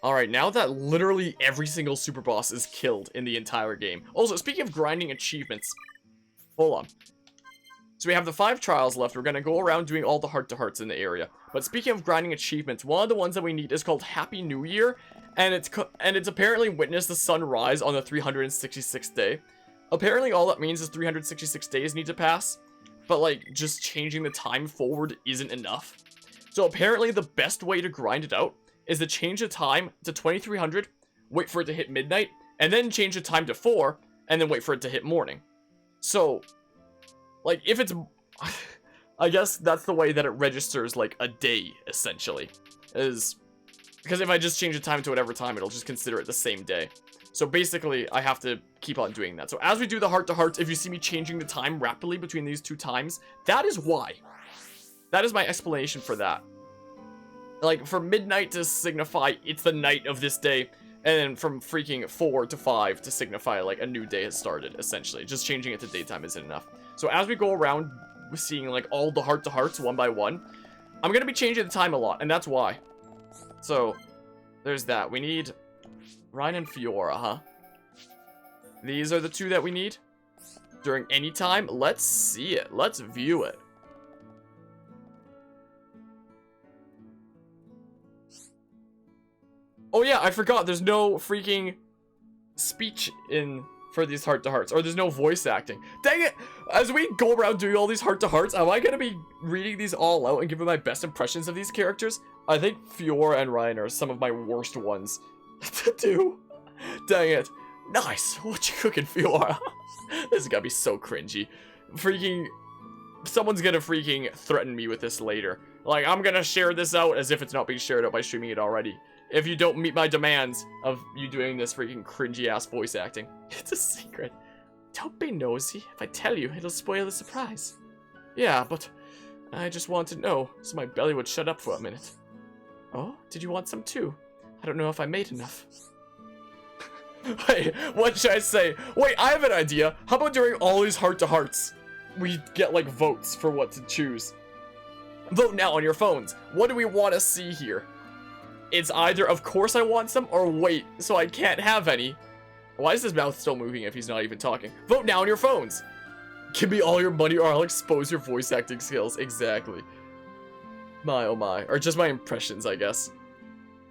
Alright, now that literally every single super boss is killed in the entire game. Also, speaking of grinding achievements, hold on. So we have the 5 trials left. We're going to go around doing all the heart-to-hearts in the area. But speaking of grinding achievements, one of the ones that we need is called Happy New Year. And it's apparently witness the sun rise on the 366th day. Apparently all that means is 366 days need to pass. But like, just changing the time forward isn't enough. So apparently the best way to grind it out is to change the time to 2300, wait for it to hit midnight, and then change the time to 4, and then wait for it to hit morning. So, like, if it's... I guess that's the way that it registers, like, a day, essentially. Because if I just change the time to whatever time, it'll just consider it the same day. So basically, I have to keep on doing that. So as we do the heart-to-hearts, if you see me changing the time rapidly between these 2 times, that is why. That is my explanation for that. Like, for midnight to signify it's the night of this day, and then from freaking 4 to 5 to signify, like, a new day has started, essentially. Just changing it to daytime isn't enough. So as we go around seeing, like, all the heart-to-hearts one by one, I'm gonna be changing the time a lot, and that's why. So, there's that. We need Ryan and Fiora, huh? These are the 2 that we need? During any time? Let's see it. Let's view it. Oh yeah, I forgot. There's no freaking speech in for these heart-to-hearts. Or there's no voice acting. Dang it! As we go around doing all these heart-to-hearts, am I gonna be reading these all out and giving my best impressions of these characters? I think Fiora and Ryan are some of my worst ones to do. Dang it. Nice. What you cooking, Fiora? This is gonna be so cringy. Freaking... Someone's gonna freaking threaten me with this later. Like, I'm gonna share this out as if it's not being shared out by streaming it already. If you don't meet my demands of you doing this freaking cringy-ass voice acting. It's a secret. Don't be nosy. If I tell you, it'll spoil the surprise. Yeah, but I just want to know, so my belly would shut up for a minute. Oh, did you want some too? I don't know if I made enough. Wait, what should I say? Wait, I have an idea. How about during all these heart-to-hearts, we get, like, votes for what to choose? Vote now on your phones. What do we want to see here? It's either, of course I want some, or wait, so I can't have any. Why is his mouth still moving if he's not even talking? Vote now on your phones. Give me all your money or I'll expose your voice acting skills. Exactly. My oh my. Or just my impressions, I guess.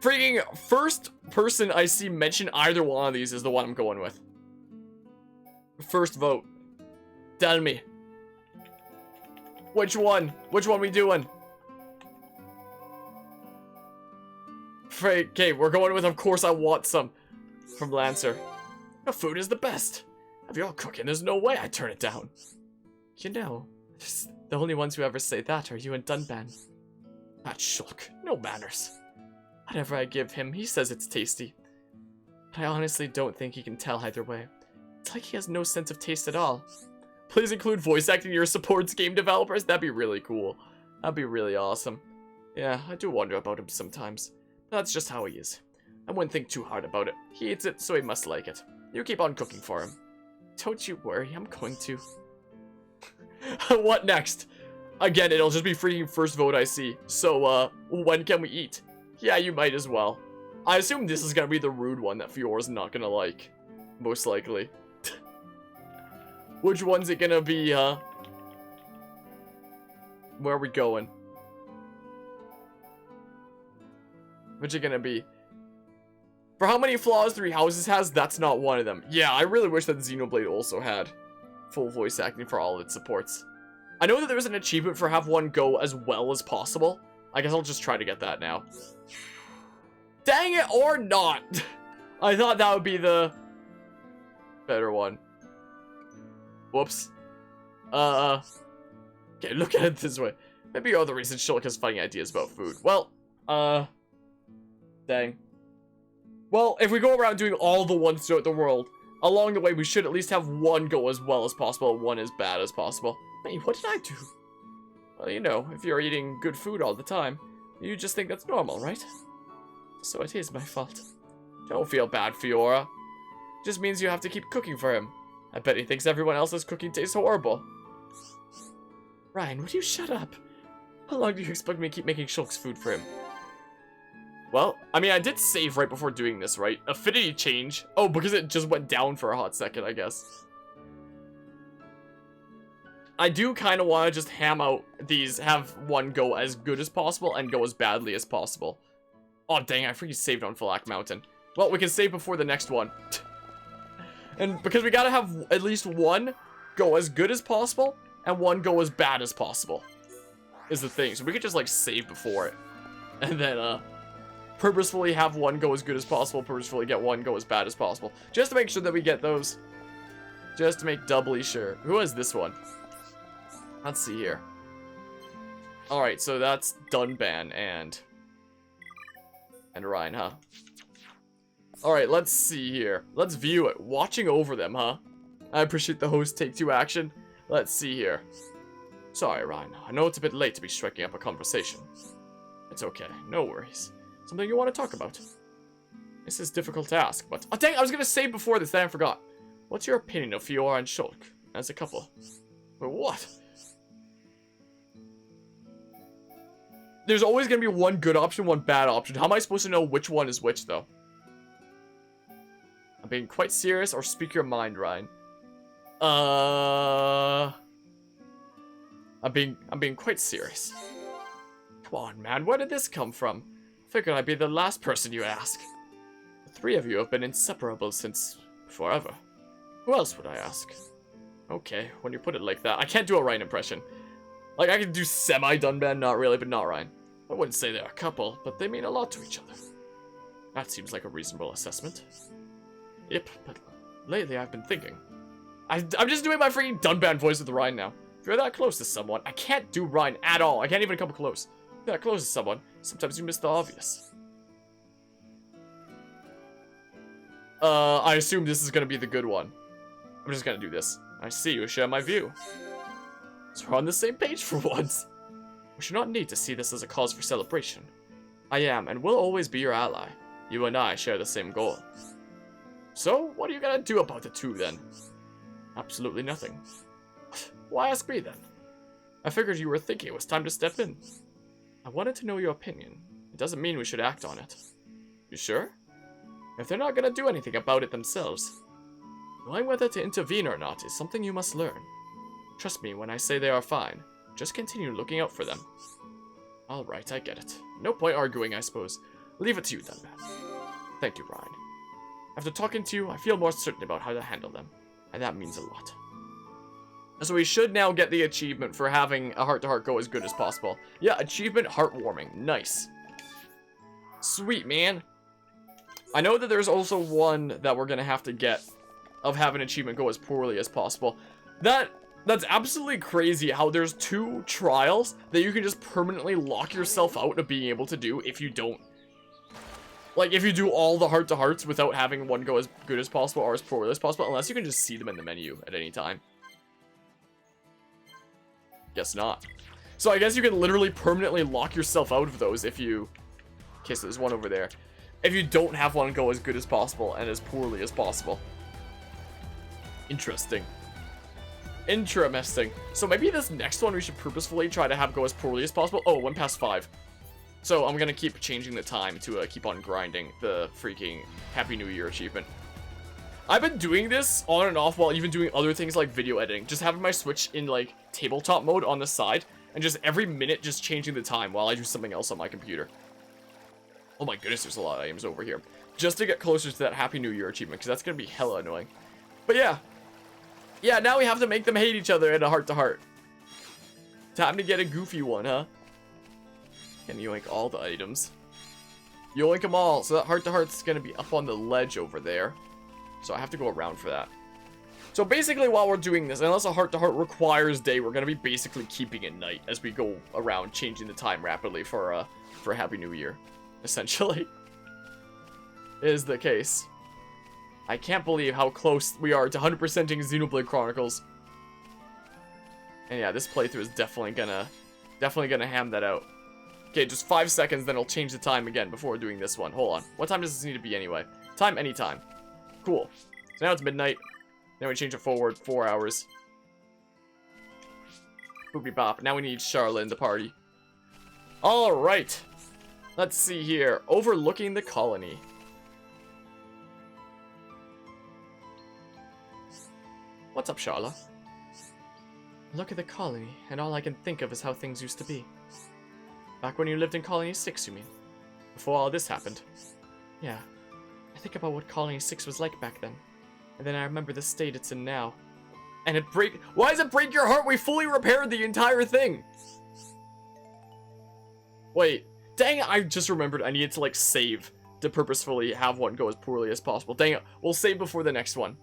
Freaking first person I see mention either one of these is the one I'm going with. First vote. Tell me. Which one? Which one we doing? Okay, we're going with Of Course I Want Some from Lancer. Your food is the best. If you're cooking, there's no way I'd turn it down. You know, the only ones who ever say that are you and Dunban. That shulk, no manners. Whatever I give him, he says it's tasty. But I honestly don't think he can tell either way. It's like he has no sense of taste at all. Please include voice acting in your supports, game developers. That'd be really cool. That'd be really awesome. Yeah, I do wonder about him sometimes. That's just how he is. I wouldn't think too hard about it. He eats it, so he must like it. You keep on cooking for him. Don't you worry, I'm going to. What next? Again, it'll just be freaking first vote I see. So, when can we eat? Yeah, you might as well. I assume this is gonna be the rude one that Fiora's not gonna like. Most likely. Which one's it gonna be, huh? Where are we going? Which is gonna be? For how many flaws 3 Houses has, that's not one of them. Yeah, I really wish that Xenoblade also had full voice acting for all of its supports. I know that there was an achievement for have one go as well as possible. I guess I'll just try to get that now. Dang it, or not! I thought that would be the better one. Whoops. Okay, look at it this way. Maybe you're the reason Shulk has funny ideas about food. Well, dang. Well, if we go around doing all the ones throughout the world, along the way we should at least have one go as well as possible and one as bad as possible. Wait, what did I do? Well, you know, if you're eating good food all the time, you just think that's normal, right? So it is my fault. Don't feel bad, Fiora. Just means you have to keep cooking for him. I bet he thinks everyone else's cooking tastes horrible. Ryan, would you shut up? How long do you expect me to keep making Shulk's food for him? Well, I mean, I did save right before doing this, right? Affinity change. Oh, because it just went down for a hot second, I guess. I do kind of want to just ham out these, have one go as good as possible and go as badly as possible. Oh, dang, I freaking saved on Falak Mountain. Well, we can save before the next one. And because we gotta have at least one go as good as possible and one go as bad as possible is the thing. So we could just, like, save before it. And then, purposefully have one go as good as possible, purposefully get one go as bad as possible. Just to make sure that we get those. Just to make doubly sure. Who is this one? Let's see here. Alright, so that's Dunban and Ryan, huh? Alright, let's see here. Let's view it. Watching over them, huh? I appreciate the host take two action. Let's see here. Sorry, Ryan. I know it's a bit late to be striking up a conversation. It's okay. No worries. Something you want to talk about? This is difficult to ask, but... Oh, dang! I was gonna say before this, then I forgot. What's your opinion of Fiora and Shulk as a couple? But what? There's always gonna be one good option, one bad option. How am I supposed to know which one is which, though? I'm being quite serious, or speak your mind, Ryan. I'm being quite serious. Come on, man, where did this come from? Figured I'd be the last person you ask. The three of you have been inseparable since forever. Who else would I ask? Okay, when you put it like that, I can't do a Ryan impression. Like, I can do semi-Dunban, not really, but not Ryan. I wouldn't say they're a couple, but they mean a lot to each other. That seems like a reasonable assessment. Yep, but lately I've been thinking. I'm just doing my freaking Dunban voice with Ryan now. If you're that close to someone, I can't do Ryan at all. I can't even come close. If you're that close to someone, sometimes you miss the obvious. I assume this is gonna be the good one. I'm just gonna do this. I see you share my view. So we're on the same page for once. We should not need to see this as a cause for celebration. I am and will always be your ally. You and I share the same goal. So, what are you gonna do about the two then? Absolutely nothing. Why ask me then? I figured you were thinking it was time to step in. I wanted to know your opinion. It doesn't mean we should act on it. You sure? If they're not gonna do anything about it themselves, knowing whether to intervene or not is something you must learn. Trust me when I say they are fine. Just continue looking out for them. Alright, I get it. No point arguing, I suppose. Leave it to you, Dunban. Thank you, Ryan. After talking to you, I feel more certain about how to handle them. And that means a lot. So we should now get the achievement for having a heart-to-heart go as good as possible. Yeah, achievement heartwarming. Nice. Sweet, man. I know that there's also one that we're going to have to get of having achievement go as poorly as possible. That's absolutely crazy how there's two trials that you can just permanently lock yourself out of being able to do if you don't. Like, if you do all the heart-to-hearts without having one go as good as possible or as poorly as possible, unless you can just see them in the menu at any time. Guess not. So I guess you can literally permanently lock yourself out of those if you... Okay, so there's one over there. If you don't have one go as good as possible and as poorly as possible. Interesting. Interesting. So maybe this next one we should purposefully try to have go as poorly as possible. Oh, 1 past 5. So I'm gonna keep changing the time to keep on grinding the freaking Happy New Year achievement. I've been doing this on and off while even doing other things like video editing. Just having my Switch in like tabletop mode on the side and just every minute just changing the time while I do something else on my computer. Oh my goodness, there's a lot of items over here. Just to get closer to that Happy New Year achievement, because that's gonna be hella annoying. But yeah. Yeah, now we have to make them hate each other in a heart-to-heart. Time to get a goofy one, huh? Can yoink all the items. Yoink them all. So that heart-to-heart's gonna be up on the ledge over there. So I have to go around for that. So basically while we're doing this, unless a heart-to-heart requires day, we're gonna be basically keeping it night as we go around changing the time rapidly for Happy New Year. Essentially. Is the case. I can't believe how close we are to 100%ing Xenoblade Chronicles. And yeah, this playthrough is definitely gonna ham that out. Okay, just 5 seconds, then I'll change the time again before doing this one. Hold on. What time does this need to be anyway? Time anytime. Cool. So now it's midnight. Now we change it forward 4 hours. Boopy bop. Now we need Charlotte in the party. Alright. Let's see here. Overlooking the colony. What's up, Charla? Look at the colony, and all I can think of is how things used to be. Back when you lived in Colony 6, you mean? Before all this happened. Yeah. I think about what Colony 6 was like back then. And then I remember the state it's in now. And it break- Why does it break your heart? We fully repaired the entire thing! Wait. Dang it, I just remembered I needed to, like, save to purposefully have one go as poorly as possible. Dang it, we'll save before the next one.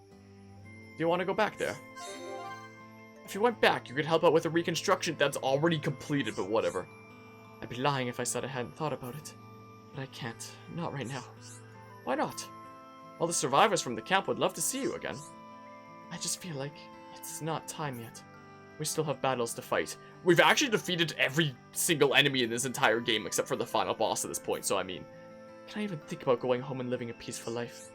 Do you want to go back there? If you went back, you could help out with a reconstruction that's already completed, but whatever. I'd be lying if I said I hadn't thought about it. But I can't. Not right now. Why not? All the survivors from the camp would love to see you again. I just feel like it's not time yet. We still have battles to fight. We've actually defeated every single enemy in this entire game except for the final boss at this point, so I mean, can I even think about going home and living a peaceful life?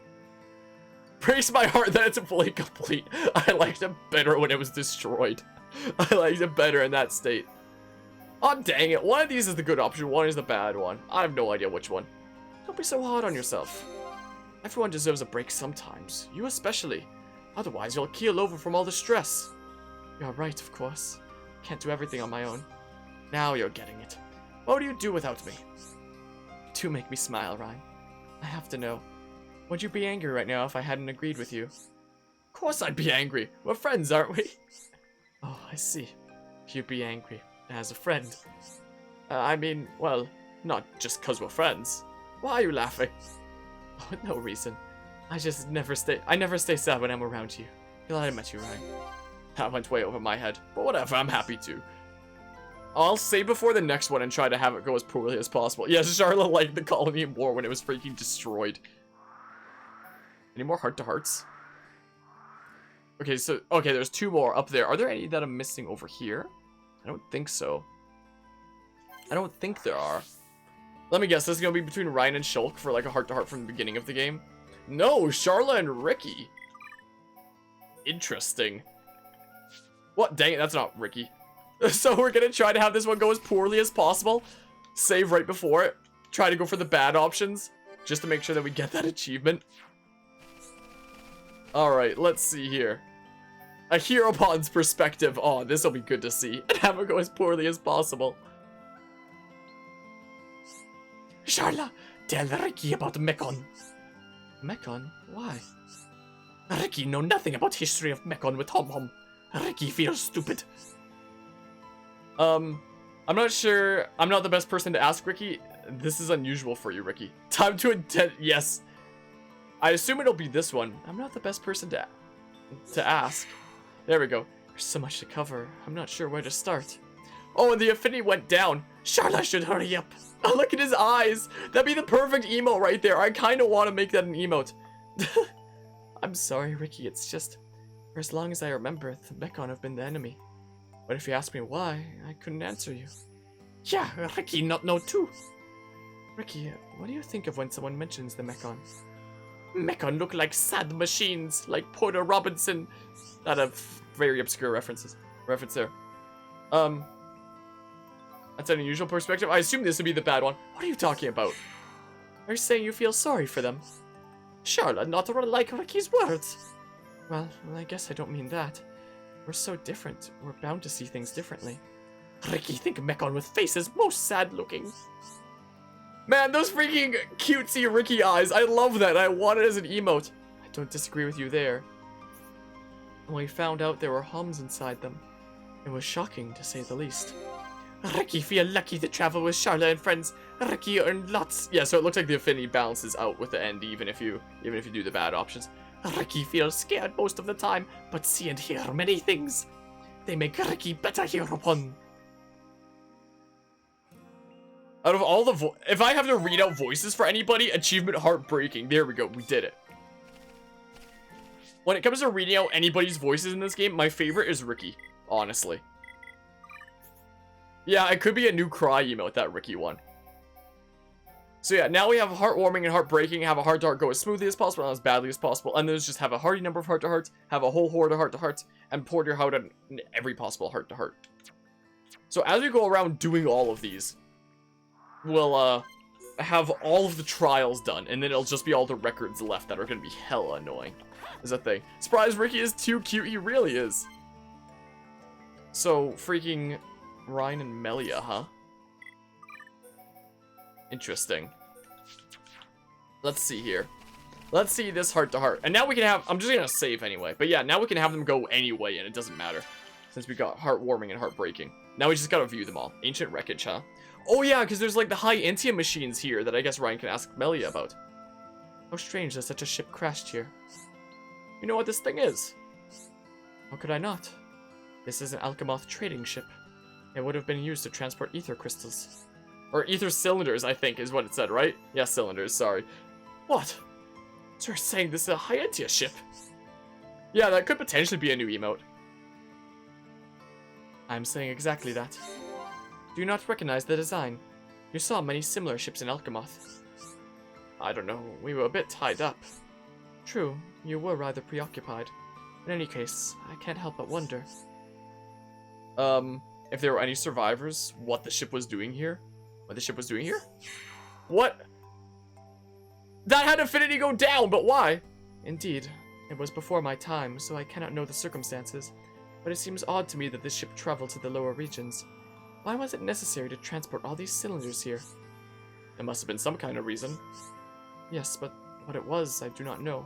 Breaks my heart that it's fully complete. I liked it better when it was destroyed. I liked it better in that state. Oh, dang it. One of these is the good option, one is the bad one. I have no idea which one. Don't be so hard on yourself. Everyone deserves a break sometimes. You especially. Otherwise, you'll keel over from all the stress. You're right, of course. Can't do everything on my own. Now you're getting it. What would you do without me? Do make me smile, Ryan. I have to know. Would you be angry right now if I hadn't agreed with you? Of course I'd be angry. We're friends, aren't we? Oh, I see. You'd be angry. As a friend. I mean, well, not just 'cause we're friends. Why are you laughing? Oh, no reason. I never stay sad when I'm around you. Glad I met you, Ryan. That went way over my head, but whatever, I'm happy to. I'll say before the next one and try to have it go as poorly as possible. Yes, Charlotte liked the colony more when it was freaking destroyed. Any more heart-to-hearts? Okay, there's 2 more up there. Are there any that I'm missing over here? I don't think so. I don't think there are. Let me guess, this is gonna be between Ryan and Shulk for like a heart-to-heart from the beginning of the game. No, Charla and Ricky. Interesting. What? Dang it, that's not Ricky. So we're gonna try to have this one go as poorly as possible. Save right before it. Try to go for the bad options. Just to make sure that we get that achievement. Alright, let's see here. A Heropon's perspective. Oh, this will be good to see. And have it go as poorly as possible. Charla, tell Ricky about Mechon. Mechon? Why? Ricky know nothing about history of Mechon with Hom Hom. Ricky feels stupid. I'm not sure. I'm not the best person to ask Ricky. This is unusual for you, Ricky. Time to intent. Yes. I assume it'll be this one. I'm not the best person to ask. There we go. There's so much to cover. I'm not sure where to start. Oh, and the affinity went down. Charlotte should hurry up. Oh, look at his eyes. That'd be the perfect emote right there. I kind of want to make that an emote. I'm sorry, Ricky. It's just, for as long as I remember, the Mechon have been the enemy. But if you ask me why, I couldn't answer you. Yeah, Ricky not know too. Ricky, what do you think of when someone mentions the Mechon? Mechon look like sad machines, like Porter Robinson. That a very obscure reference there. That's an unusual perspective. I assume this would be the bad one. What are you talking about? Are you saying you feel sorry for them? Charlotte, not like Ricky's words. Well, I guess I don't mean that. We're so different. We're bound to see things differently. Ricky, think Mechon with faces most sad looking. Man, those freaking cutesy Ricky eyes. I love that. I want it as an emote. I don't disagree with you there. When we found out there were hums inside them, it was shocking to say the least. Ricky feel lucky to travel with Charlotte and friends. Ricky earned lots. Yeah, so it looks like the affinity balances out with the end, even if you do the bad options. Ricky feels scared most of the time, but see and hear many things. They make Ricky better Heropon. Out of all the if I have to read out voices for anybody, achievement heartbreaking. There we go, we did it. When it comes to reading out anybody's voices in this game, my favorite is Ricky, honestly. Yeah, it could be a new cry emote, that Ricky one. So yeah, now we have heartwarming and heartbreaking, have a heart-to-heart go as smoothly as possible and as badly as possible, and then just have a hearty number of heart-to-hearts, have a whole horde of heart-to-hearts, and pour your heart on every possible heart-to-heart. So as we go around doing all of these, we'll have all of the trials done, and then it'll just be all the records left that are gonna be hella annoying. Is that thing. Surprise, Ricky is too cute, he really is. So, freaking Ryan and Melia, huh? Interesting. Let's see here. Let's see this heart-to-heart. And now we can have... I'm just gonna save anyway. But yeah, now we can have them go anyway, and it doesn't matter. Since we got heartwarming and heartbreaking. Now we just gotta view them all. Ancient wreckage, huh? Oh yeah, because there's like the high Intia machines here that I guess Ryan can ask Melia about. How strange that such a ship crashed here. You know what this thing is? How could I not? This is an Alchemoth trading ship. It would have been used to transport ether crystals. Or ether cylinders, I think, is what it said, right? Yeah, cylinders, sorry. What? So you're saying this is a high Intia ship? Yeah, that could potentially be a new emote. I'm saying exactly that. Do you not recognize the design? You saw many similar ships in Alchemoth. I don't know, we were a bit tied up. True, you were rather preoccupied. In any case, I can't help but wonder. If there were any survivors, what the ship was doing here? What the ship was doing here? What? That had Affinity go down, but why? Indeed, it was before my time, so I cannot know the circumstances. But it seems odd to me that this ship traveled to the lower regions. Why was it necessary to transport all these cylinders here? There must have been some kind of reason. Yes, but what it was, I do not know.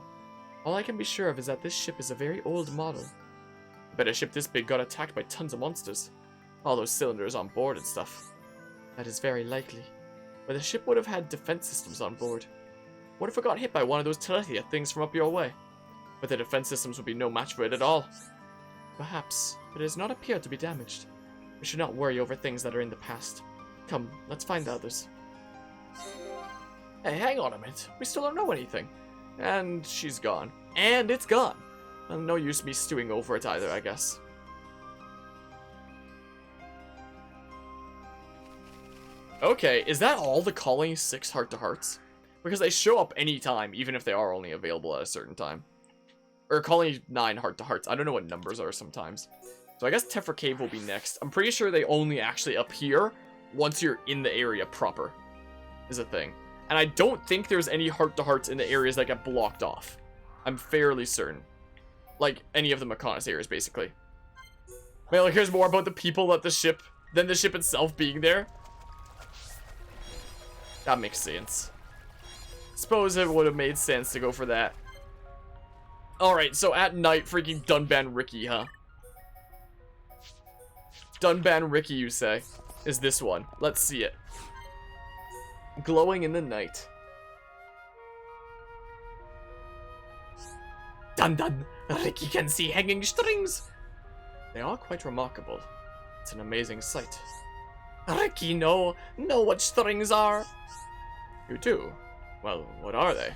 All I can be sure of is that this ship is a very old model. I bet a ship this big got attacked by tons of monsters. All those cylinders on board and stuff. That is very likely. But the ship would have had defense systems on board. What if it got hit by one of those Telethia things from up your way? But the defense systems would be no match for it at all. Perhaps, but it does not appear to be damaged. We should not worry over things that are in the past. Come, let's find the others. Hey, hang on a minute. We still don't know anything. And she's gone. And it's gone. Well, no use me stewing over it either, I guess. Okay, is that all the Colony 6 heart-to-hearts? Because they show up anytime, even if they are only available at a certain time. Or Colony 9 heart-to-hearts. I don't know what numbers are sometimes. So I guess Tephra Cave will be next. I'm pretty sure they only actually appear once you're in the area proper. Is a thing. And I don't think there's any heart-to-hearts in the areas that get blocked off. I'm fairly certain. Like, any of the Mechonis areas, basically. Well, here's more about the people at the ship than the ship itself being there. That makes sense. Suppose it would have made sense to go for that. Alright, so at night, freaking Dunban Ricky, huh? Dunban Ricky, you say, is this one. Let's see it. Glowing in the night. Dun dun! Ricky can see hanging strings! They are quite remarkable. It's an amazing sight. Ricky, know what strings are? You do? Well, what are they?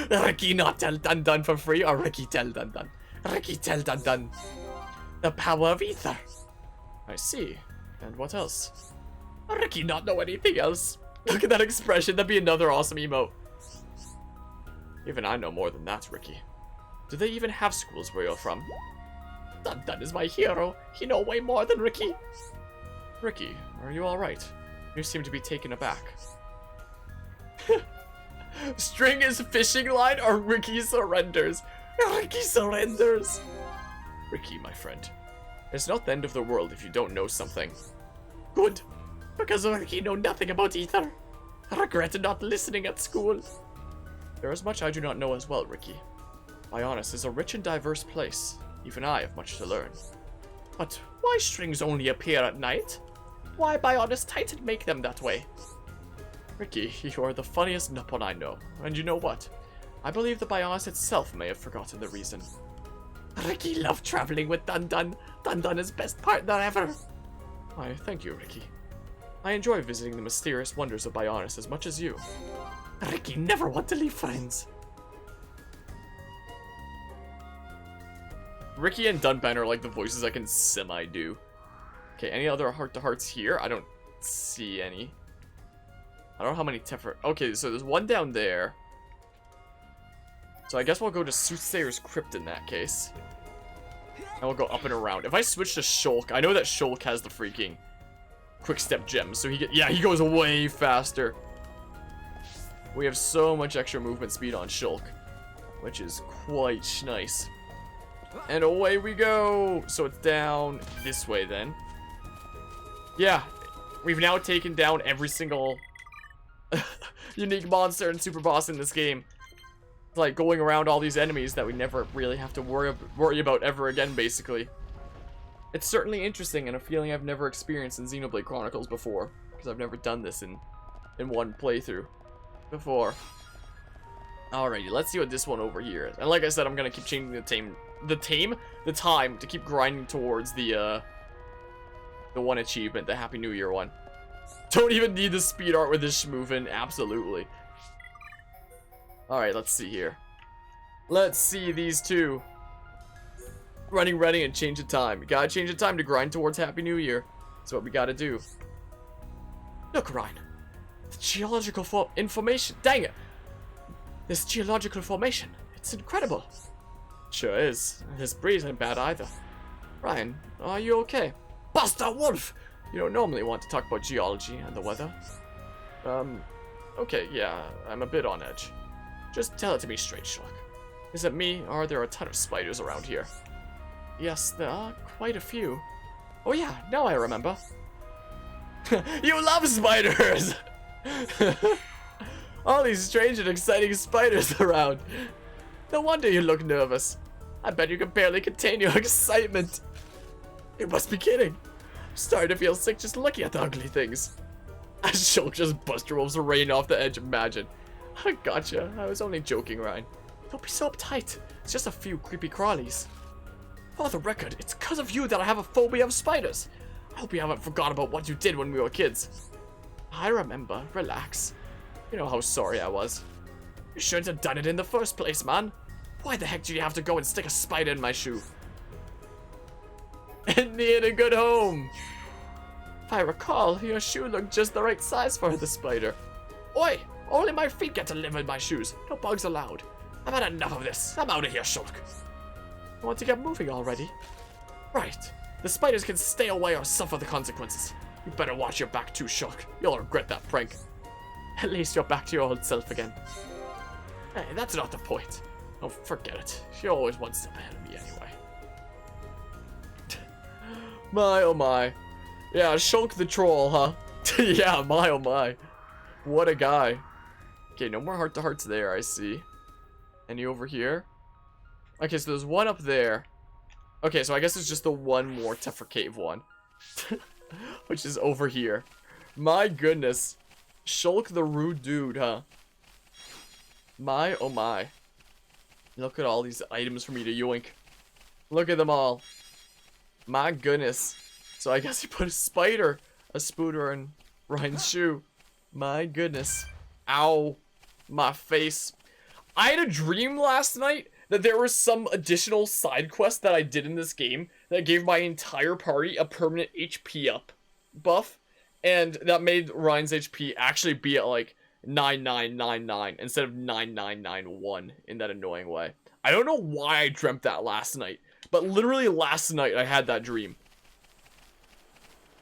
Ricky not tell Dun Dun for free, or Ricky tell Dun Dun? Ricky tell Dun Dun. The power of ether. I see. And what else? Ricky not know anything else. Look at that expression, that'd be another awesome emote. Even I know more than that, Ricky. Do they even have schools where you're from? Dun Dun is my hero. He know way more than Ricky. Ricky, are you alright? You seem to be taken aback. String is fishing line or Ricky surrenders? Ricky surrenders. Ricky, my friend. It's not the end of the world if you don't know something. Good. Because Ricky know nothing about ether. I regret not listening at school. There is much I do not know as well, Ricky. Bionis is a rich and diverse place. Even I have much to learn. But why strings only appear at night? Why Bionis Titan make them that way? Ricky, you are the funniest Nippon I know. And you know what? I believe the Bionis itself may have forgotten the reason. Ricky loved traveling with Dun Dun. Dun Dun is best partner ever. Why, thank you, Ricky. I enjoy visiting the mysterious wonders of Bionis as much as you. Ricky never want to leave friends. Ricky and Dunban are like the voices I can semi-do. Okay, any other heart-to-hearts here? I don't see any. I don't know how many Tephra... Okay, so there's one down there. So I guess we'll go to Soothsayer's Crypt in that case. And we'll go up and around. If I switch to Shulk, I know that Shulk has the freaking quick step gems. So he goes way faster. We have so much extra movement speed on Shulk, which is quite nice. And away we go. So it's down this way then. Yeah, we've now taken down every single unique monster and super boss in this game. It's like going around all these enemies that we never really have to worry about ever again, basically. It's certainly interesting and a feeling I've never experienced in Xenoblade Chronicles before, because I've never done this in one playthrough before. Alrighty, let's see what this one over here is. And like I said, I'm gonna keep changing the time to keep grinding towards the one achievement, the Happy New Year one. Don't even need the speed art with this Shmoovin, absolutely. Alright, let's see here. Let's see these two. Running ready and change the time. You gotta change the time to grind towards Happy New Year. That's what we gotta do. Look, Ryan. The geological information. Dang it. This geological formation. It's incredible. Sure is. This breeze ain't bad either. Ryan, are you okay? Buster Wolf! You don't normally want to talk about geology and the weather. Okay, yeah, I'm a bit on edge. Just tell it to me straight, Shulk. Is it me, or are there a ton of spiders around here? Yes, there are quite a few. Oh yeah, now I remember. You love spiders! All these strange and exciting spiders around. No wonder you look nervous. I bet you can barely contain your excitement. You must be kidding. I'm starting to feel sick just looking at the ugly things. As Shulk just buster wolves the rain off the edge, imagine. I gotcha. I was only joking, Ryan. Don't be so uptight. It's just a few creepy crawlies. For the record, it's because of you that I have a phobia of spiders. I hope you haven't forgot about what you did when we were kids. I remember. Relax. You know how sorry I was. You shouldn't have done it in the first place, man. Why the heck did you have to go and stick a spider in my shoe? It needed a good home. If I recall, your shoe looked just the right size for the spider. Oi! Only my feet get to live in my shoes. No bugs allowed. I've had enough of this. I'm out of here, Shulk. I want to get moving already. Right. The spiders can stay away or suffer the consequences. You better watch your back too, Shulk. You'll regret that prank. At least you're back to your old self again. Hey, that's not the point. Oh, forget it. You're always one step ahead of me anyway. My oh my. Yeah, Shulk the troll, huh? Yeah, my oh my. What a guy. Okay, no more heart-to-hearts there, I see. Any over here? Okay, so there's one up there. Okay, so I guess it's just the one more Tephra Cave one. Which is over here. My goodness. Shulk the rude dude, huh? My oh my. Look at all these items for me to yoink. Look at them all. My goodness. So I guess he put a spider, a spooter, in Ryan's shoe. My goodness. Ow. My face. I had a dream last night that there was some additional side quest that I did in this game that gave my entire party a permanent HP up buff. And that made Ryan's HP actually be at like 9999 instead of 9991 in that annoying way. I don't know why I dreamt that last night, but literally last night I had that dream.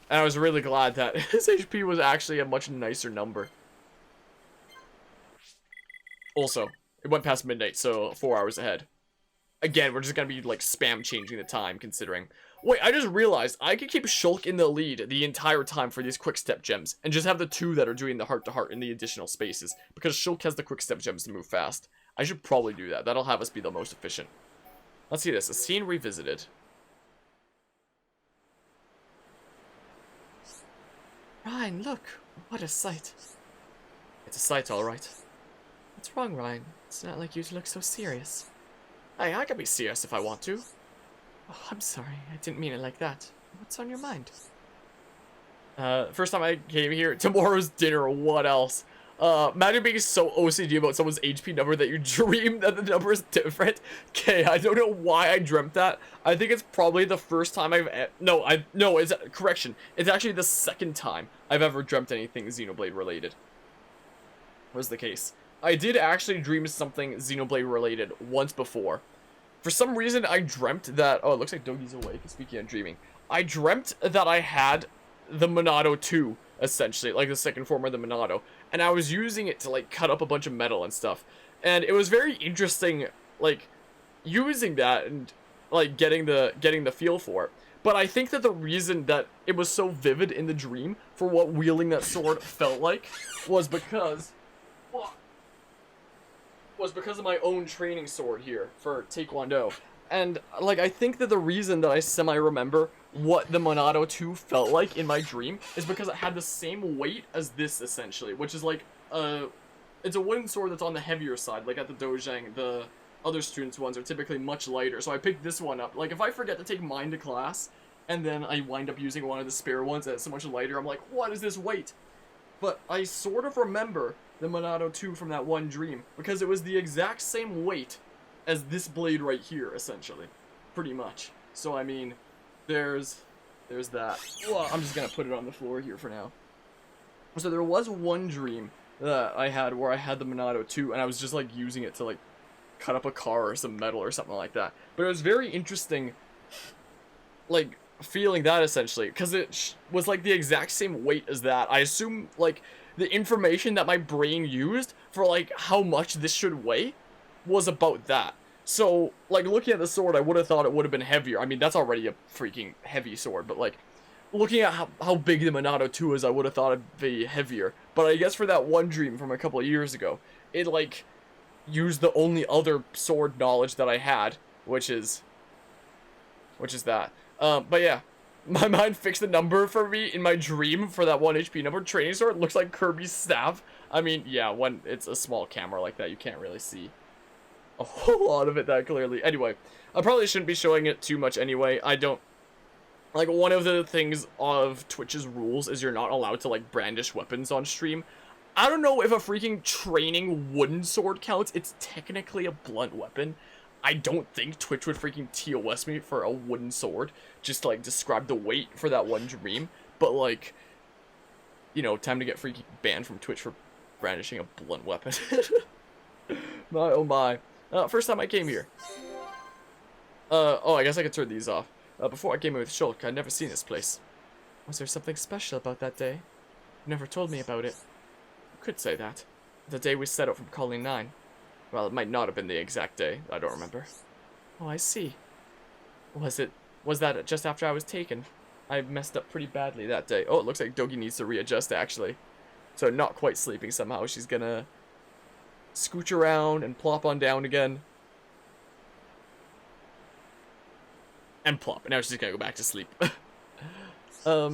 And I was really glad that his HP was actually a much nicer number. Also, it went past midnight, so 4 hours ahead. Again, we're just gonna be like spam changing the time considering. Wait, I just realized I could keep Shulk in the lead the entire time for these quick step gems and just have the two that are doing the heart-to-heart in the additional spaces because Shulk has the quick step gems to move fast. I should probably do that. That'll have us be the most efficient. Let's see this. A scene revisited. Ryan, look. What a sight. It's a sight, alright. What's wrong, Ryan? It's not like you to look so serious. Hey, I can be serious if I want to. Oh, I'm sorry. I didn't mean it like that. What's on your mind? First time I came here, tomorrow's dinner, what else? Imagine being so OCD about someone's HP number that you dream that the number is different. Okay, I don't know why I dreamt that. I think it's probably the first time no, it's correction. It's actually the second time I've ever dreamt anything Xenoblade related. Was the case. I did actually dream something Xenoblade related once before. For some reason, I dreamt that... Oh, it looks like Doggy's awake. Speaking of dreaming. I dreamt that I had the Monado 2, essentially, like the second form of the Monado, and I was using it to like cut up a bunch of metal and stuff, and it was very interesting, like using that and like getting the feel for it. But I think that the reason that it was so vivid in the dream for what wielding that sword felt like was because of my own training sword here for Taekwondo. And like I think that the reason that I semi-remember what the Monado 2 felt like in my dream is because it had the same weight as this, essentially, which is like it's a wooden sword that's on the heavier side. Like at the Dojang, the other students' ones are typically much lighter, so I picked this one up. Like if I forget to take mine to class and then I wind up using one of the spare ones that's so much lighter, I'm like, what is this weight? But I sort of remember the Monado 2 from that one dream because it was the exact same weight as this blade right here, essentially, pretty much. So I mean, there's that. Well, I'm just gonna put it on the floor here for now. So there was one dream that I had where I had the Monado 2 and I was just like using it to like cut up a car or some metal or something like that. But it was very interesting, like feeling that essentially, because it was like the exact same weight as that. I assume like the information that my brain used for like how much this should weigh was about that. So like looking at the sword, I would have thought it would have been heavier. I mean, that's already a freaking heavy sword, but like looking at how big the Monado 2 is, I would have thought it'd be heavier. But I guess for that one dream from a couple of years ago, it like used the only other sword knowledge that I had, which is that. But yeah, my mind fixed the number for me in my dream for that 1 HP number. Training sword looks like Kirby's staff. I mean, yeah, when it's a small camera like that, you can't really see a whole lot of it that clearly. Anyway, I probably shouldn't be showing it too much anyway. I don't... Like, one of the things of Twitch's rules is you're not allowed to, like, brandish weapons on stream. I don't know if a freaking training wooden sword counts. It's technically a blunt weapon. I don't think Twitch would freaking TOS me for a wooden sword. Just to, like, describe the weight for that one dream. But, like, you know, time to get freaking banned from Twitch for brandishing a blunt weapon. My, oh my. First time I came here. Oh, I guess I could turn these off. Before I came here with Shulk, I'd never seen this place. Was there something special about that day? You never told me about it. You could say that. The day we set out from Colony 9. Well, it might not have been the exact day. I don't remember. Oh, I see. Was that just after I was taken? I messed up pretty badly that day. Oh, it looks like Dogi needs to readjust, actually. So not quite sleeping somehow. She's gonna scooch around and plop on down again. And plop. And now she's gonna go back to sleep. How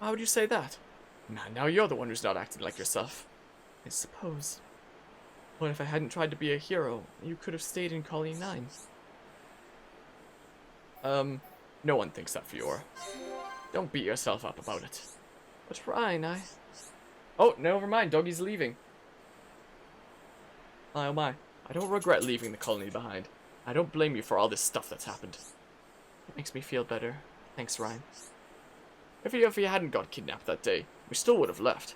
would you say that? Man, now you're the one who's not acting like yourself. I suppose. What if I hadn't tried to be a hero? You could have stayed in Colony 9. No one thinks that, Fiora. Don't beat yourself up about it. But Ryan, Oh, never mind. Doggy's leaving. Oh my. I don't regret leaving the colony behind. I don't blame you for all this stuff that's happened. It makes me feel better. Thanks, Ryan. If you hadn't got kidnapped that day, we still would have left.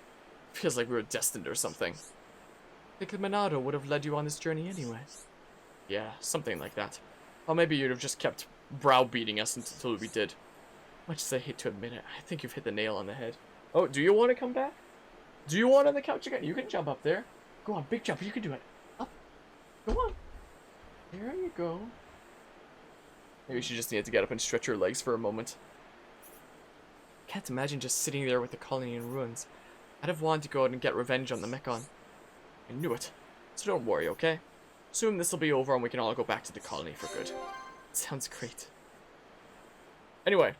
Feels like we were destined or something. I think the Monado would have led you on this journey anyway. Yeah, something like that. Or maybe you'd have just kept browbeating us until we did. Much as I hate to admit it, I think you've hit the nail on the head. Oh, do you want to come back? Do you want on the couch again? You can jump up there. Go on, big jump. You can do it. Up. Go on. There you go. Maybe she just needed to get up and stretch her legs for a moment. Can't imagine just sitting there with the colony in ruins. I'd have wanted to go out and get revenge on the Mechon. I knew it. So don't worry, okay? Soon this will be over and we can all go back to the colony for good. Sounds great. Anyway.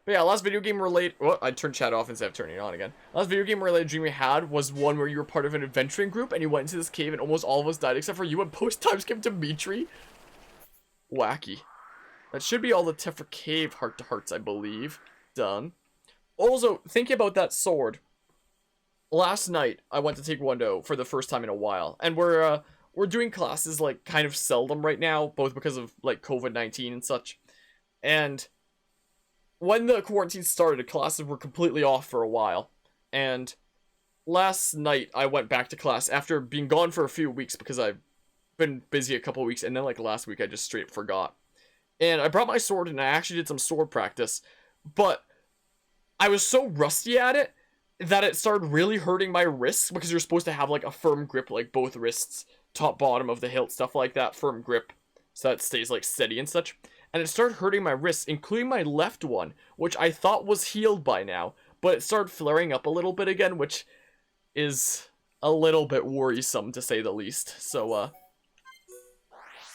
But yeah, last video game related... Well, I turned chat off instead of turning it on again. Last video game related dream we had was one where you were part of an adventuring group and you went into this cave and almost all of us died except for you and post-time skip Dimitri. Wacky. That should be all the Tephra cave heart-to-hearts, I believe. Done. Also, thinking about that sword. Last night, I went to Taekwondo for the first time in a while. And we're doing classes, like, kind of seldom right now. Both because of, like, COVID-19 and such. And when the quarantine started, classes were completely off for a while. And last night, I went back to class after being gone for a few weeks because I've been busy a couple weeks. And then, like, last week, I just straight forgot. And I brought my sword and I actually did some sword practice. But I was so rusty at it that it started really hurting my wrists, because you're supposed to have like a firm grip, like both wrists, top, bottom of the hilt, stuff like that, firm grip, so that it stays like steady and such. And it started hurting my wrists, including my left one, which I thought was healed by now, but it started flaring up a little bit again, which is a little bit worrisome, to say the least. So,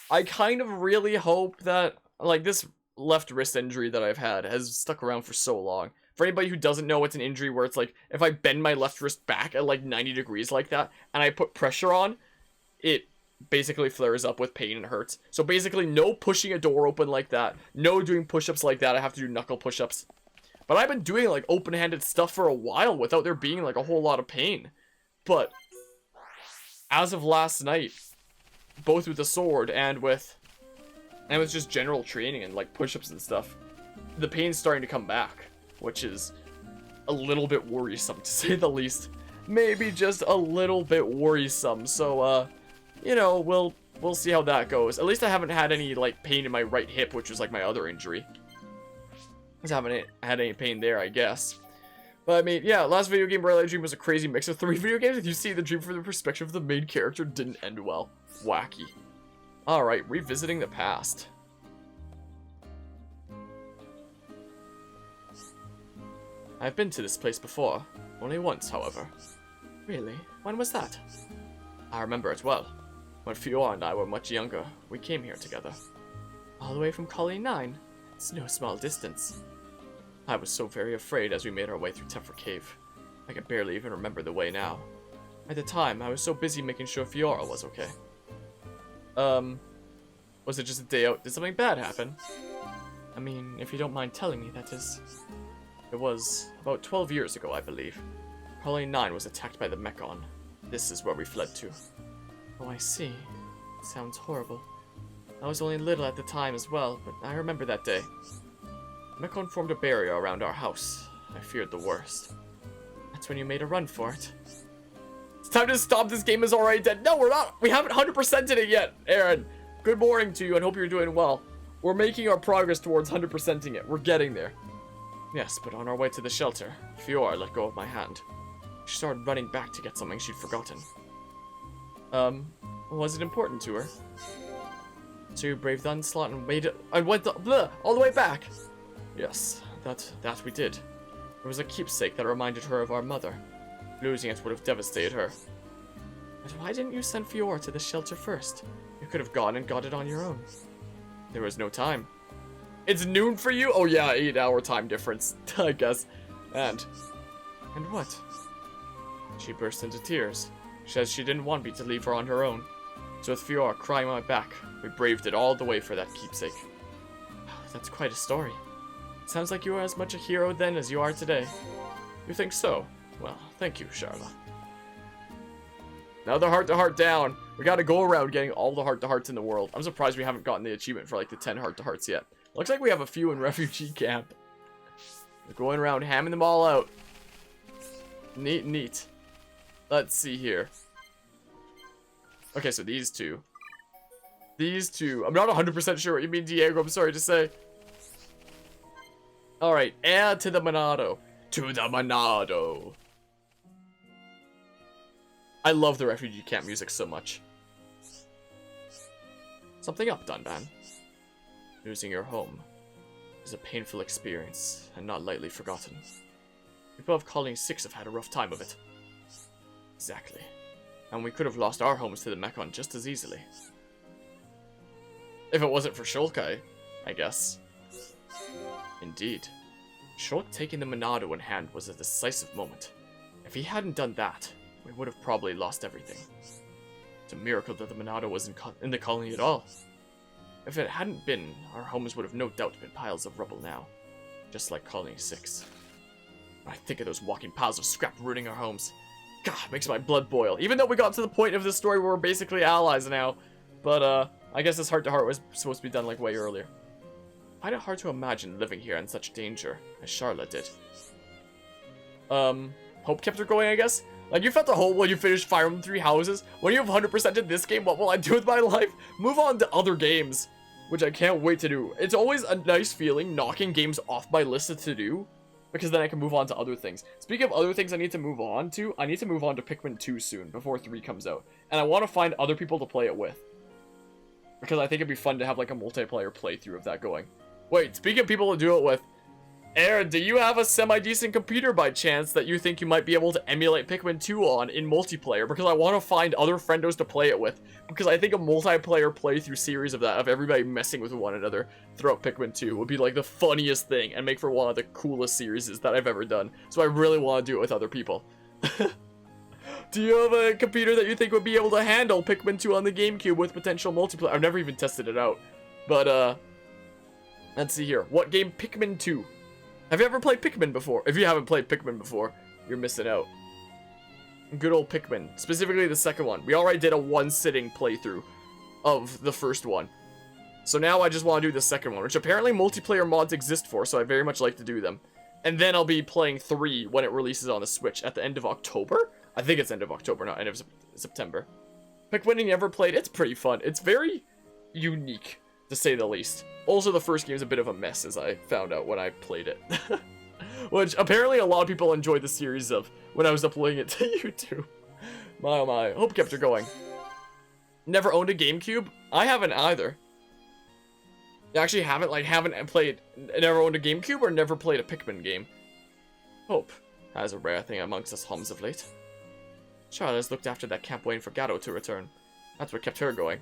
I kind of really hope that, like, this left wrist injury that I've had has stuck around for so long. For anybody who doesn't know, it's an injury where it's like, if I bend my left wrist back at like 90 degrees like that, and I put pressure on, it basically flares up with pain and hurts. So basically, no pushing a door open like that, no doing push-ups like that. I have to do knuckle push-ups. But I've been doing like open-handed stuff for a while without there being like a whole lot of pain. But as of last night, both with the sword and with just general training and like push-ups and stuff, the pain's starting to come back, which is a little bit worrisome, to say the least. Maybe just a little bit worrisome. So, you know, we'll see how that goes. At least I haven't had any, like, pain in my right hip, which was, like, my other injury. I haven't had any pain there, I guess. But, I mean, yeah, last video game, Brighid Dream was a crazy mix of 3 video games. If you see the dream from the perspective of the main character, didn't end well. Wacky. Alright, revisiting the past. I've been to this place before. Only once, however. Really? When was that? I remember it well. When Fiora and I were much younger, we came here together. All the way from Colony 9? It's no small distance. I was so very afraid as we made our way through Tephra Cave. I can barely even remember the way now. At the time, I was so busy making sure Fiora was okay. Was it just a day out? Did something bad happen? I mean, if you don't mind telling me, that is. It was about 12 years ago, I believe. Colony 9 was attacked by the Mechon. This is where we fled to. Oh, I see. It sounds horrible. I was only little at the time as well, but I remember that day. Mechon formed a barrier around our house. I feared the worst. That's when you made a run for it. It's time to stop. This game is already dead. No, we're not. We haven't 100%ed it yet, Aaron. Good morning to you, and hope you're doing well. We're making our progress towards 100%ing it. We're getting there. Yes, but on our way to the shelter, Fiora let go of my hand. She started running back to get something she'd forgotten. Was it important to her? So you braved the onslaught and made it, and went all the way back? Yes, that we did. It was a keepsake that reminded her of our mother. Losing it would have devastated her. But why didn't you send Fiora to the shelter first? You could have gone and got it on your own. There was no time. It's noon for you? Oh yeah, 8-hour time difference, I guess. And what? She burst into tears. She says she didn't want me to leave her on her own. So with Fiora crying on my back, we braved it all the way for that keepsake. That's quite a story. It sounds like you are as much a hero then as you are today. You think so? Well, thank you, Charla. Another heart-to-heart down. We gotta go around getting all the heart-to-hearts in the world. I'm surprised we haven't gotten the achievement for like the 10 heart-to-hearts yet. Looks like we have a few in refugee camp. We're going around hamming them all out. Neat, neat. Let's see here. Okay, so these two. These two. I'm not 100% sure what you mean, Diego. I'm sorry to say. Alright, add to the Monado. To the Monado. I love the refugee camp music so much. Something up, Dunban. Losing your home is a painful experience and not lightly forgotten. People of Colony 6 have had a rough time of it. Exactly. And we could have lost our homes to the Mechon just as easily. If it wasn't for Shulkai, I guess. Indeed. Shulk taking the Monado in hand was a decisive moment. If he hadn't done that, we would have probably lost everything. It's a miracle that the Monado was in the colony at all. If it hadn't been, our homes would have no doubt been piles of rubble now. Just like Colony 6. When I think of those walking piles of scrap ruining our homes, God, it makes my blood boil. Even though we got to the point of this story where we're basically allies now. But, I guess this heart-to-heart was supposed to be done, like, way earlier. I find it hard to imagine living here in such danger, as Charlotte did. Hope kept her going, I guess? Like, you felt the hope when you finished Fire Emblem 3 Houses. When you have 100%ed this game, what will I do with my life? Move on to other games, which I can't wait to do. It's always a nice feeling knocking games off my list of to-do Because then I can move on to other things. Speaking of other things I need to move on to Pikmin 2 soon, before 3 comes out. And I want to find other people to play it with. Because I think it'd be fun to have like a multiplayer playthrough of that going. Wait, speaking of people to do it with, Aaron, do you have a semi-decent computer by chance that you think you might be able to emulate Pikmin 2 on in multiplayer? Because I want to find other friendos to play it with. Because I think a multiplayer playthrough series of that, of everybody messing with one another throughout Pikmin 2, would be like the funniest thing and make for one of the coolest series that I've ever done. So I really want to do it with other people. Do you have a computer that you think would be able to handle Pikmin 2 on the GameCube with potential multiplayer? I've never even tested it out. But, let's see here. What game? Pikmin 2. Have you ever played Pikmin before? If you haven't played Pikmin before, you're missing out. Good old Pikmin. Specifically the second one. We already did a one-sitting playthrough of the first one. So now I just want to do the second one, which apparently multiplayer mods exist for, so I very much like to do them. And then I'll be playing 3 when it releases on the Switch at the end of October? I think it's end of October, not end of September. Pikmin you never played? It's pretty fun. It's very unique, to say the least. Also, the first game is a bit of a mess, as I found out when I played it. Which, apparently a lot of people enjoyed the series of when I was uploading it to YouTube. My oh my. Hope kept her going. Never owned a GameCube? I haven't either. I actually haven't played, never owned a GameCube or never played a Pikmin game. Hope has a rare thing amongst us homs of late. Charlotte has looked after that camp waiting for Gatto to return. That's what kept her going.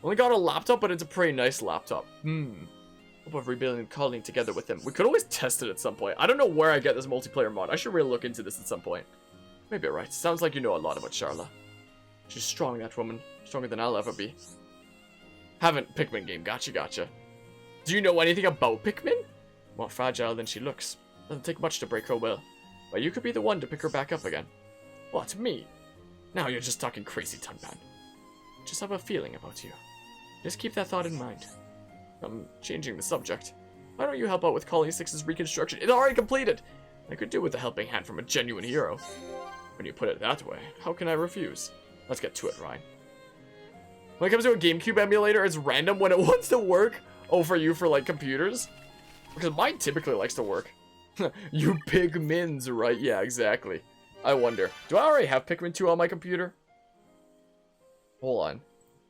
Only got a laptop, but it's a pretty nice laptop. Hope of rebuilding the colony together with him. We could always test it at some point. I don't know where I get this multiplayer mod. I should really look into this at some point. Maybe you're right. Sounds like you know a lot about Charlotte. She's strong, that woman. Stronger than I'll ever be. Haven't Pikmin game. Gotcha. Do you know anything about Pikmin? More fragile than she looks. Doesn't take much to break her will. But you could be the one to pick her back up again. What, me? Now you're just talking crazy, Dunban. Just have a feeling about you. Just keep that thought in mind. I'm changing the subject. Why don't you help out with Colony 6's reconstruction? It's already completed! I could do with a helping hand from a genuine hero. When you put it that way, how can I refuse? Let's get to it, Ryan. When it comes to a GameCube emulator, it's random when it wants to work. Oh, for you, for like computers? Because mine typically likes to work. You Pigmins, right? Yeah, exactly. I wonder. Do I already have Pikmin 2 on my computer? Hold on.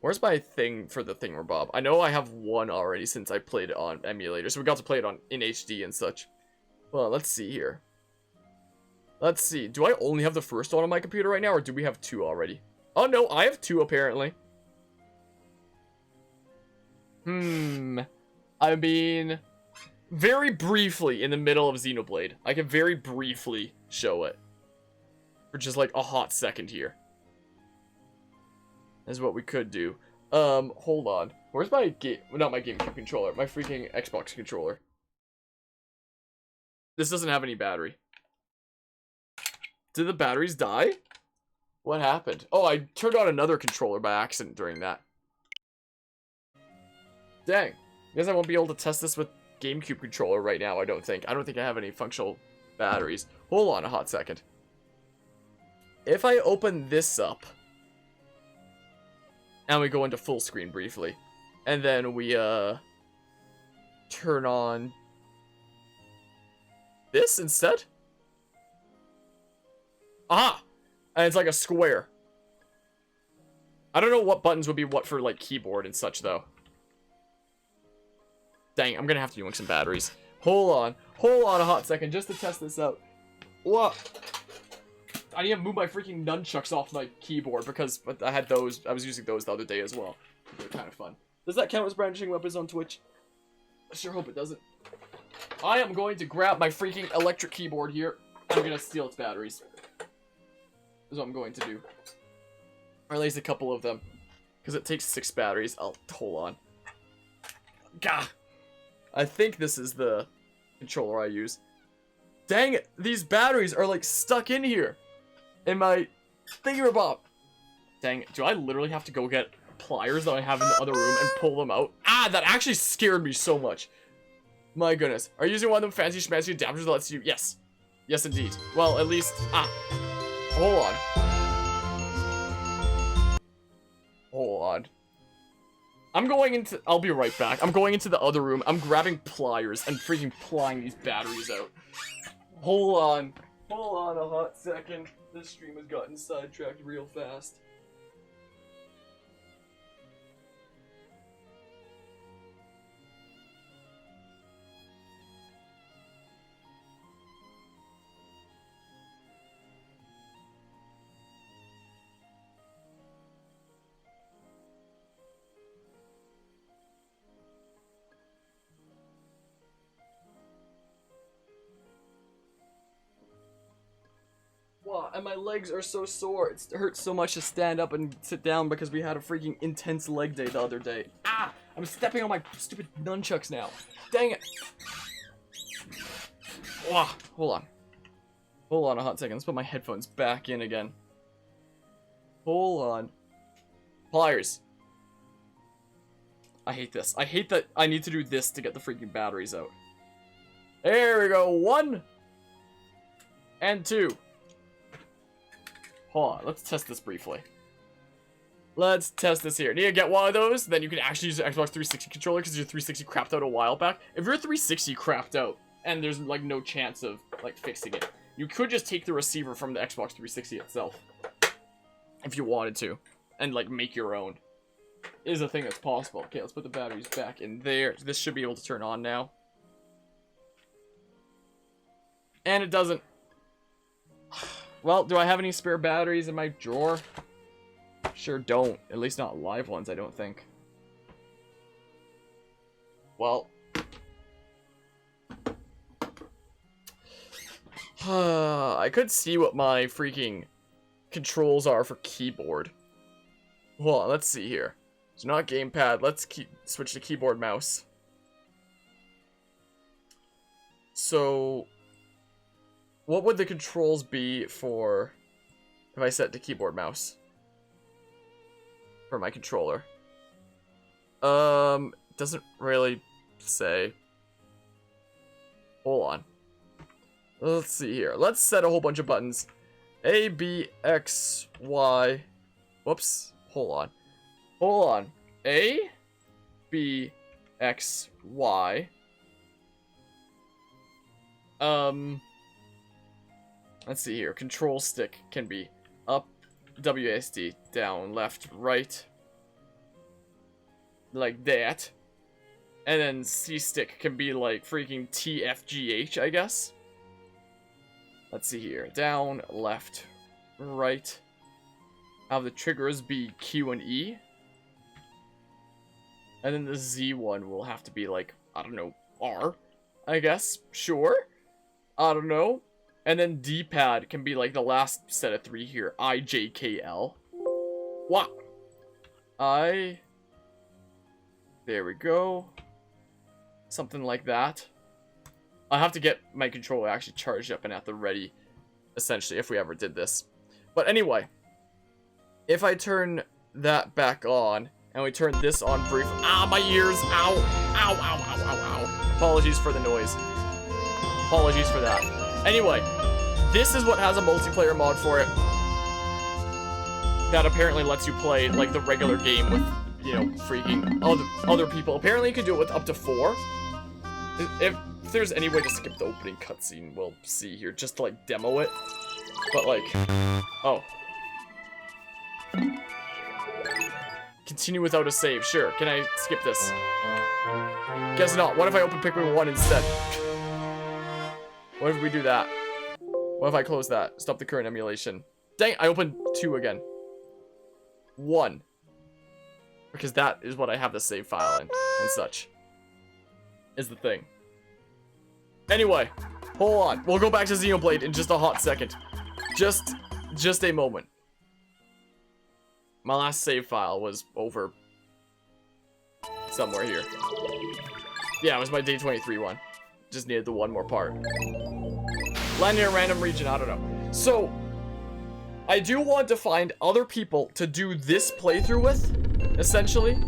Where's my thing for the thingamabob? I know I have one already since I played it on emulator, so we got to play it in HD and such. Well, let's see here. Let's see. Do I only have the first one on my computer right now, or do we have 2 already? Oh, no. I have 2, apparently. I mean, very briefly in the middle of Xenoblade. I can very briefly show it. For just like a hot second here. Is what we could do. Hold on. Where's my game? Not my GameCube controller. My freaking Xbox controller. This doesn't have any battery. Did the batteries die? What happened? Oh, I turned on another controller by accident during that. Dang. Guess I won't be able to test this with GameCube controller right now, I don't think. I don't think I have any functional batteries. Hold on a hot second. If I open this up, and we go into full screen briefly, and then we, turn on this instead? Ah! And it's like a square. I don't know what buttons would be what for, like, keyboard and such, though. Dang, I'm gonna have to use some batteries. Hold on a hot second just to test this out. What? I need to move my freaking nunchucks off my keyboard because I had those. I was using those the other day as well. They're kind of fun. Does that count as brandishing weapons on Twitch? I sure hope it doesn't. I am going to grab my freaking electric keyboard here. I'm gonna steal its batteries. Is what I'm going to do. Or at least a couple of them. Because it takes 6 batteries. Hold on. Gah! I think this is the controller I use. Dang it! These batteries are like stuck in here. In my thingamabob. Dang it. Do I literally have to go get pliers that I have in the other room and pull them out? Ah, that actually scared me so much. My goodness. Are you using one of them fancy schmancy adapters that lets you... Yes. Yes, indeed. Well, at least... Ah. Hold on. Hold on. I'm going into... I'll be right back. I'm going into the other room. I'm grabbing pliers and freaking plying these batteries out. Hold on. Hold on a hot second. This stream has gotten sidetracked real fast. Wow, and my legs are so sore. It hurts so much to stand up and sit down because we had a freaking intense leg day the other day. Ah! I'm stepping on my stupid nunchucks now. Dang it! Wow, hold on. Hold on a hot second. Let's put my headphones back in again. Hold on. Pliers. I hate this. I hate that I need to do this to get the freaking batteries out. There we go. 1 and 2. Hold on, let's test this briefly. Let's test this here. Need to get one of those, then you can actually use the Xbox 360 controller because your 360 crapped out a while back. If your 360 crapped out and there's like no chance of like fixing it, you could just take the receiver from the Xbox 360 itself if you wanted to and like make your own. It is a thing that's possible. Okay, let's put the batteries back in there. This should be able to turn on now. And it doesn't. Well, do I have any spare batteries in my drawer? Sure don't. At least not live ones, I don't think. Well. I could see what my freaking controls are for keyboard. Hold on, let's see here. It's not gamepad. Let's switch to keyboard mouse. So... what would the controls be for if I set to keyboard mouse for my controller? Doesn't really say. Hold on. Let's see here. Let's set a whole bunch of buttons. A, B, X, Y. Whoops. Hold on. Hold on. A, B, X, Y. Let's see here. Control stick can be up, WASD, down, left, right. Like that. And then C stick can be like freaking TFGH, I guess. Let's see here. Down, left, right. Have the triggers be Q and E. And then the Z one will have to be like, I don't know, R, I guess. Sure. I don't know. And then D-pad can be like the last set of 3 here. I, J, K, L. What? I. There we go. Something like that. I'll have to get my controller actually charged up and at the ready, essentially, if we ever did this. But anyway, if I turn that back on, and we turn this on brief. Ah, my ears! Ow! Ow, ow, ow, ow, ow. Apologies for the noise. Apologies for that. Anyway, this is what has a multiplayer mod for it. That apparently lets you play, like, the regular game with, you know, freaking other people. Apparently you can do it with up to 4. If there's any way to skip the opening cutscene, we'll see here, just to, like, demo it. But, like, oh. Continue without a save. Sure, can I skip this? Guess not. What if I open Pikmin 1 instead? What if we do that? What if I close that? Stop the current emulation. Dang, I opened 2 again. 1. Because that is what I have the save file in, and such. Is the thing. Anyway, hold on. We'll go back to Xenoblade in just a hot second. Just a moment. My last save file was over somewhere here. Yeah, it was my day 23 one. Just needed the one more part. Land in a random region, I don't know. So, I do want to find other people to do this playthrough with, essentially,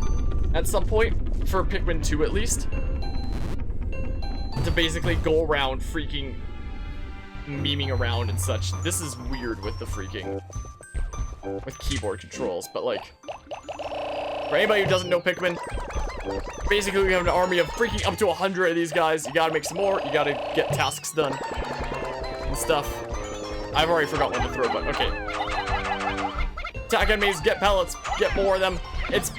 at some point, for Pikmin 2 at least. To basically go around freaking memeing around and such. This is weird with the freaking, with keyboard controls, but like, for anybody who doesn't know Pikmin, basically we have an army of freaking up to 100 of these guys. You gotta make some more, you gotta get tasks done. stuff. I've already forgot when to throw, but okay. Attack enemies, get pellets, get more of them. It's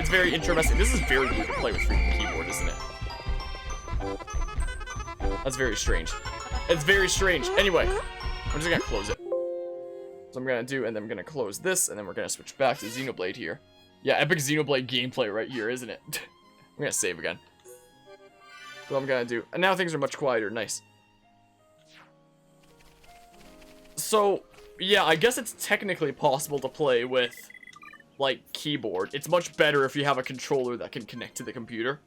very interesting. This is very weird to play with freaking keyboard, isn't it? That's very strange. It's very strange. Anyway, I'm just gonna close it. So I'm gonna do, and then I'm gonna close this, and then we're gonna switch back to Xenoblade here. Yeah, epic Xenoblade gameplay right here, isn't it? I'm gonna save again. What I'm gonna do. And now things are much quieter. Nice. So, yeah, I guess it's technically possible to play with, like, keyboard. It's much better if you have a controller that can connect to the computer.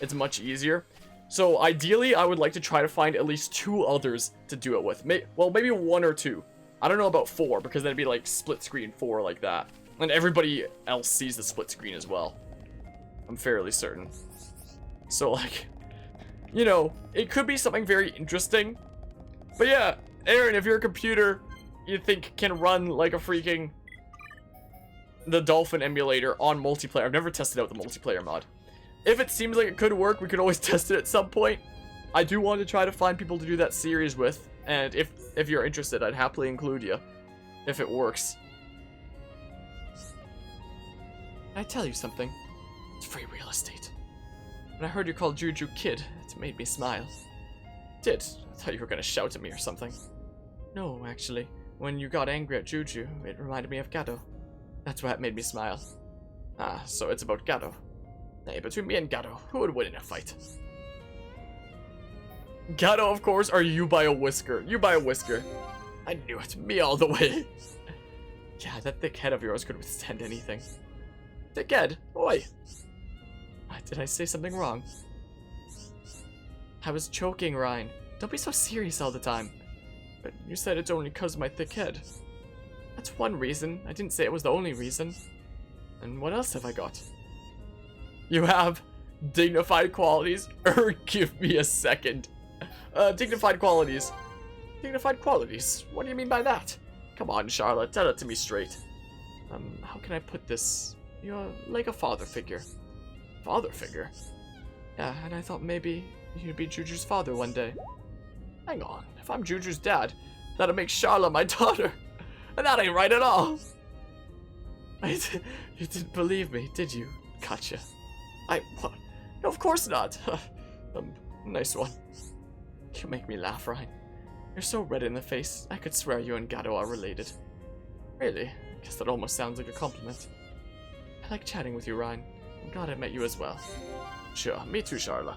It's much easier. So, ideally, I would like to try to find at least 2 others to do it with. Well, maybe 1 or 2. I don't know about 4, because then it'd be, like, split screen 4 like that. And everybody else sees the split screen as well. I'm fairly certain. So, like, you know, it could be something very interesting. But yeah, Aaron, if your computer, you think, can run like a freaking the Dolphin emulator on multiplayer. I've never tested out the multiplayer mod. If it seems like it could work, we could always test it at some point. I do want to try to find people to do that series with. And if you're interested, I'd happily include you. If it works. Can I tell you something? It's free real estate. When I heard you call Juju kid, it made me smile. Did? I thought you were gonna shout at me or something. No, actually. When you got angry at Juju, it reminded me of Gato. That's what made me smile. Ah, so it's about Gato. Hey, between me and Gato, who would win in a fight? Gato, of course, or you by a whisker. You by a whisker. I knew it. Me all the way. Yeah, that thick head of yours could withstand anything. Thick head? Oi! Did I say something wrong? I was joking, Ryan. Don't be so serious all the time. But you said it's only 'cause of my thick head. That's one reason. I didn't say it was the only reason. And what else have I got? You have dignified qualities? Give me a second. Dignified qualities. Dignified qualities? What do you mean by that? Come on, Charlotte, tell it to me straight. How can I put this? You're like a father figure. Father figure? Yeah, and I thought maybe you'd be Juju's father one day. Hang on, if I'm Juju's dad, that'll make Charlotte my daughter. And that ain't right at all. You didn't believe me, did you? Gotcha. What? No, of course not. Nice one. You make me laugh, Ryan. You're so red in the face, I could swear you and Gato are related. Really? I guess that almost sounds like a compliment. I like chatting with you, Ryan. I'm glad I met you as well. Sure, me too, Charla.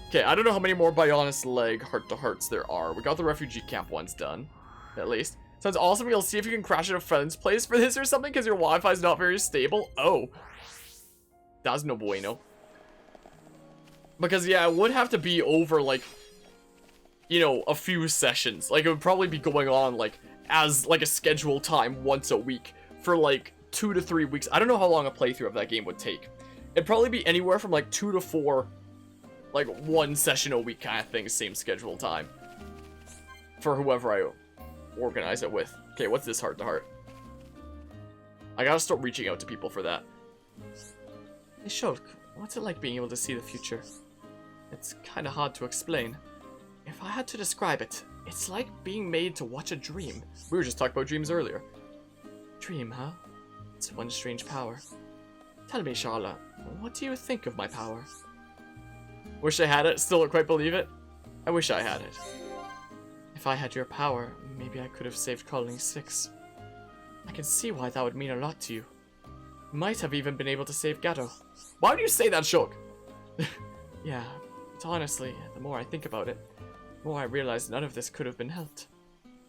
Okay, I don't know how many more Bionis Leg heart-to-hearts there are. We got the refugee camp ones done, at least. Sounds awesome. You'll see if you can crash at a friend's place for this or something, because your Wi-Fi's not very stable. Oh. That's no bueno. Because, yeah, it would have to be over, like, you know, a few sessions. Like, it would probably be going on, like, as, like, a scheduled time once a week for, like, 2 to 3 weeks. I don't know how long a playthrough of that game would take. It'd probably be anywhere from, like, 2 to 4, like, 1 session a week kind of thing, same scheduled time. For whoever I organize it with. Okay, what's this heart-to-heart? I gotta start reaching out to people for that. Hey, Shulk, what's it like being able to see the future? It's kind of hard to explain. If I had to describe it, it's like being made to watch a dream. We were just talking about dreams earlier. Dream, huh? It's one strange power. Tell me, Charla, what do you think of my power? Wish I had it, still don't quite believe it. I wish I had it. If I had your power, maybe I could have saved Colony 6. I can see why that would mean a lot to you. Might have even been able to save Gato. Why do you say that, Shulk? Yeah, but honestly, the more I think about it, the more I realize none of this could have been helped.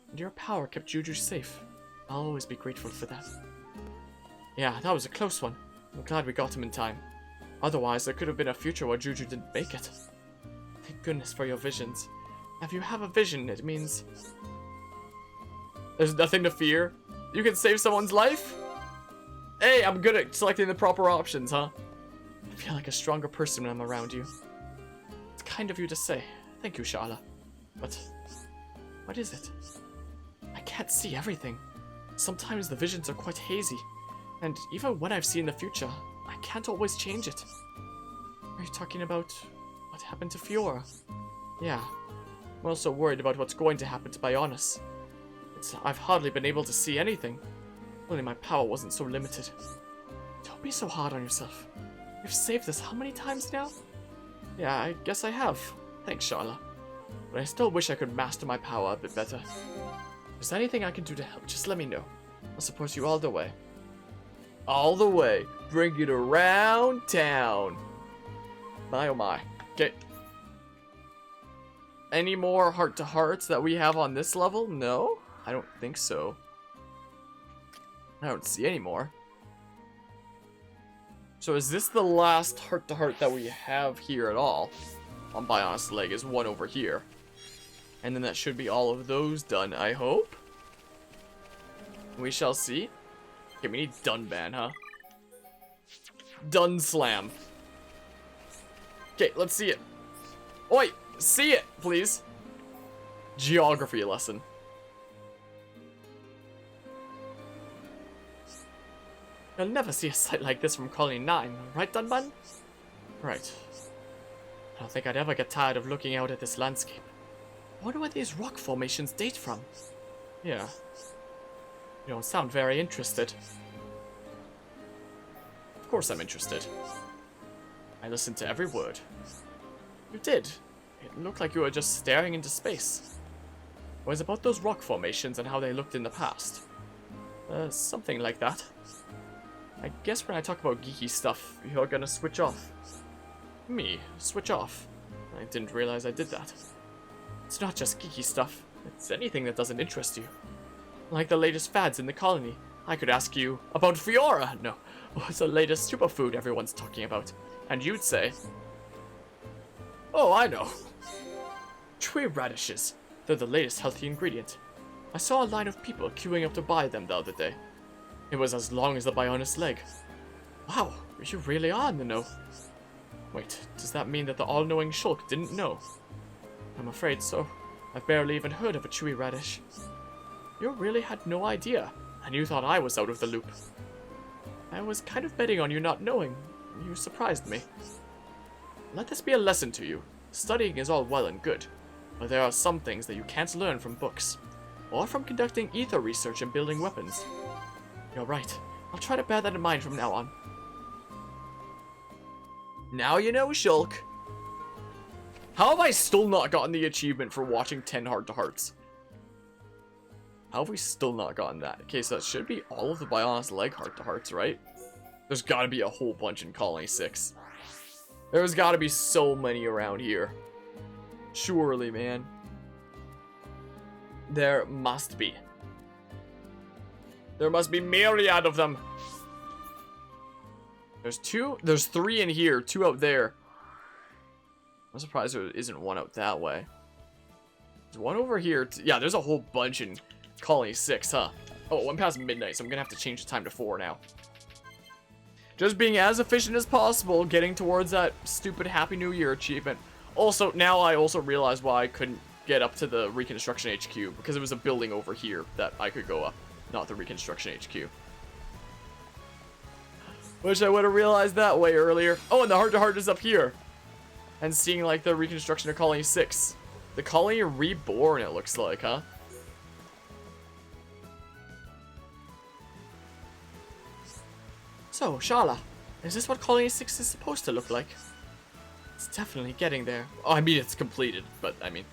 And your power kept Juju safe. I'll always be grateful for that. Yeah, that was a close one. I'm glad we got him in time. Otherwise, there could have been a future where Juju didn't make it. Thank goodness for your visions. If you have a vision, it means there's nothing to fear. You can save someone's life? Hey, I'm good at selecting the proper options, huh? I feel like a stronger person when I'm around you. It's kind of you to say. Thank you, Charla. But what is it? I can't see everything. Sometimes the visions are quite hazy. And even when I've seen the future, I can't always change it. Are you talking about what happened to Fiora? Yeah. I'm also worried about what's going to happen to Bionis. I've hardly been able to see anything. Only my power wasn't so limited. Don't be so hard on yourself. You've saved us how many times now? Yeah, I guess I have. Thanks, Charla. But I still wish I could master my power a bit better. If there's anything I can do to help, just let me know. I'll support you all the way. All the way. Bring it around town. My oh my. Okay. Any more heart-to-hearts that we have on this level? No? I don't think so. I don't see any more. So is this the last heart-to-heart that we have here at all? On Bionis Leg is one over here. And then that should be all of those done, I hope. We shall see. Okay, we need Dunban, huh? Dun slam. Okay, let's see it. Oi! See it, please. Geography lesson. You'll never see a sight like this from Colony 9, right, Dunban? Right. I don't think I'd ever get tired of looking out at this landscape. I wonder where these rock formations date from. Yeah. You don't sound very interested. Of course I'm interested. I listened to every word. You did. It looked like you were just staring into space. It was about those rock formations and how they looked in the past. Something like that. I guess when I talk about geeky stuff, you're gonna switch off. Me? Switch off? I didn't realize I did that. It's not just geeky stuff. It's anything that doesn't interest you. Like the latest fads in the colony. I could ask you about Fiora. No, what's the latest superfood everyone's talking about? And you'd say, oh, I know. Tree radishes. They're the latest healthy ingredient. I saw a line of people queuing up to buy them the other day. It was as long as the Bionis Leg. Wow, you really are in the know. Wait, does that mean that the all-knowing Shulk didn't know? I'm afraid so. I've barely even heard of a chewy radish. You really had no idea, and you thought I was out of the loop. I was kind of betting on you not knowing. You surprised me. Let this be a lesson to you. Studying is all well and good, but there are some things that you can't learn from books, or from conducting ether research and building weapons. You're right. I'll try to bear that in mind from now on. Now you know, Shulk. How have I still not gotten the achievement for watching 10 heart-to-hearts? How have we still not gotten that? Okay, so that should be all of the Bionis Leg heart-to-hearts, right? There's gotta be a whole bunch in Colony 6. There's gotta be so many around here. Surely, man. There must be. There must be myriad of them. There's 3 in here, 2 out there. I'm surprised there isn't one out that way. There's one over here. Yeah, there's a whole bunch in Colony 6, huh? Oh, I'm past midnight, so I'm gonna have to change the time to 4 now. Just being as efficient as possible, getting towards that stupid Happy New Year achievement. Also, now I also realize why I couldn't get up to the Reconstruction HQ, because it was a building over here that I could go up, not the Reconstruction HQ. Wish I would have realized that way earlier. Oh, and the heart-to-heart is up here. And seeing, like, the Reconstruction of Colony 6. The Colony Reborn, it looks like, huh? So, Shala, is this what Colony 6 is supposed to look like? It's definitely getting there. Oh, I mean, it's completed, but, I mean,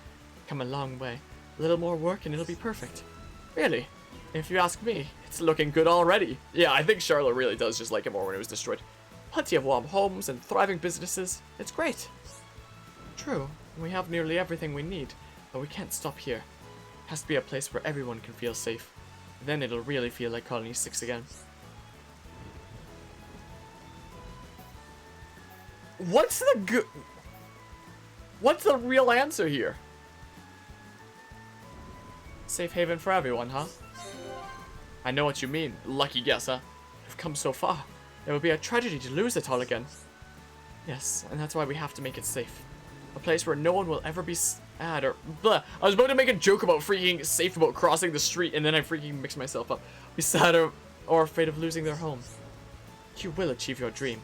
come a long way. A little more work and it'll be perfect. Really? If you ask me, it's looking good already. Yeah, I think Charlotte really does just like it more when it was destroyed. Plenty of warm homes and thriving businesses. It's great. True, we have nearly everything we need, but we can't stop here. It has to be a place where everyone can feel safe. Then it'll really feel like Colony 6 again. What's the real answer here? Safe haven for everyone, huh? I know what you mean. Lucky guess, huh? We've come so far. It would be a tragedy to lose it all again. Yes, and that's why we have to make it safe. A place where no one will ever be sad or... Blah. I was about to make a joke about freaking safe about crossing the street, and then I freaking mixed myself up. Be sad or afraid of losing their home. You will achieve your dream.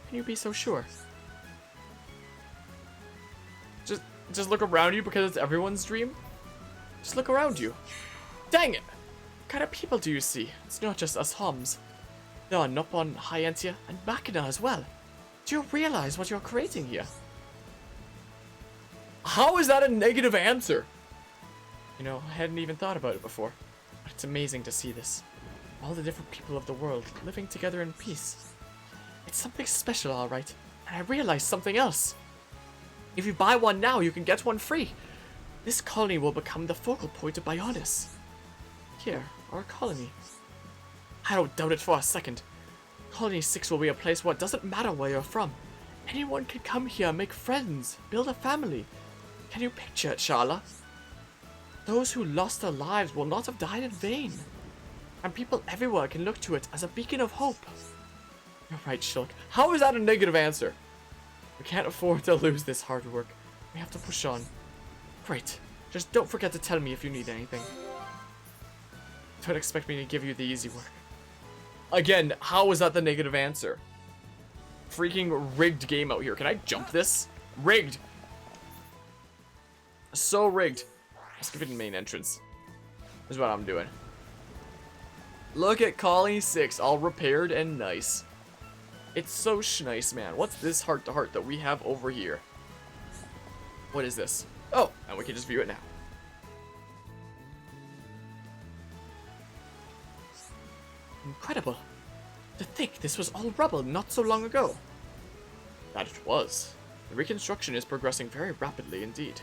Can you be so sure? Just look around you because it's everyone's dream? Just look around you. Dang it! What kind of people do you see? It's not just us Homs. There are Nopon, Hyentia, and Machina as well. Do you realize what you're creating here? How is that a negative answer? You know, I hadn't even thought about it before. But it's amazing to see this. All the different people of the world living together in peace. It's something special, alright. And I realized something else. If you buy one now, you can get one free. This colony will become the focal point of Bionis. Here, our colony. I don't doubt it for a second. Colony 6 will be a place where it doesn't matter where you're from. Anyone can come here, make friends, build a family. Can you picture it, Sharla? Those who lost their lives will not have died in vain. And people everywhere can look to it as a beacon of hope. You're right, Shulk. How is that a negative answer? We can't afford to lose this hard work. We have to push on. Great. Just don't forget to tell me if you need anything. Don't expect me to give you the easy work. Again, how is that the negative answer? Freaking rigged game out here. Can I jump this? Rigged. So rigged. Let's give it a main entrance. This is what I'm doing. Look at Colony 6, all repaired and nice. It's so nice, man. What's this heart-to-heart that we have over here? What is this? Oh, and we can just view it now. Incredible. To think this was all rubble not so long ago. That it was. The reconstruction is progressing very rapidly indeed,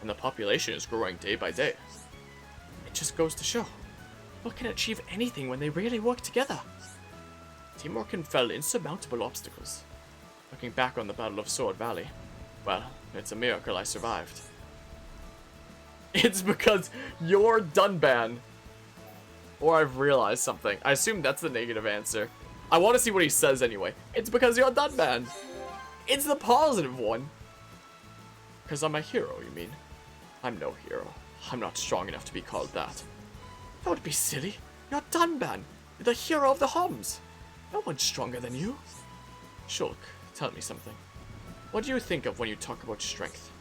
and the population is growing day by day. It just goes to show, what can achieve anything when they really work together? Teamwork can fell insurmountable obstacles. Looking back on the Battle of Sword Valley, well, it's a miracle I survived. It's because you're Dunban. Or I've realized something. I assume that's the negative answer. I want to see what he says anyway. It's because you're Dunban. It's the positive one. Because I'm a hero, you mean? I'm no hero. I'm not strong enough to be called that. Don't be silly. You're Dunban. You're the hero of the Homs. No one's stronger than you. Shulk, tell me something. What do you think of when you talk about strength?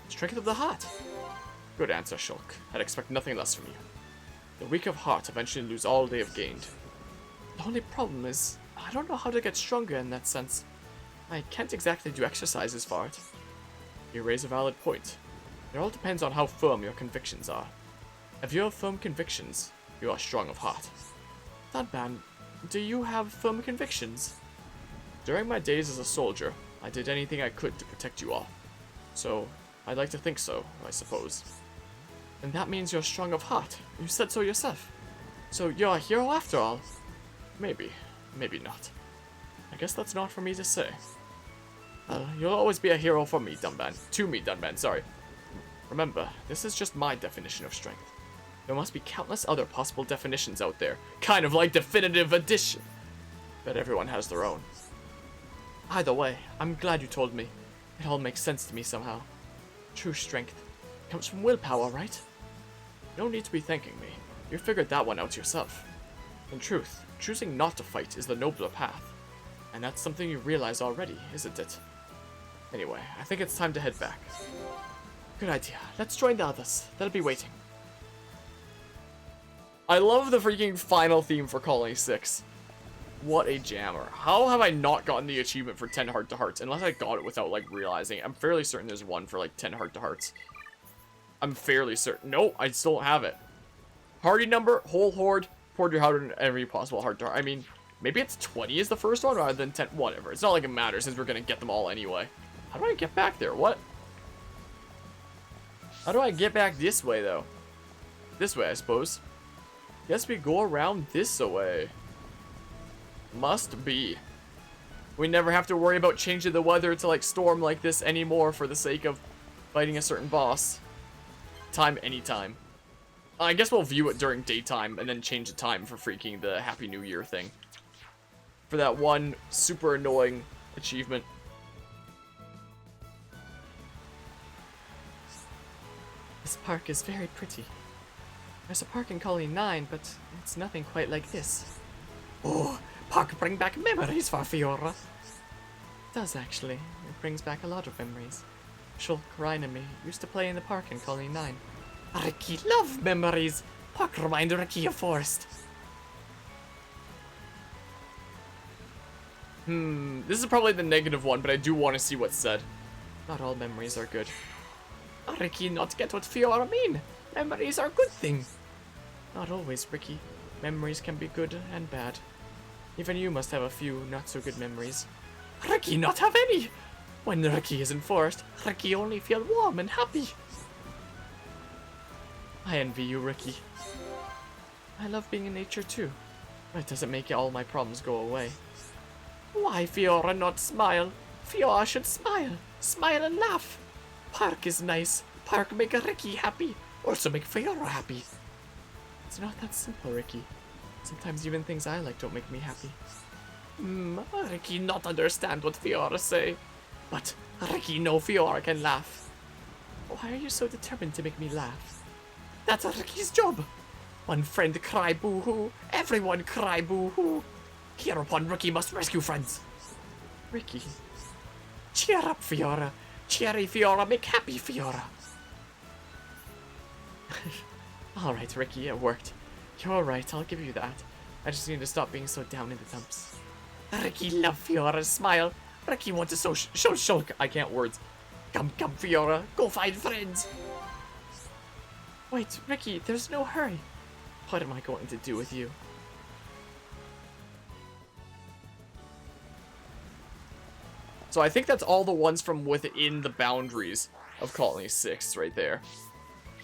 Strength of the heart. Good answer, Shulk. I'd expect nothing less from you. The weak of heart eventually lose all they have gained. The only problem is, I don't know how to get stronger in that sense. I can't exactly do exercises for it. You raise a valid point. It all depends on how firm your convictions are. If you have firm convictions, you are strong of heart. Dunban, do you have firm convictions? During my days as a soldier, I did anything I could to protect you all. So, I'd like to think so, I suppose. And that means you're strong of heart. You said so yourself. So you're a hero after all. Maybe. Maybe not. I guess that's not for me to say. You'll always be a hero for me, Dunban. To me, Dunban, sorry. Remember, this is just my definition of strength. There must be countless other possible definitions out there. Kind of like Definitive Edition. But everyone has their own. Either way, I'm glad you told me. It all makes sense to me somehow. True strength comes from willpower, right? You don't need to be thanking me. You figured that one out yourself. In truth, choosing not to fight is the nobler path. And that's something you realize already, isn't it? Anyway, I think it's time to head back. Good idea. Let's join the others. They'll be waiting. I love the freaking final theme for Colony 6. What a jammer. How have I not gotten the achievement for 10 heart-to-hearts? Unless I got it without, like, realizing it. I'm fairly certain there's one for, like, 10 heart-to-hearts. I'm fairly certain. No, I still don't have it. Party number, whole horde, poured your heart in every possible heart-to-heart. I mean, maybe it's 20 is the first one rather than 10. Whatever. It's not like it matters since we're going to get them all anyway. How do I get back there? What? How do I get back this way, though? This way, I suppose. Guess we go around this way. Must be. We never have to worry about changing the weather to like storm like this anymore for the sake of fighting a certain boss. Time anytime. I guess we'll view it during daytime and then change the time for freaking the Happy New Year thing. For that one super annoying achievement. This park is very pretty. There's a park in Colony 9, but it's nothing quite like this. Oh, park bring back memories for Fiora. It does actually. It brings back a lot of memories. Shulk, Ryan, and me used to play in the park in Colony 9. Ricky, love memories. Park remind Ricky of Forest. This is probably the negative one, but I do want to see what's said. Not all memories are good. Ricky, not get what Fiora mean. Memories are good thing. Not always, Ricky. Memories can be good and bad. Even you must have a few not so good memories. Ricky not have any. When Ricky is in Forest, Ricky only feel warm and happy. I envy you, Ricky. I love being in nature too. But it doesn't make all my problems go away. Why Fiora not smile? Fiora should smile. Smile and laugh. Park is nice. Park make Ricky happy. Also make Fiora happy. It's not that simple, Ricky. Sometimes even things I like don't make me happy. Ricky not understand what Fiora say. But Ricky know Fiora can laugh. Why are you so determined to make me laugh? That's Ricky's job. One friend cry boo-hoo. Everyone cry boo-hoo. Hereupon Ricky must rescue friends. Ricky. Cheer up, Fiora. Cheery Fiora make happy Fiora. Alright, Ricky, it worked. You're right, I'll give you that. I just need to stop being so down in the dumps. Ricky love Fiora's smile. Ricky want to show Shulk. I can't words. Come, Fiora. Go find friends. Wait, Ricky, there's no hurry. What am I going to do with you? So I think that's all the ones from within the boundaries of Colony 6 right there.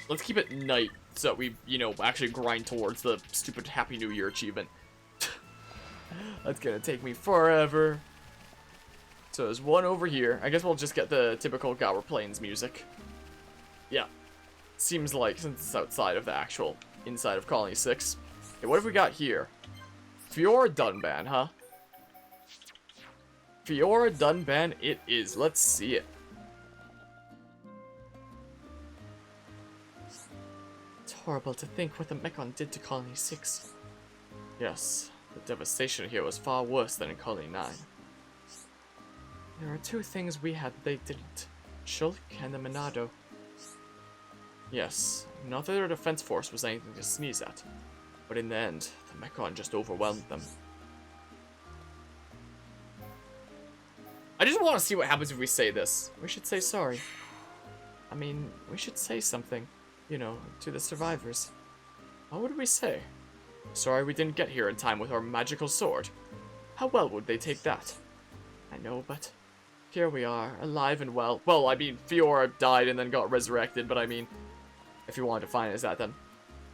Let's keep it night so that we, you know, actually grind towards the stupid Happy New Year achievement. That's gonna take me forever. So there's one over here. I guess we'll just get the typical Gower Plains music. Yeah. Seems like, since it's outside of the actual inside of Colony 6. Okay, what have we got here? Fiora Dunban, huh? Fiora Dunban it is. Let's see it. It's horrible to think what the Mechon did to Colony 6. Yes, the devastation here was far worse than in Colony 9. There are two things we had they didn't. Shulk and the Monado. Yes, not that their defense force was anything to sneeze at. But in the end, the Mechon just overwhelmed them. I just want to see what happens if we say this. We should say sorry. I mean, we should say something, you know, to the survivors. What would we say? Sorry we didn't get here in time with our magical sword. How well would they take that? I know, but here we are, alive and well. Well, I mean, Fiora died and then got resurrected, but I mean, if you wanted to find it as that, then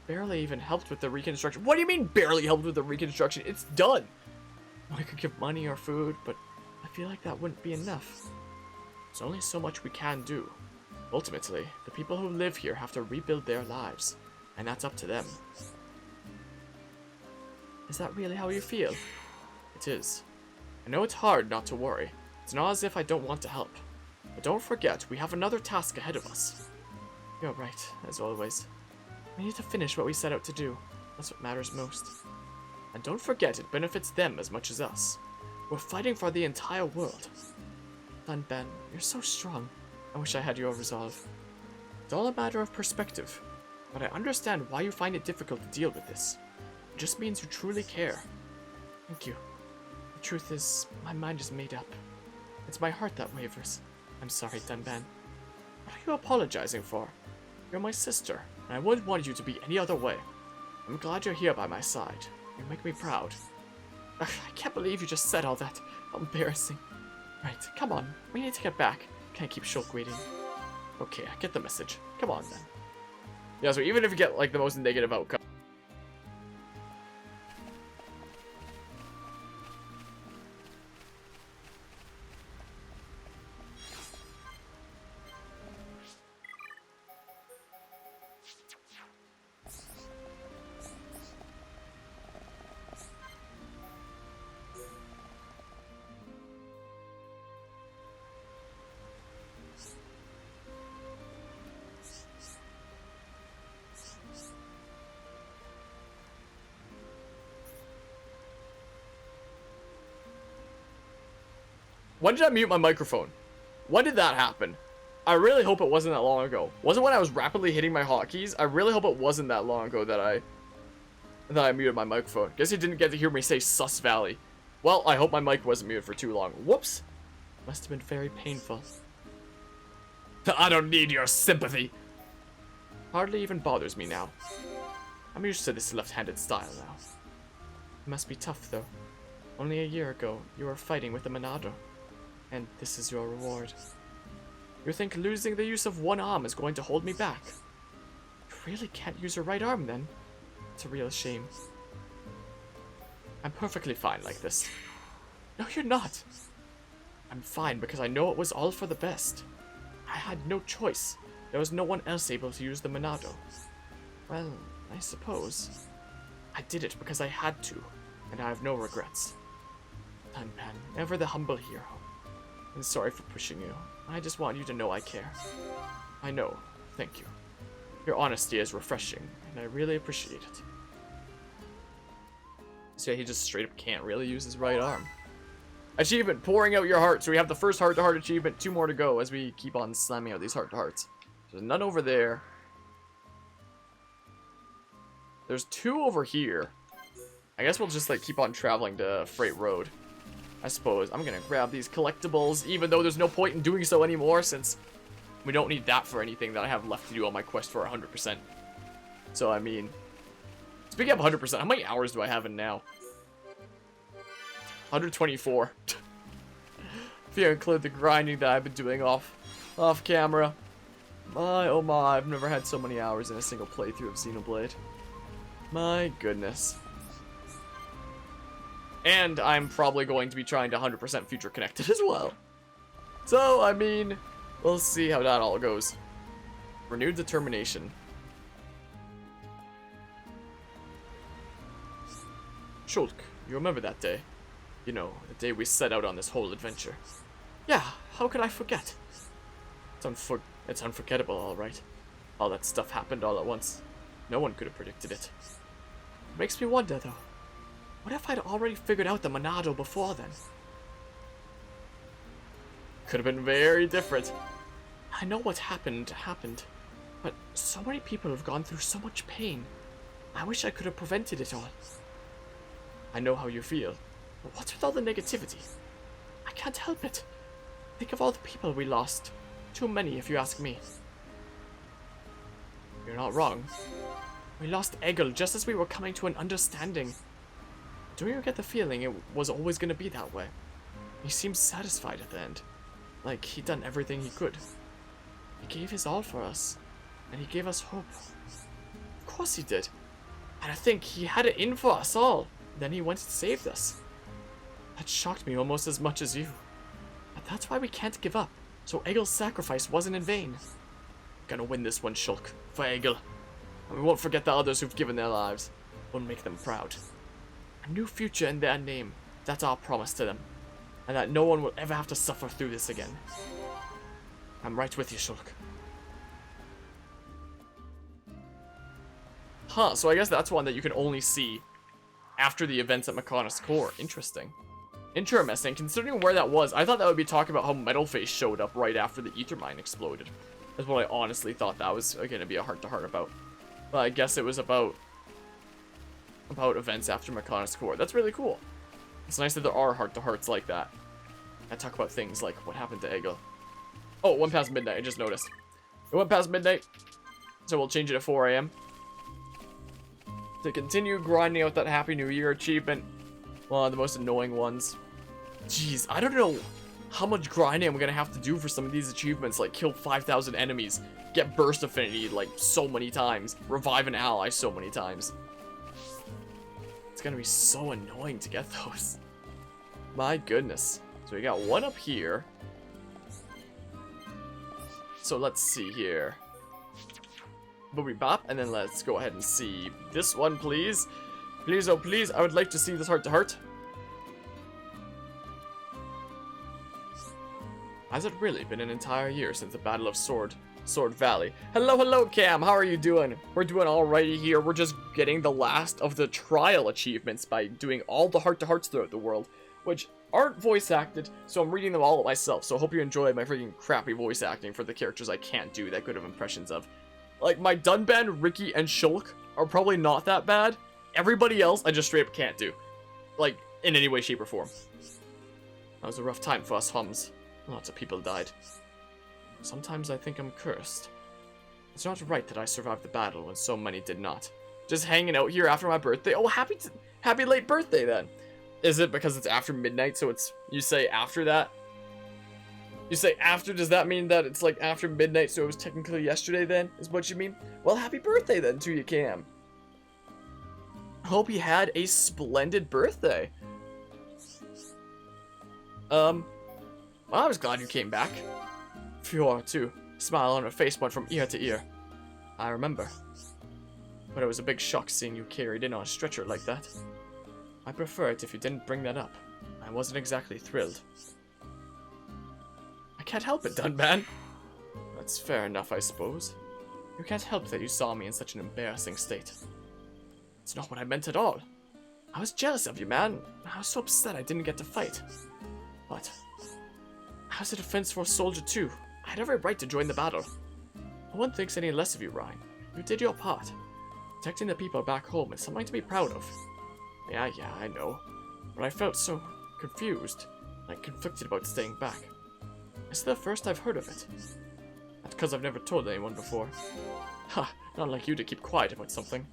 barely even helped with the reconstruction. What do you mean barely helped with the reconstruction? It's done! I could give money or food, but I feel like that wouldn't be enough. There's only so much we can do. Ultimately, the people who live here have to rebuild their lives, and that's up to them. Is that really how you feel? It is. I know it's hard not to worry. It's not as if I don't want to help. But don't forget, we have another task ahead of us. You're right, as always. We need to finish what we set out to do. That's what matters most. And don't forget, it benefits them as much as us. We're fighting for the entire world. Dunban, you're so strong. I wish I had your resolve. It's all a matter of perspective. But I understand why you find it difficult to deal with this. It just means you truly care. Thank you. The truth is, my mind is made up. It's my heart that wavers. I'm sorry, Dunban. What are you apologizing for? You're my sister, and I wouldn't want you to be any other way. I'm glad you're here by my side. You make me proud. Ugh, I can't believe you just said all that. How embarrassing. Right, come on. We need to get back. Can't keep Shulk waiting. Okay, I get the message. Come on, then. Yeah, so even if you get, like, the most negative outcome. When did I mute my microphone? When did that happen? I really hope it wasn't that long ago. Wasn't when I was rapidly hitting my hotkeys. I really hope it wasn't that long ago that I muted my microphone. Guess you didn't get to hear me say Sus Valley. Well, I hope my mic wasn't muted for too long. Whoops. Must have been very painful. I don't need your sympathy. Hardly even bothers me now. I'm used to this left-handed style now. It must be tough, though. Only a year ago, you were fighting with the Monado. And this is your reward. You think losing the use of one arm is going to hold me back? You really can't use your right arm, then? It's a real shame. I'm perfectly fine like this. No, you're not. I'm fine because I know it was all for the best. I had no choice. There was no one else able to use the Monado. Well, I suppose. I did it because I had to, and I have no regrets. Dunban, ever the humble hero. I'm sorry for pushing you. I just want you to know I care. I know. Thank you. Your honesty is refreshing, and I really appreciate it. So yeah, he just straight up can't really use his right arm. Achievement, pouring out your heart. So we have the first heart-to-heart achievement. 2 more to go as we keep on slamming out these heart-to-hearts. There's none over there. There's 2 over here. I guess we'll just like keep on traveling to Freight Road. I suppose. I'm gonna grab these collectibles, even though there's no point in doing so anymore, since we don't need that for anything that I have left to do on my quest for 100%. So, I mean, speaking of 100%, how many hours do I have in now? 124. If you include the grinding that I've been doing off camera. My, oh my, I've never had so many hours in a single playthrough of Xenoblade. My goodness. And I'm probably going to be trying to 100% future connected as well. So, I mean, we'll see how that all goes. Renewed determination. Shulk, you remember that day? You know, the day we set out on this whole adventure. Yeah, how could I forget? It's unforgettable, all right. All that stuff happened all at once. No one could have predicted it. It makes me wonder, though. What if I'd already figured out the Monado before then? Could have been very different. I know what happened, but so many people have gone through so much pain. I wish I could have prevented it all. I know how you feel, but what's with all the negativity? I can't help it. Think of all the people we lost. Too many, if you ask me. You're not wrong. We lost Egil just as we were coming to an understanding. Do you get the feeling it was always going to be that way? He seemed satisfied at the end. Like he'd done everything he could. He gave his all for us. And he gave us hope. Of course he did. And I think he had it in for us all. Then he went and saved us. That shocked me almost as much as you. But that's why we can't give up. So Egil's sacrifice wasn't in vain. Gonna win this one, Shulk. For Egil. And we won't forget the others who've given their lives. We'll make them proud. A new future in their name. That's our promise to them. And that no one will ever have to suffer through this again. I'm right with you, Shulk. Huh, so I guess that's one that you can only see after the events at Mechonis Core. Interesting. Interesting, considering where that was. I thought that would be talking about how Metalface showed up right after the ether mine exploded. That's what I honestly thought that was going to be a heart-to-heart about. But I guess it was about events after Mechonis Core. That's really cool. It's nice that there are heart-to-hearts like that. I talk about things like what happened to Egil. Oh, it went past midnight, I just noticed. It went past midnight, so we'll change it to 4 AM. To continue grinding out that Happy New Year achievement. One of the most annoying ones. Jeez, I don't know how much grinding I'm gonna have to do for some of these achievements, like kill 5,000 enemies, get burst affinity like so many times, revive an ally so many times. It's gonna be so annoying to get those. My goodness. So we got one up here. So let's see here. Boobie bop, and then let's go ahead and see this one, please. Please, oh please, I would like to see this heart-to-heart. Has it really been an entire year since the Battle of Sword Valley? Hello, hello, Cam. How are you doing? We're doing alrighty here. We're just getting the last of the trial achievements by doing all the heart-to-hearts throughout the world. which aren't voice acted, so I'm reading them all myself. So I hope you enjoy my freaking crappy voice acting for the characters I can't do that good of impressions of. Like, my Dunban, Ricky, and Shulk are probably not that bad. Everybody else, I just straight up can't do. Like, in any way, shape, or form. That was a rough time for us Hums. Lots of people died. Sometimes I think I'm cursed. It's not right that I survived the battle when so many did not. Just hanging out here after my birthday. Oh, happy late birthday then. Is it because it's after midnight, so it's, you say after that? You say after, does that mean that it's like after midnight, so it was technically yesterday then, is what you mean? Well, happy birthday then to you, Cam. Hope you had a splendid birthday. Well, I was glad you came back. Fiora, too. Smile on her face went from ear to ear. I remember. But it was a big shock seeing you carried in on a stretcher like that. I prefer it if you didn't bring that up. I wasn't exactly thrilled. I can't help it, Dunban. That's fair enough, I suppose. You can't help that you saw me in such an embarrassing state. It's not what I meant at all. I was jealous of you, man. I was so upset I didn't get to fight. But I was a Defense Force soldier too. I had every right to join the battle. No one thinks any less of you, Ryan. You did your part. Protecting the people back home is something to be proud of. Yeah, I know. But I felt so confused, like conflicted about staying back. It's the first I've heard of it. That's because I've never told anyone before. Ha, not like you to keep quiet about something.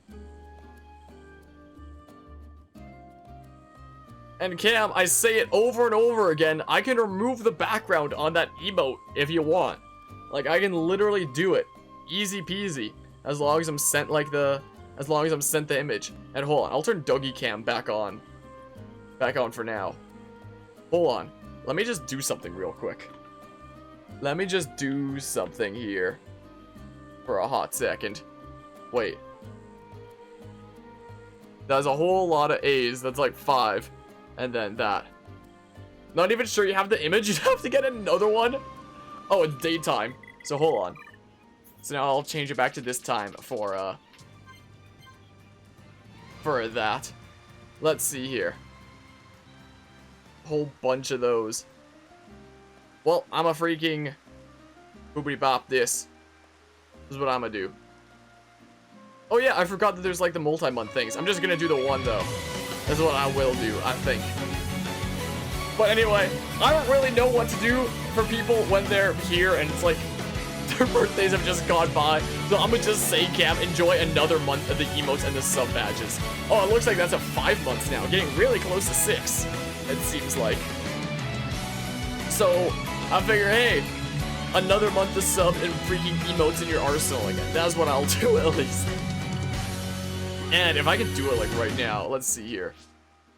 And Cam, I say it over and over again, I can remove the background on that emote if you want. Like, I can literally do it. Easy peasy. As long as I'm sent the image. And hold on, I'll turn Dougie Cam back on. Back on for now. Hold on. Let me just do something real quick. Let me just do something here. For a hot second. Wait. That's a whole lot of A's. That's like 5. And then that. Not even sure you have the image. You'd have to get another one. Oh, it's daytime. So hold on. So now I'll change it back to this time for that. Let's see here. Whole bunch of those. Well, I'm a freaking boobity bop this. This is what I'm gonna do. Oh yeah, I forgot that there's like the multi-month things. I'm just gonna do the one though. That's what I will do, I think. But anyway, I don't really know what to do for people when they're here and it's like their birthdays have just gone by. So I'm gonna just say, Cam, enjoy another month of the emotes and the sub badges. Oh, it looks like that's at 5 months now, getting really close to 6, it seems like. So I figure, hey, another month of sub and freaking emotes in your arsenal again. That's what I'll do at least. And if I can do it like right now, let's see here.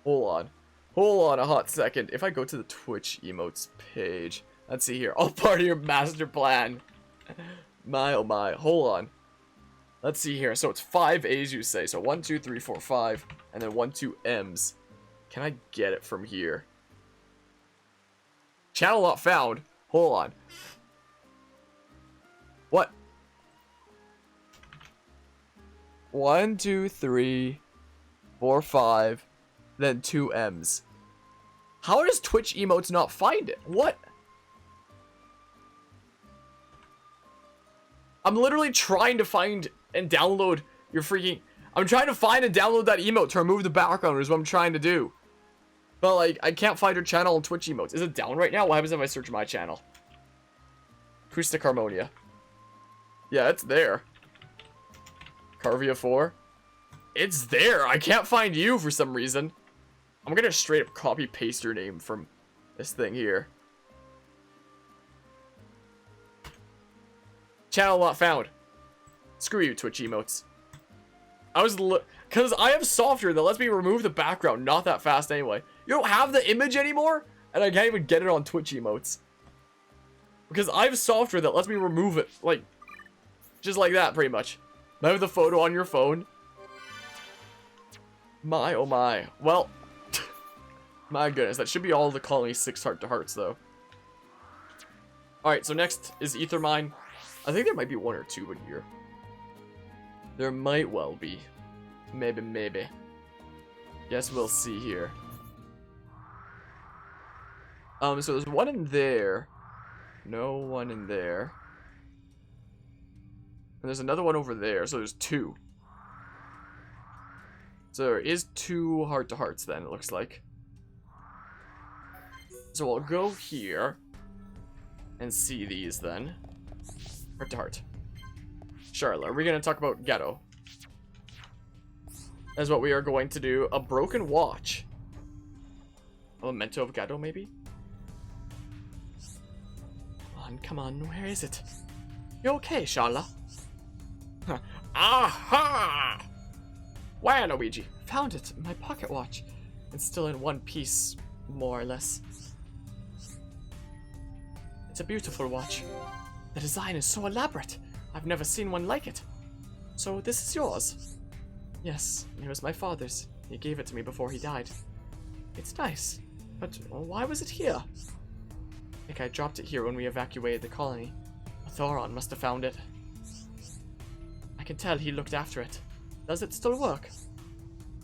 Hold on a hot second. If I go to the Twitch emotes page, let's see here. All part of your master plan. My oh my, hold on. Let's see here. So it's 5 A's you say. So 1, 2, 3, 4, 5, and then 1, 2 M's. Can I get it from here? Channel not found. Hold on. What? 1, 2, 3, 4, 5, then 2 M's. How does Twitch emotes not find it? What? I'm literally trying to find and download your freaking... I'm trying to find and download that emote to remove the background is what I'm trying to do. But like, I can't find your channel on Twitch emotes. Is it down right now? What happens if I search my channel? Acoustic Harmonia. Yeah, it's there. Carvia 4. It's there. I can't find you for some reason. I'm gonna straight up copy paste your name from this thing here. Channel not found. Screw you, Twitch emotes. Cause I have software that lets me remove the background not that fast anyway. You don't have the image anymore? And I can't even get it on Twitch emotes. Because I have software that lets me remove it. Like, just like that, pretty much. I have the photo on your phone. My, oh my. Well, my goodness, that should be all the Colony 6 heart-to-hearts, though. Alright, so next is Ethermine. I think there might be 1 or 2 in here. There might well be. Maybe. Guess we'll see here. So there's one in there. No one in there. And there's another one over there, so there's 2. So there is 2 heart-to-hearts then, it looks like. So we'll go here and see these then. Heart-to-heart. Charlotte, are we going to talk about Ghetto? That's what we are going to do. A broken watch. A memento of Ghetto, maybe? Come on, where is it? You okay, Charlotte? Huh. Aha! Where, Luigi? Found it, my pocket watch. It's still in one piece, more or less. It's a beautiful watch. The design is so elaborate. I've never seen one like it. So this is yours? Yes, it was my father's. He gave it to me before he died. It's nice, but why was it here? I think I dropped it here when we evacuated the colony. Thoron must have found it. I can tell he looked after it. Does it still work?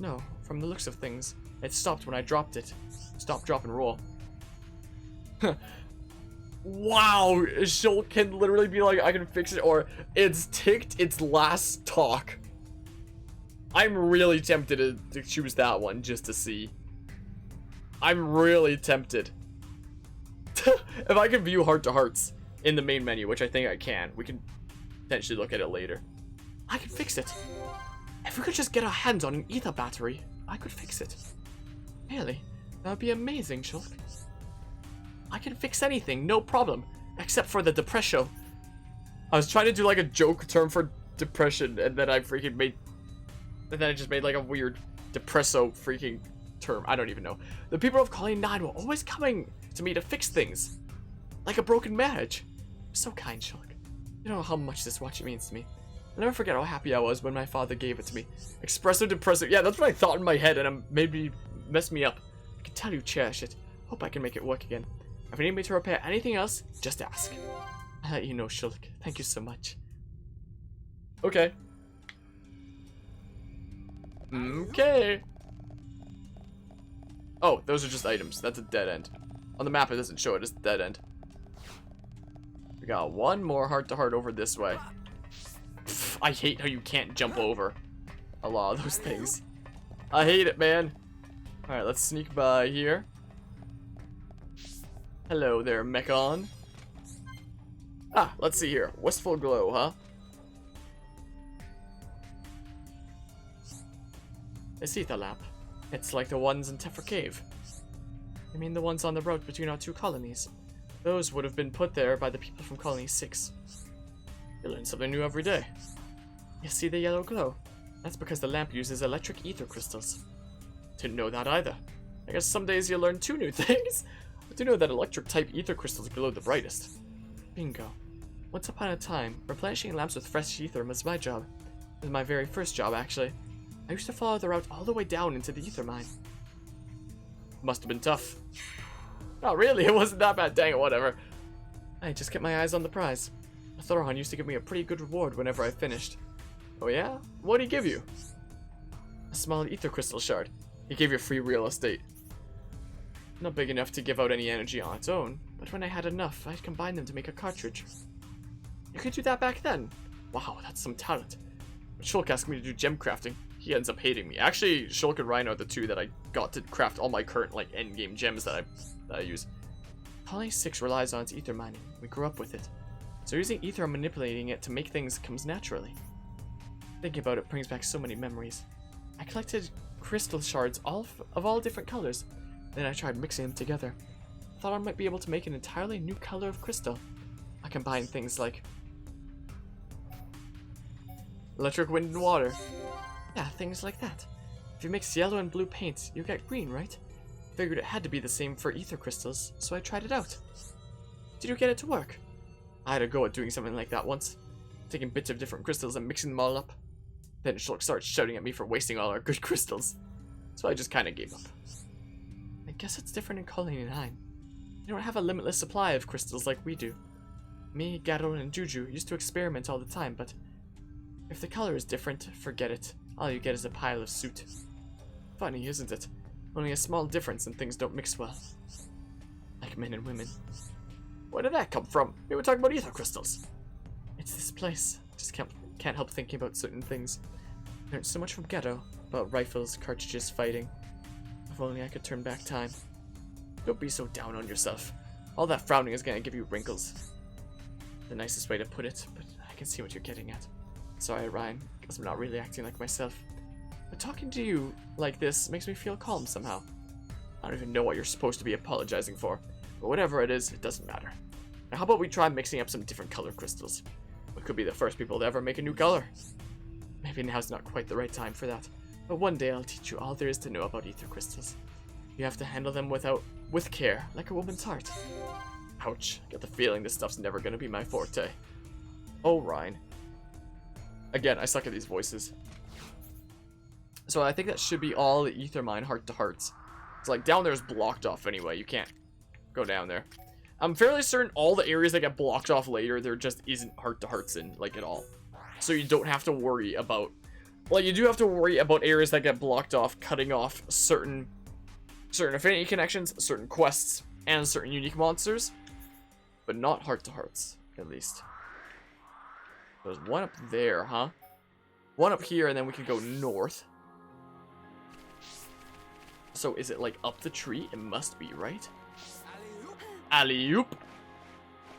No, from the looks of things, it stopped when I dropped it. Stop, drop, and roll. Wow, Shulk can literally be like, I can fix it, or it's ticked its last talk. I'm really tempted to choose that one just to see. I'm really tempted. If I can view heart-to-hearts in the main menu, which I think I can, we can potentially look at it later. I can fix it. If we could just get our hands on an ether battery, I could fix it. Really? That would be amazing, Shulk. I can fix anything, no problem, except for the depression. I was trying to do like a joke term for depression, and then I freaking made... And then I just made like a weird depresso freaking term. I don't even know. The people of Colony 9 were always coming to me to fix things. Like a broken marriage. So kind, Shulk. You don't know how much this watch means to me. I'll never forget how happy I was when my father gave it to me. Espresso depresso. Yeah, that's what I thought in my head, and it maybe messed me up. I can tell you cherish it. Hope I can make it work again. If you need me to repair anything else, just ask. I'll let you know, Shulk. Thank you so much. Okay. Okay. Oh, those are just items. That's a dead end. On the map, it doesn't show it as a dead end. We got one more heart-to-heart over this way. Pff, I hate how you can't jump over a lot of those things. I hate it, man. Alright, let's sneak by here. Hello there, Mechon. Ah, let's see here. Wistful glow, huh? This ether lamp. It's like the ones in Tephra Cave. I mean the ones on the road between our 2 colonies. Those would have been put there by the people from Colony 6. You learn something new every day. You see the yellow glow? That's because the lamp uses electric ether crystals. Didn't know that either. I guess some days you learn 2 new things. I do know that electric type ether crystals glow the brightest. Bingo. Once upon a time, replenishing lamps with fresh ether was my job. It was my very first job, actually. I used to follow the route all the way down into the ether mine. Must have been tough. Not really, it wasn't that bad. Dang it, whatever. I just kept my eyes on the prize. Thoron used to give me a pretty good reward whenever I finished. Oh yeah? What'd he give you? A small ether crystal shard. He gave you free real estate. Not big enough to give out any energy on its own, but when I had enough, I'd combine them to make a cartridge. You could do that back then. Wow, that's some talent. But Shulk asked me to do gem crafting. He ends up hating me. Actually, Shulk and Rhino are the 2 that I got to craft all my current like endgame gems that I use. Colony 6 relies on its ether mining. We grew up with it. So using ether and manipulating it to make things comes naturally. Thinking about it brings back so many memories. I collected crystal shards of all different colors. Then I tried mixing them together. Thought I might be able to make an entirely new color of crystal. I combine things like electric, wind, and water. Yeah, things like that. If you mix yellow and blue paints, you get green, right? Figured it had to be the same for ether crystals, so I tried it out. Did you get it to work? I had a go at doing something like that once. Taking bits of different crystals and mixing them all up. Then Shulk started shouting at me for wasting all our good crystals. So I just kinda gave up. I guess it's different in Colony 9. They don't have a limitless supply of crystals like we do. Me, Gato, and Juju used to experiment all the time, but if the color is different, forget it. All you get is a pile of soot. Funny, isn't it? Only a small difference and things don't mix well. Like men and women. Where did that come from? We were talking about ether crystals. It's this place. Just can't help thinking about certain things. Learned so much from Ghetto about rifles, cartridges, fighting. If only I could turn back time. Don't be so down on yourself. All that frowning is gonna give you wrinkles. The nicest way to put it, but I can see what you're getting at. Sorry, Ryan, because I'm not really acting like myself. But talking to you like this makes me feel calm somehow. I don't even know what you're supposed to be apologizing for, but whatever it is, it doesn't matter. Now how about we try mixing up some different color crystals? We could be the first people to ever make a new color. Maybe now's not quite the right time for that, but one day I'll teach you all there is to know about ether crystals. You have to handle them with care, like a woman's heart. Ouch, I get the feeling this stuff's never gonna be my forte. Oh, Ryan. Again, I suck at these voices. So I think that should be all the ether mine heart to hearts. It's like down there is blocked off anyway, you can't go down there. I'm fairly certain all the areas that get blocked off later, there just isn't heart to hearts in, like, at all. So you don't have to worry about, well, you do have to worry about areas that get blocked off, cutting off certain affinity connections, certain quests, and certain unique monsters, but not heart to hearts, at least. There's one up there, huh? One up here, and then we can go north. So is it like up the tree? It must be, right? Alley-oop.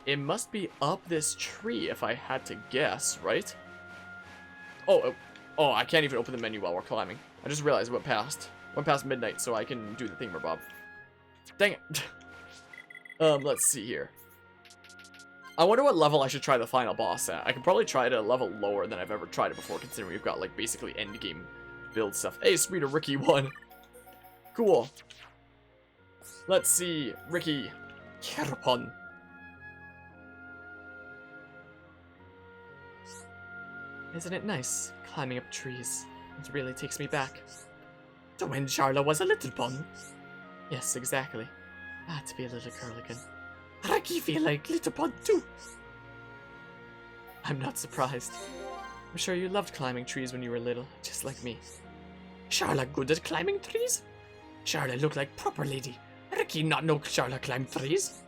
It must be up this tree if I had to guess, right? Oh, I can't even open the menu while we're climbing. I just realized it went past midnight, so I can do the thingamabob. Dang it. Let's see here. I wonder what level I should try the final boss at. I could probably try it at a level lower than I've ever tried it before, considering we've got, like, basically endgame build stuff. Hey, sweet, a Ricky won. Cool. Let's see. Ricky. Kerpon. Isn't it nice, climbing up trees? It really takes me back. To when Charla was a little pun. Yes, exactly. I had to be a little girl again. Ricky feel like little pun too. I'm not surprised. I'm sure you loved climbing trees when you were little, just like me. Charla good at climbing trees? Charla look like proper lady. Ricky not know Charla climb trees.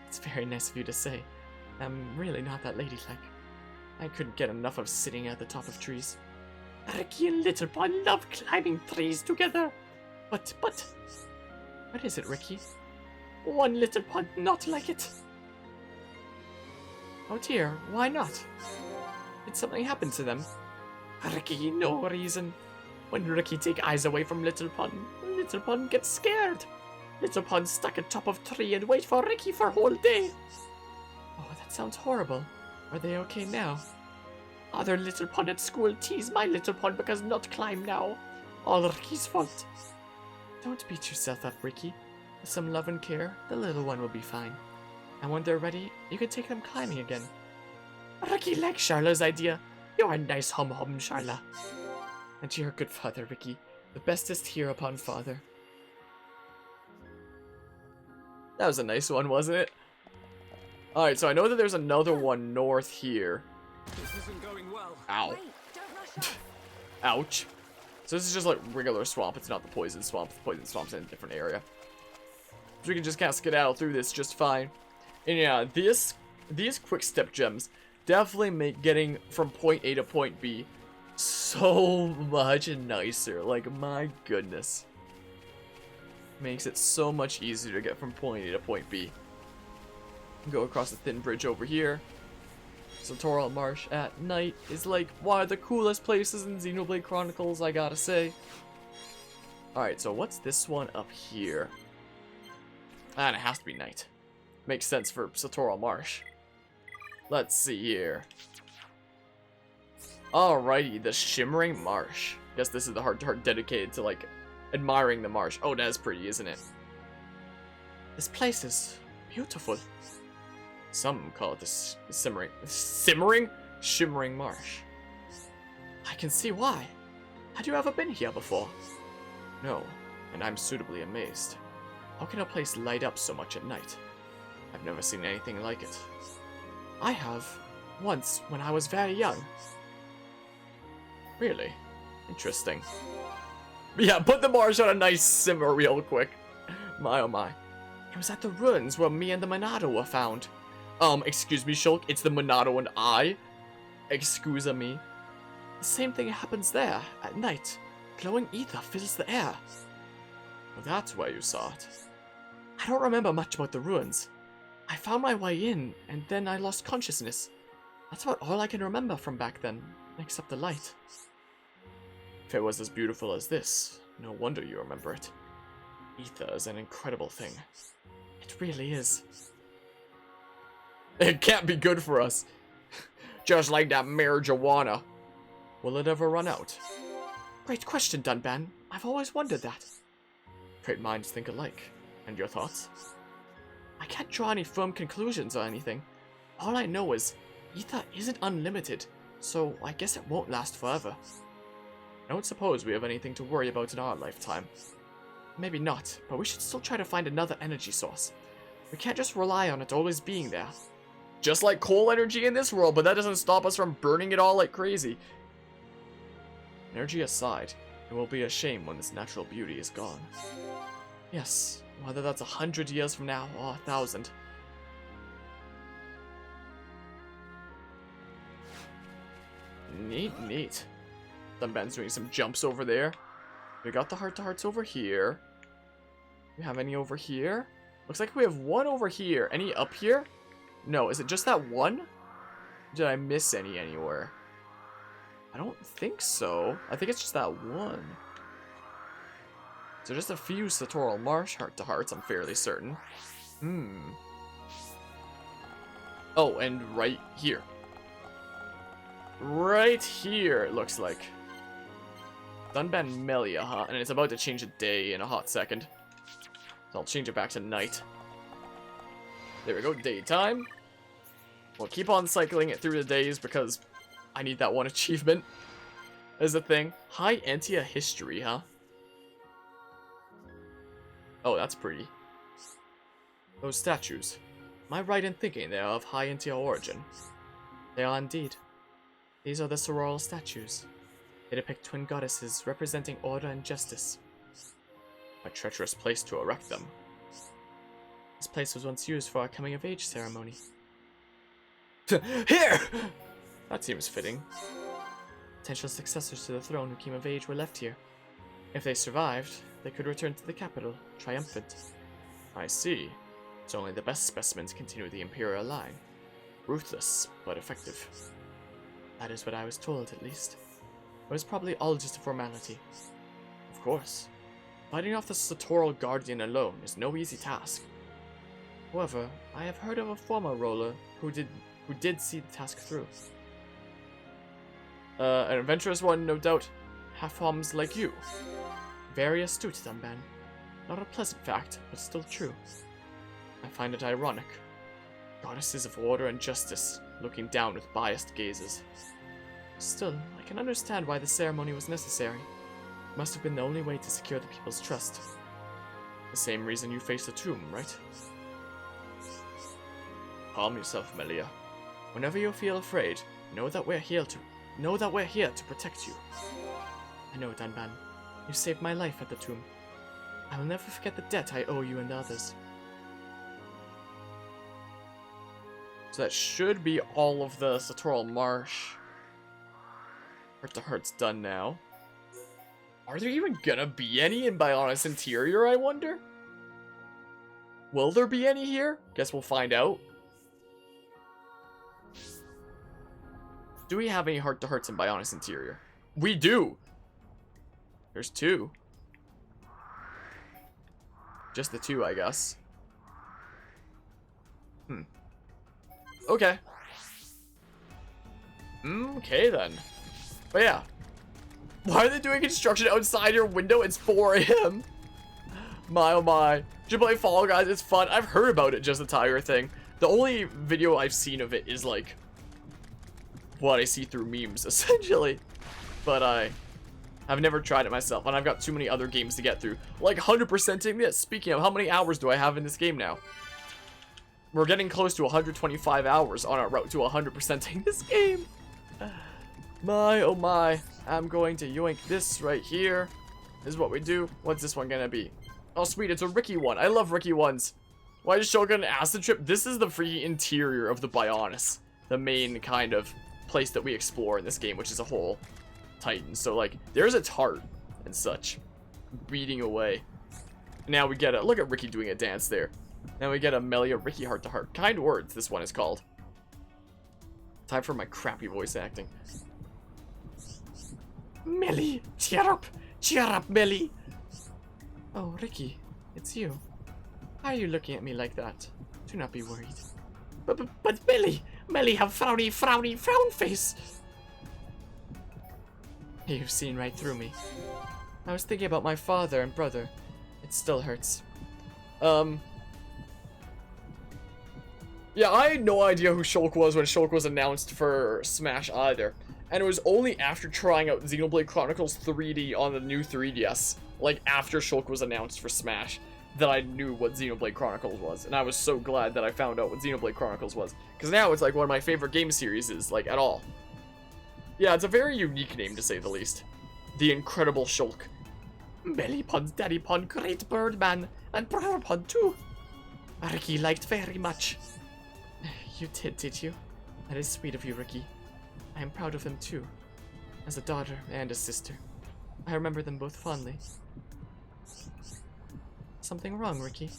It's very nice of you to say. I'm really not that ladylike. I couldn't get enough of sitting at the top of trees. Ricky and Little Pun love climbing trees together. But, what is it, Ricky? One Little Pun not like it. Oh dear, why not? Did something happen to them? Ricky, no reason. When Ricky take eyes away from Little Pun gets scared. Little Pun stuck at top of tree and wait for Ricky for whole day. Oh, that sounds horrible. Are they okay now? Other Little Pun at school tease my Little Pun because not climb now. All Ricky's fault. Don't beat yourself up, Ricky. With some love and care, the little one will be fine. And when they're ready, you can take them climbing again. Ricky likes Charla's idea. You're a nice hum-hum, Charla. And you're a good father, Ricky. The bestest here upon father. That was a nice one, wasn't it? Alright, so I know that there's another one north here. This isn't going well. Ow. Wait, don't rush off. Ouch. So this is just like regular swamp. It's not the poison swamp. The poison swamp's in a different area. So we can just kind of skedaddle through this just fine. And yeah, these quick step gems definitely make getting from point A to point B so much nicer. Like, my goodness. Makes it so much easier to get from point A to point B. Go across the thin bridge over here. Sorority Marsh at night is like one of the coolest places in Xenoblade Chronicles, I gotta say. Alright, so what's this one up here? And it has to be night. Makes sense for Sorority Marsh. Let's see here. Alrighty, the Shimmering Marsh. Guess this is the heart-to-heart dedicated to, like, admiring the marsh. Oh, that's pretty, isn't it? This place is beautiful. Some call it the Shimmering Marsh. I can see why. Had you ever been here before? No, and I'm suitably amazed. How can a place light up so much at night? I've never seen anything like it. I have, once when I was very young. Really? Interesting. Yeah, put the marsh on a nice simmer real quick. My oh my. It was at the ruins where me and the Monado were found. Excuse me, Shulk, it's the Monado and I? Excusa me. The same thing happens there, at night. Glowing ether fills the air. Well, that's where you saw it. I don't remember much about the ruins. I found my way in, and then I lost consciousness. That's about all I can remember from back then, except the light. If it was as beautiful as this, no wonder you remember it. Ether is an incredible thing. It really is. It can't be good for us. Just like that marijuana. Will it ever run out? Great question, Dunban. I've always wondered that. Great minds think alike. And your thoughts? I can't draw any firm conclusions or anything. All I know is, ether isn't unlimited, so I guess it won't last forever. I don't suppose we have anything to worry about in our lifetime. Maybe not, but we should still try to find another energy source. We can't just rely on it always being there. Just like coal energy in this world, but that doesn't stop us from burning it all like crazy. Energy aside, it will be a shame when this natural beauty is gone. Yes, whether that's 100 years from now or 1,000. Neat, neat. Dunban's doing some jumps over there. We got the heart-to-hearts over here. We have any over here? Looks like we have one over here. Any up here? No, is it just that one? Did I miss any anywhere? I don't think so. I think it's just that one. So just a few Satorl Marsh heart-to-hearts, I'm fairly certain. Oh, and right here. Right here, it looks like. Dunban Melia, huh? And it's about to change a day in a hot second. So I'll change it back to night. There we go, daytime. We'll keep on cycling it through the days because I need that one achievement. Is a thing. High Antia history, huh? Oh, that's pretty. Those statues. Am I right in thinking they are of High Antia origin? They are indeed. These are the Sorority Statues. They depict twin goddesses representing order and justice. A treacherous place to erect them. This place was once used for our coming-of-age ceremony. Here! That seems fitting. Potential successors to the throne who came of age were left here. If they survived, they could return to the capital, triumphant. I see. So only the best specimens continue the Imperial line. Ruthless, but effective. That is what I was told, at least. It was probably all just a formality. Of course. Fighting off the Satorl Guardian alone is no easy task. However, I have heard of a former roller who did see the task through. An adventurous one, no doubt. Half-homs like you. Very astute, Dunban. Not a pleasant fact, but still true. I find it ironic. Goddesses of order and justice, looking down with biased gazes. Still, I can understand why the ceremony was necessary. It must have been the only way to secure the people's trust. The same reason you face the tomb, right? Calm yourself, Melia. Whenever you feel afraid, know that we're here to protect you. I know, Dunban. You saved my life at the tomb. I will never forget the debt I owe you and the others. So that should be all of the Satorl Marsh heart-to-hearts done now. Are there even gonna be any in Bionis Interior, I wonder? Will there be any here? Guess we'll find out. Do we have any heart-to-hearts in Bionis Interior? We do! There's two. Just the two, I guess. Okay. Okay, then. But yeah. Why are they doing construction outside your window? It's 4 AM. My oh my. Did you play Fall Guys? It's fun. I've heard about it, just the tire thing. The only video I've seen of it is like what I see through memes, essentially. But I've never tried it myself, and I've got too many other games to get through. Like 100%ing this. Speaking of, how many hours do I have in this game now? We're getting close to 125 hours on our route to 100%ing this game. My, oh my. I'm going to yoink this right here. This is what we do. What's this one gonna be? Oh, sweet. It's a Ricky one. I love Ricky ones. Why is Shulk on an acid trip? This is the free interior of the Bionis. The main kind of place that we explore in this game, which is a whole Titan. So, like, there's a tart and such beating away. Now we get a, look at Ricky doing a dance there. Now we get a Melia Ricky heart-to-heart. Kind words, this one is called. Time for my crappy voice acting. Melie, cheer up, Melie. Oh, Ricky, it's you. Why are you looking at me like that? Do not be worried. But Melie have frowny frown face. You've seen right through me. I was thinking about my father and brother. It still hurts. Yeah, I had no idea who Shulk was when Shulk was announced for Smash either. And it was only after trying out Xenoblade Chronicles 3D on the new 3DS, like after Shulk was announced for Smash, that I knew what Xenoblade Chronicles was. And I was so glad that I found out what Xenoblade Chronicles was. Because now it's like one of my favorite game series, like, at all. Yeah, it's a very unique name to say the least. The Incredible Shulk. Belly Pun, Daddy Pun, Great Birdman, and Brother Pun too. Ricky liked very much. You did you? That is sweet of you, Ricky. I am proud of them too. As a daughter and a sister. I remember them both fondly. Something wrong, Ricky?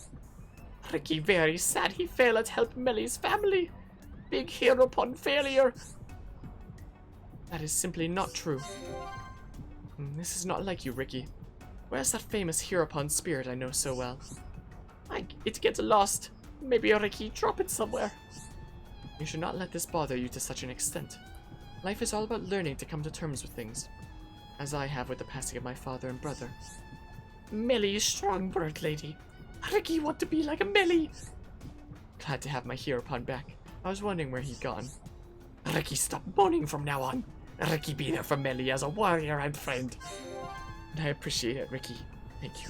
Ricky very sad he failed at help Melie's family. Big hero upon failure. That is simply not true. This is not like you, Ricky. Where's that famous Heropon spirit I know so well? It gets lost. Maybe Ricky drop it somewhere. You should not let this bother you to such an extent. Life is all about learning to come to terms with things, as I have with the passing of my father and brother. Melie is strong, bird lady. Ricky want to be like a Melie. Glad to have my Heropon back. I was wondering where he'd gone. Ricky, stop moaning from now on. Ricky be there for Melie as a warrior and friend. And I appreciate it, Ricky. Thank you.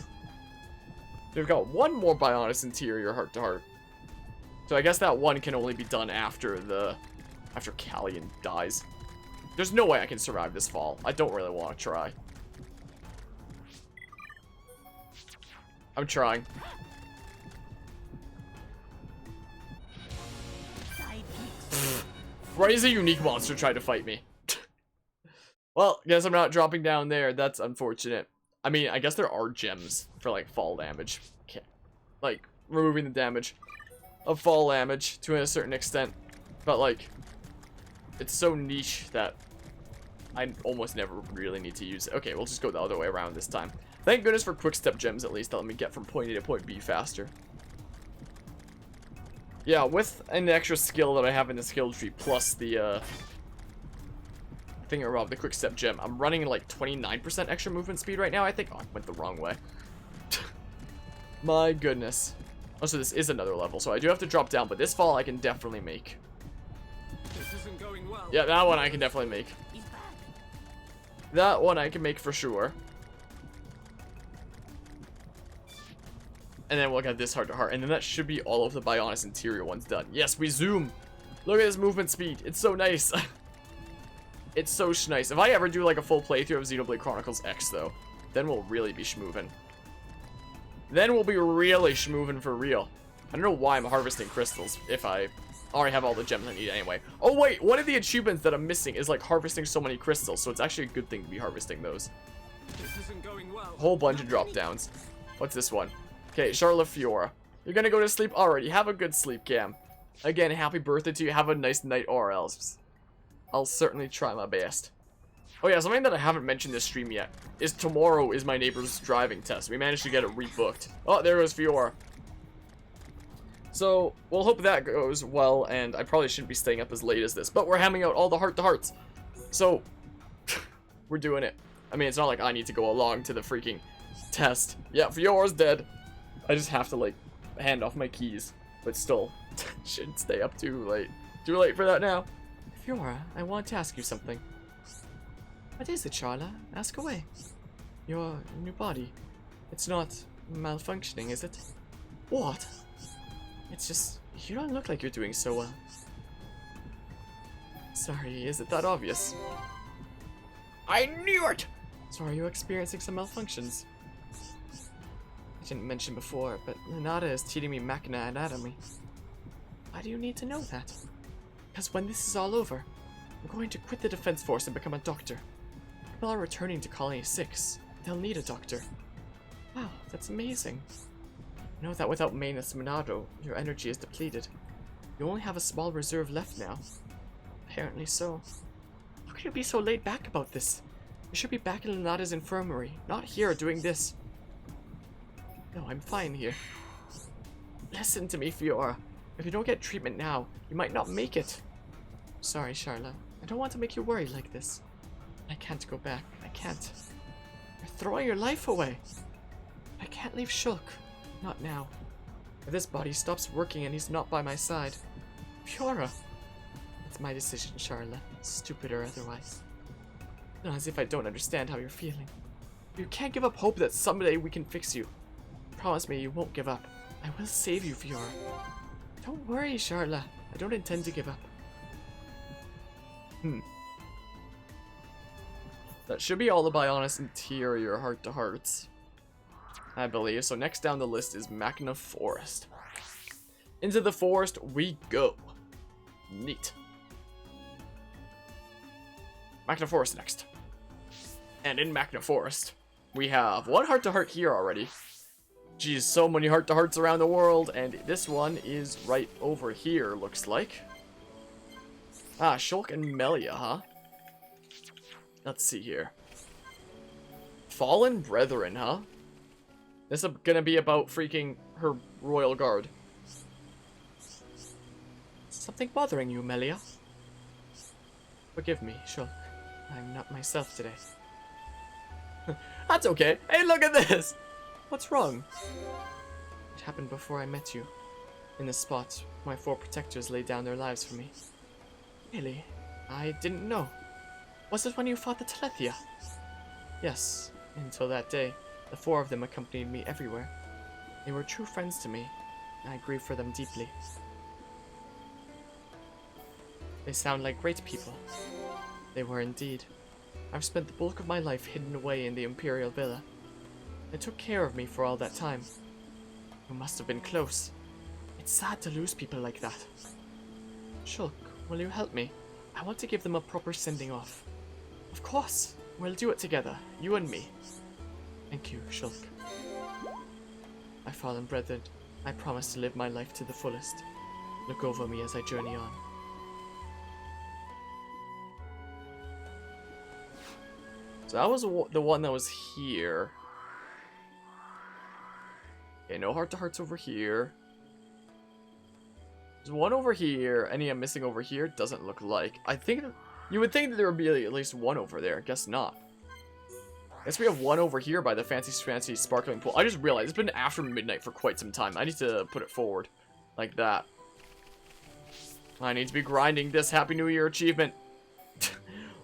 We've got one more Bionis interior heart-to-heart. So I guess that one can only be done after Callian dies. There's no way I can survive this fall. I don't really want to try. I'm trying. Why is a unique monster trying to fight me? Well, guess I'm not dropping down there. That's unfortunate. I mean, I guess there are gems for, like, fall damage. Okay. Like, removing the damage of fall damage to a certain extent. But, like, it's so niche that I almost never really need to use it. Okay, we'll just go the other way around this time. Thank goodness for quick step gems, at least, that let me get from point A to point B faster. Yeah, with an extra skill that I have in the skill tree, plus the, thing around the quick step gem, I'm running like 29% extra movement speed right now, I think. Oh, I went the wrong way. My goodness. Oh, so this is another level, so I do have to drop down, but this fall I can definitely make. This isn't going well. Yeah, that one I can definitely make. That one I can make for sure. And then we'll get this heart-to-heart, and then that should be all of the Bionis interior ones done. Yes, we zoom! Look at this movement speed. It's so nice. It's so nice. If I ever do like a full playthrough of Xenoblade Chronicles X, though, then we'll really be schmoovin'. Then we'll be really schmoovin' for real. I don't know why I'm harvesting crystals if I already have all the gems I need anyway. Oh wait, one of the achievements that I'm missing is like harvesting so many crystals, so it's actually a good thing to be harvesting those. This isn't going well. A whole bunch of drop downs. What's this one? Okay, Charlotte Fiora. You're gonna go to sleep already. Have a good sleep, Cam. Again, happy birthday to you. Have a nice night, or else. I'll certainly try my best. Oh yeah, something that I haven't mentioned this stream yet is tomorrow is my neighbor's driving test. We managed to get it rebooked. Oh, there goes Fiora. So, we'll hope that goes well, and I probably shouldn't be staying up as late as this, but we're hamming out all the heart-to-hearts. So, we're doing it. I mean, it's not like I need to go along to the freaking test. Yeah, Fiora's dead. I just have to, like, hand off my keys, but still, shouldn't stay up too late. Too late for that now. Fiora, I want to ask you something. What is it, Charla? Ask away. Your new body. It's not malfunctioning, is it? What? It's just, you don't look like you're doing so well. Sorry, is it that obvious? I knew it! So are you experiencing some malfunctions? didn't mention before, but Lenata is teaching me Machina anatomy. Why do you need to know that? Because when this is all over, I'm going to quit the defense force and become a doctor. People are returning to Colony 6. They'll need a doctor. Wow, that's amazing. You know that without Manus Monado, your energy is depleted. You only have a small reserve left now. Apparently so. How can you be so laid back about this? You should be back in Lenata's infirmary, not here doing this. No, I'm fine here. Listen to me, Fiora. If you don't get treatment now, you might not make it. Sorry, Charlotte. I don't want to make you worry like this. I can't go back. I can't. You're throwing your life away. I can't leave Shulk. Not now. If this body stops working and he's not by my side. Fiora! It's my decision, Charlotte. Stupid or otherwise. Not as if I don't understand how you're feeling. You can't give up hope that someday we can fix you. Promise me you won't give up. I will save you, Fiora. Don't worry, Charlotte. I don't intend to give up. That should be all the Bionis interior heart-to-hearts, I believe. So next down the list is Magnum Forest. Into the forest we go. Neat. Magnum Forest next. And in Magnum Forest, we have one heart-to-heart here already. Geez, so many heart-to-hearts around the world, and this one is right over here, looks like. Ah, Shulk and Melia, huh? Let's see here. Fallen Brethren, huh? This is gonna be about freaking her royal guard. Something bothering you, Melia? Forgive me, Shulk. I'm not myself today. That's okay. Hey, look at this! What's wrong? It happened before I met you. In the spot, my 4 protectors laid down their lives for me. Really? I didn't know. Was it when you fought the Telethia? Yes. Until that day, the 4 of them accompanied me everywhere. They were true friends to me, and I grieve for them deeply. They sound like great people. They were indeed. I've spent the bulk of my life hidden away in the Imperial Villa. They took care of me for all that time. You must have been close. It's sad to lose people like that. Shulk, will you help me? I want to give them a proper sending off. Of course. We'll do it together, you and me. Thank you, Shulk. My fallen brethren, I promise to live my life to the fullest. Look over me as I journey on. So that was the one that was here. Okay, no heart-to-hearts over here. There's one over here. Any I'm missing over here? Doesn't look like. I think that, you would think that there would be at least one over there. Guess not. Guess we have one over here by the fancy sparkling pool. I just realized it's been after midnight for quite some time. I need to put it forward like that. I need to be grinding this Happy New Year achievement.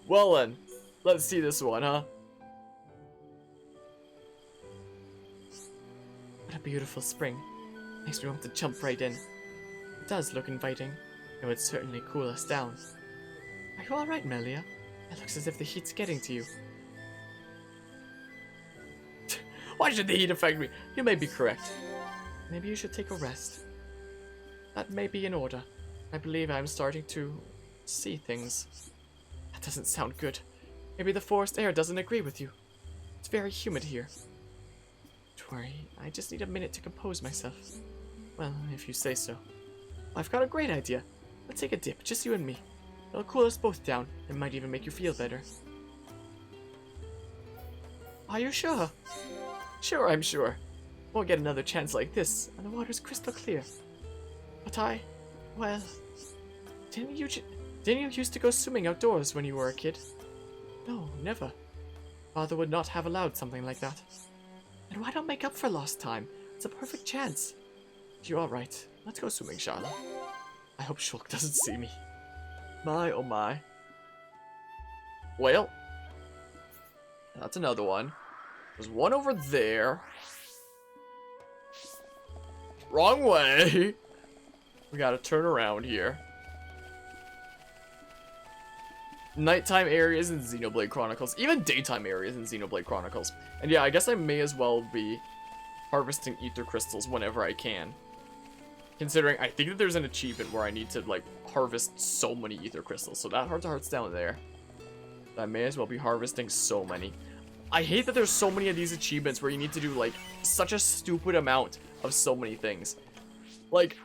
Well then, let's see this one, huh? What a beautiful spring. Makes me want to jump right in. It does look inviting. It would certainly cool us down. Are you alright, Melia? It looks as if the heat's getting to you. Why should the heat affect me? You may be correct. Maybe you should take a rest. That may be in order. I believe I'm starting to see things. That doesn't sound good. Maybe the forest air doesn't agree with you. It's very humid here. Don't worry, I just need a minute to compose myself. Well, if you say so. I've got a great idea. Let's take a dip, just you and me. It'll cool us both down, and might even make you feel better. Are you sure? Sure, I'm sure. Won't get another chance like this, and the water's crystal clear. But well, didn't you used to go swimming outdoors when you were a kid? No, never. Father would not have allowed something like that. And why not make up for lost time? It's a perfect chance. You're alright. Let's go swimming, Charlotte. I hope Shulk doesn't see me. My, oh my. Well, that's another one. There's one over there. Wrong way. We gotta turn around here. Nighttime areas in Xenoblade Chronicles. Even daytime areas in Xenoblade Chronicles. And yeah, I guess I may as well be harvesting ether crystals whenever I can. Considering, I think that there's an achievement where I need to, like, harvest so many ether crystals. So that heart-to-heart's down there. I may as well be harvesting so many. I hate that there's so many of these achievements where you need to do, like, such a stupid amount of so many things. Like,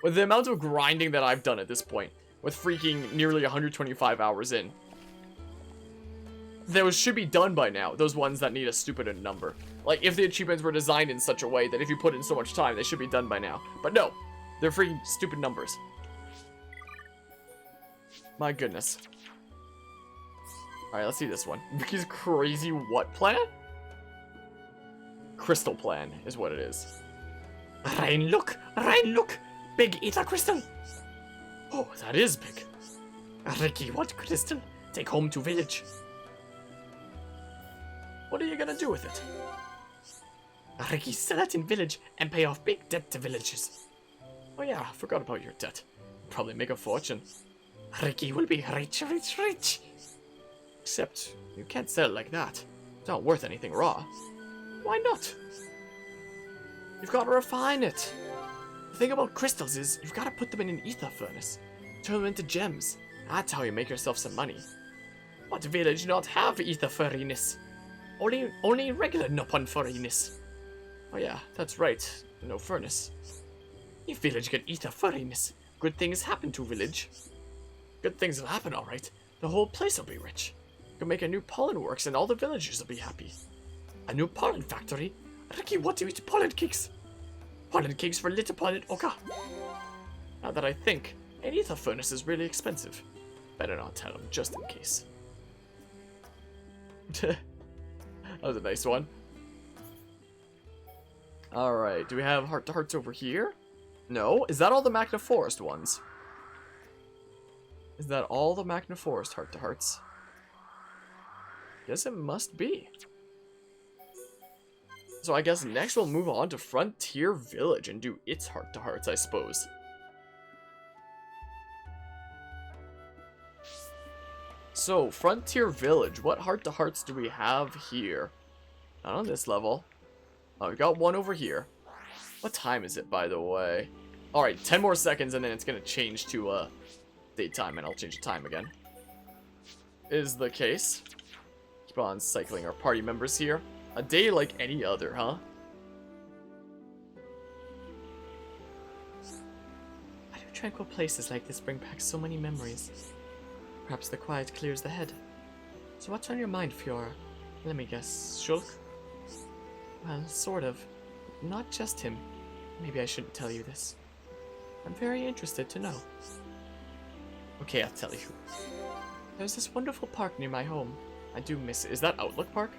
with the amount of grinding that I've done at this point, with freaking nearly 125 hours in, those should be done by now, those ones that need a stupid number. Like, if the achievements were designed in such a way that if you put in so much time, they should be done by now. But no, they're freaking stupid numbers. My goodness. Alright, let's see this one. Vicky's crazy what plan? Crystal plan is what it is. Ryan, look! Ryan, look! Big ether crystal! Oh, that is big. Ricky, what crystal? Take home to village. What are you gonna do with it? Ricky, sell it in village and pay off big debt to villages. Oh yeah, I forgot about your debt. Probably make a fortune. Ricky will be rich, rich, rich. Except, you can't sell it like that. It's not worth anything raw. Why not? You've got to refine it. The thing about crystals is, you've got to put them in an ether furnace. Turn them into gems. That's how you make yourself some money. What village not have ether furriness? Only regular Nopon furriness. Oh yeah, that's right. No furnace. If village get ether furriness, good things happen to village. Good things will happen, alright. The whole place will be rich. You can make a new pollen works and all the villagers will be happy. A new pollen factory? Ricky, what do you eat pollen cakes? Pollen cakes for little pollen oka. Now that I think, an ether furnace is really expensive. Better not tell him, just in case. That was a nice one. Alright, do we have heart-to-hearts over here? No? Is that all the Magnum Forest ones? Is that all the Magnum Forest heart-to-hearts? Guess it must be. So I guess next we'll move on to Frontier Village and do its heart-to-hearts, I suppose. So, Frontier Village, what heart-to-hearts do we have here? Not on this level. Oh, we got one over here. What time is it, by the way? Alright, 10 more seconds and then it's gonna change to, daytime, and I'll change the time again. Is the case. Keep on cycling our party members here. A day like any other, huh? Why do tranquil places like this bring back so many memories? Perhaps the quiet clears the head. So what's on your mind, Fiora? Let me guess, Shulk? Well, sort of. Not just him. Maybe I shouldn't tell you this. I'm very interested to know. Okay, I'll tell you. There's this wonderful park near my home. I do miss it. Is that Outlook Park?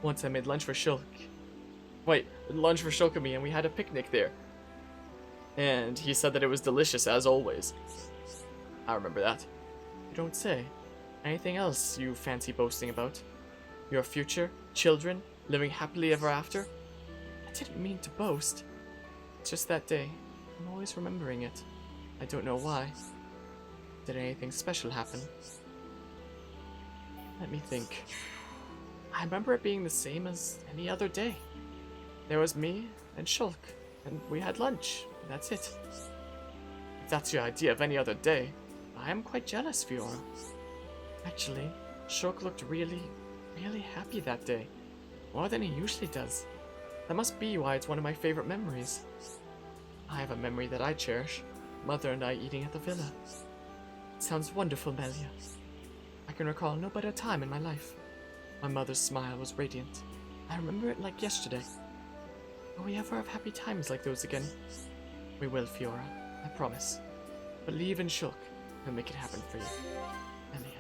Once I made lunch for Shulk. Wait, lunch for Shulk and me, and we had a picnic there. And he said that it was delicious, as always. I remember that. You don't say. Anything else you fancy boasting about? Your future? Children? Living happily ever after? I didn't mean to boast. It's just that day. I'm always remembering it. I don't know why. Did anything special happen? Let me think. I remember it being the same as any other day. There was me and Shulk, and we had lunch. That's it. If that's your idea of any other day, I am quite jealous, Fiora. Actually, Shulk looked really happy that day. More than he usually does. That must be why it's one of my favorite memories. I have a memory that I cherish. Mother and I eating at the villa. It sounds wonderful, Melia. I can recall no better time in my life. My mother's smile was radiant. I remember it like yesterday. Will we ever have happy times like those again? We will, Fiora. I promise. Believe in Shulk. He'll make it happen for you. Melia.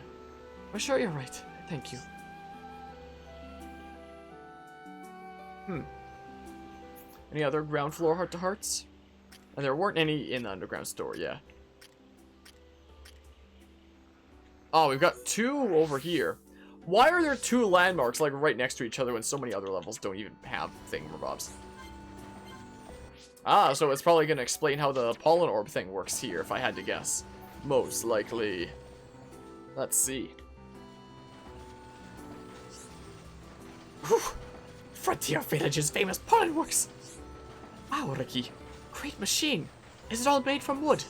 We're sure you're right. Thank you. Any other ground floor heart-to-hearts? And there weren't any in the underground store, yeah. Oh, we've got two over here. Why are there two landmarks, like, right next to each other when so many other levels don't even have thingamabobs? Ah, so it's probably going to explain how the pollen orb thing works here, if I had to guess. Most likely. Let's see. Whew. Frontier Village's famous pollen works. Wow, Ricky. Great machine. Is it all made from wood?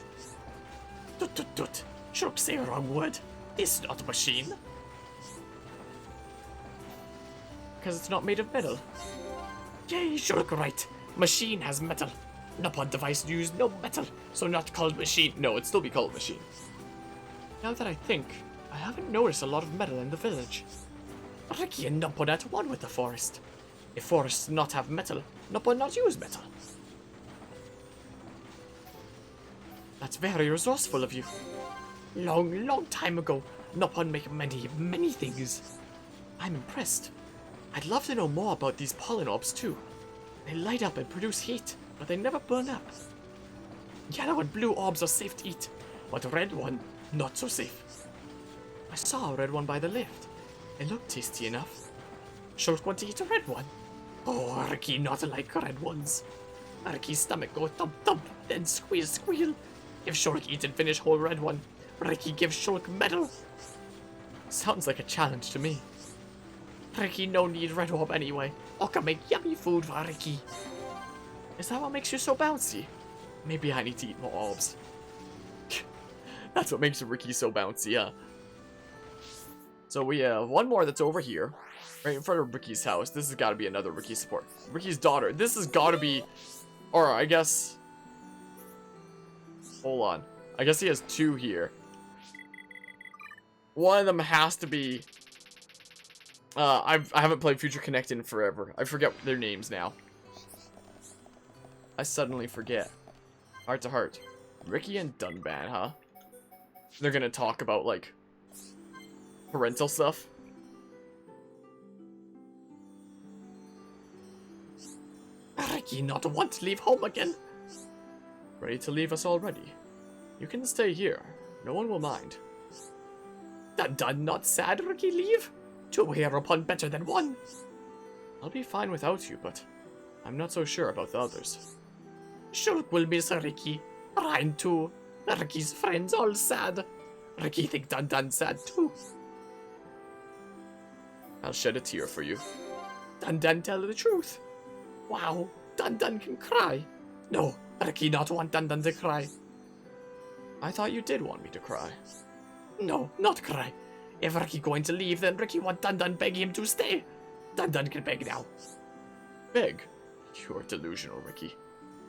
Tut tut tut. Shulk say wrong word. This is not a machine. Because it's not made of metal. Yay, Shulk right. Machine has metal. Nopon device used no metal, so not called machine. No, it'd still be called machine. Now that I think, I haven't noticed a lot of metal in the village. Ricky and Nopon at one with the forest. If forests not have metal, Nopon not use metal. That's very resourceful of you. Long time ago, Nopon make many things. I'm impressed. I'd love to know more about these pollen orbs too. They light up and produce heat, but they never burn up. Yellow and blue orbs are safe to eat, but red one, not so safe. I saw a red one by the lift. It looked tasty enough. Shulk want to eat a red one. Oh, Ricky not like red ones. Ricky's stomach go thump thump, then squeal. If Shulk eat and finish whole red one, Ricky give Shulk medal. Sounds like a challenge to me. Ricky no need red orb anyway. I can make yummy food for Ricky. Is that what makes you so bouncy? Maybe I need to eat more orbs. That's what makes Ricky so bouncy, huh? So we have one more that's over here, right in front of Ricky's house. This has got to be another Ricky support. Ricky's daughter. This has got to be, or I guess, hold on. I guess he has two here. One of them has to be, I haven't played Future Connect in forever. I forget their names now. I suddenly forget. Heart to heart. Ricky and Dunban, huh? They're gonna talk about, like, parental stuff. Ricky not want to leave home again. Ready to leave us already? You can stay here. No one will mind. Dunban not sad Ricky leave? Two hereupon better than one. I'll be fine without you, but I'm not so sure about the others. Shulk will miss Ricky. Ryan too. Ricky's friends all sad. Ricky think Dunban sad too. I'll shed a tear for you. Dunban tell the truth. Wow, Dunban can cry. No, Ricky not want Dunban to cry. I thought you did want me to cry. No, not cry. If Ricky going to leave, then Ricky want Dunban beg him to stay. Dunban can beg now. Beg? You're delusional, Ricky.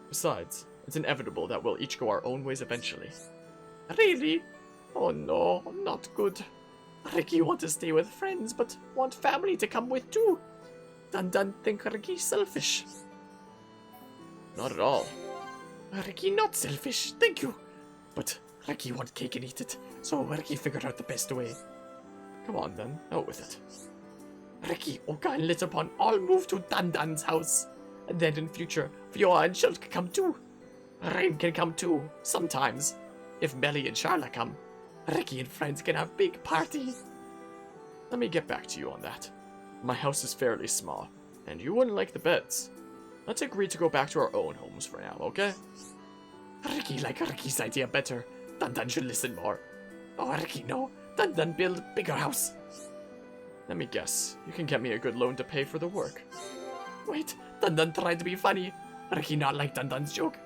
Besides, it's inevitable that we'll each go our own ways eventually. Really? Oh no, not good. Ricky want to stay with friends, but want family to come with too. Dunban think Ricky selfish. Not at all. Ricky not selfish, thank you. But Ricky want cake and eat it, so Ricky figured out the best way. Come on then, out with it. Ricky, Oka and Litterpon all move to Dunban's house. And then in future, Viola and Shulk can come too. Rain can come too, sometimes. If Melia and Charla come, Ricky and friends can have big party. Let me get back to you on that. My house is fairly small, and you wouldn't like the beds. Let's agree to go back to our own homes for now, okay? Ricky like Ricky's idea better. Dunban should listen more. Oh, Ricky, no. Dunban build bigger house. Let me guess. You can get me a good loan to pay for the work. Wait, Dunban tried to be funny. Ricky not like Dunban's joke.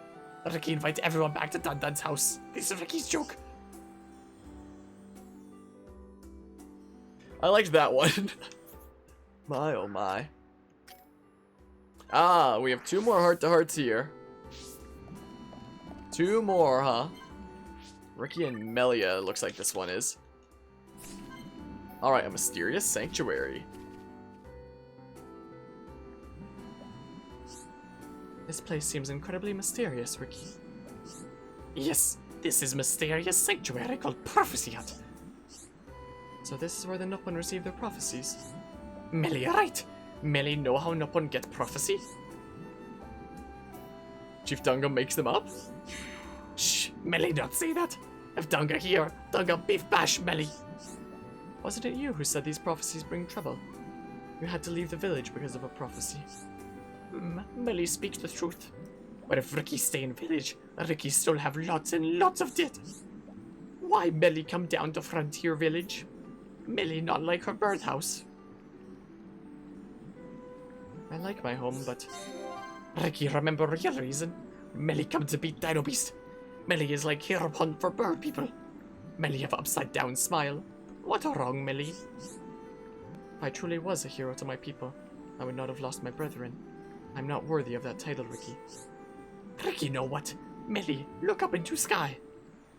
Ricky invite everyone back to Dunban's house. This is Ricky's joke. I liked that one. My oh my. Ah, we have two more heart-to-hearts here. Two more, huh? Ricky and Melia, looks like this one is. Alright, a mysterious sanctuary. This place seems incredibly mysterious, Ricky. Yes, this is mysterious sanctuary called Prophecy Hut. So this is where the Nopon receive their prophecies. Melia right. Melia know how Nopon get prophecy. Chief Dunga makes them up? Shh, Melia not say that. If Dunga here, Dunga beef bash Melia. Wasn't it you who said these prophecies bring trouble? You had to leave the village because of a prophecy. Melia speaks the truth. But if Ricky stay in village, Ricky still have lots and lots of debt. Why Melia come down to frontier village? Melia not like her birdhouse. I like my home, but... Ricky, remember your reason? Melia come to beat Dino Beast. Melia is like hero hunt for bird people. Melia have upside down smile. What a wrong, Melia. If I truly was a hero to my people, I would not have lost my brethren. I'm not worthy of that title, Ricky. Ricky, know what? Melia, look up into sky.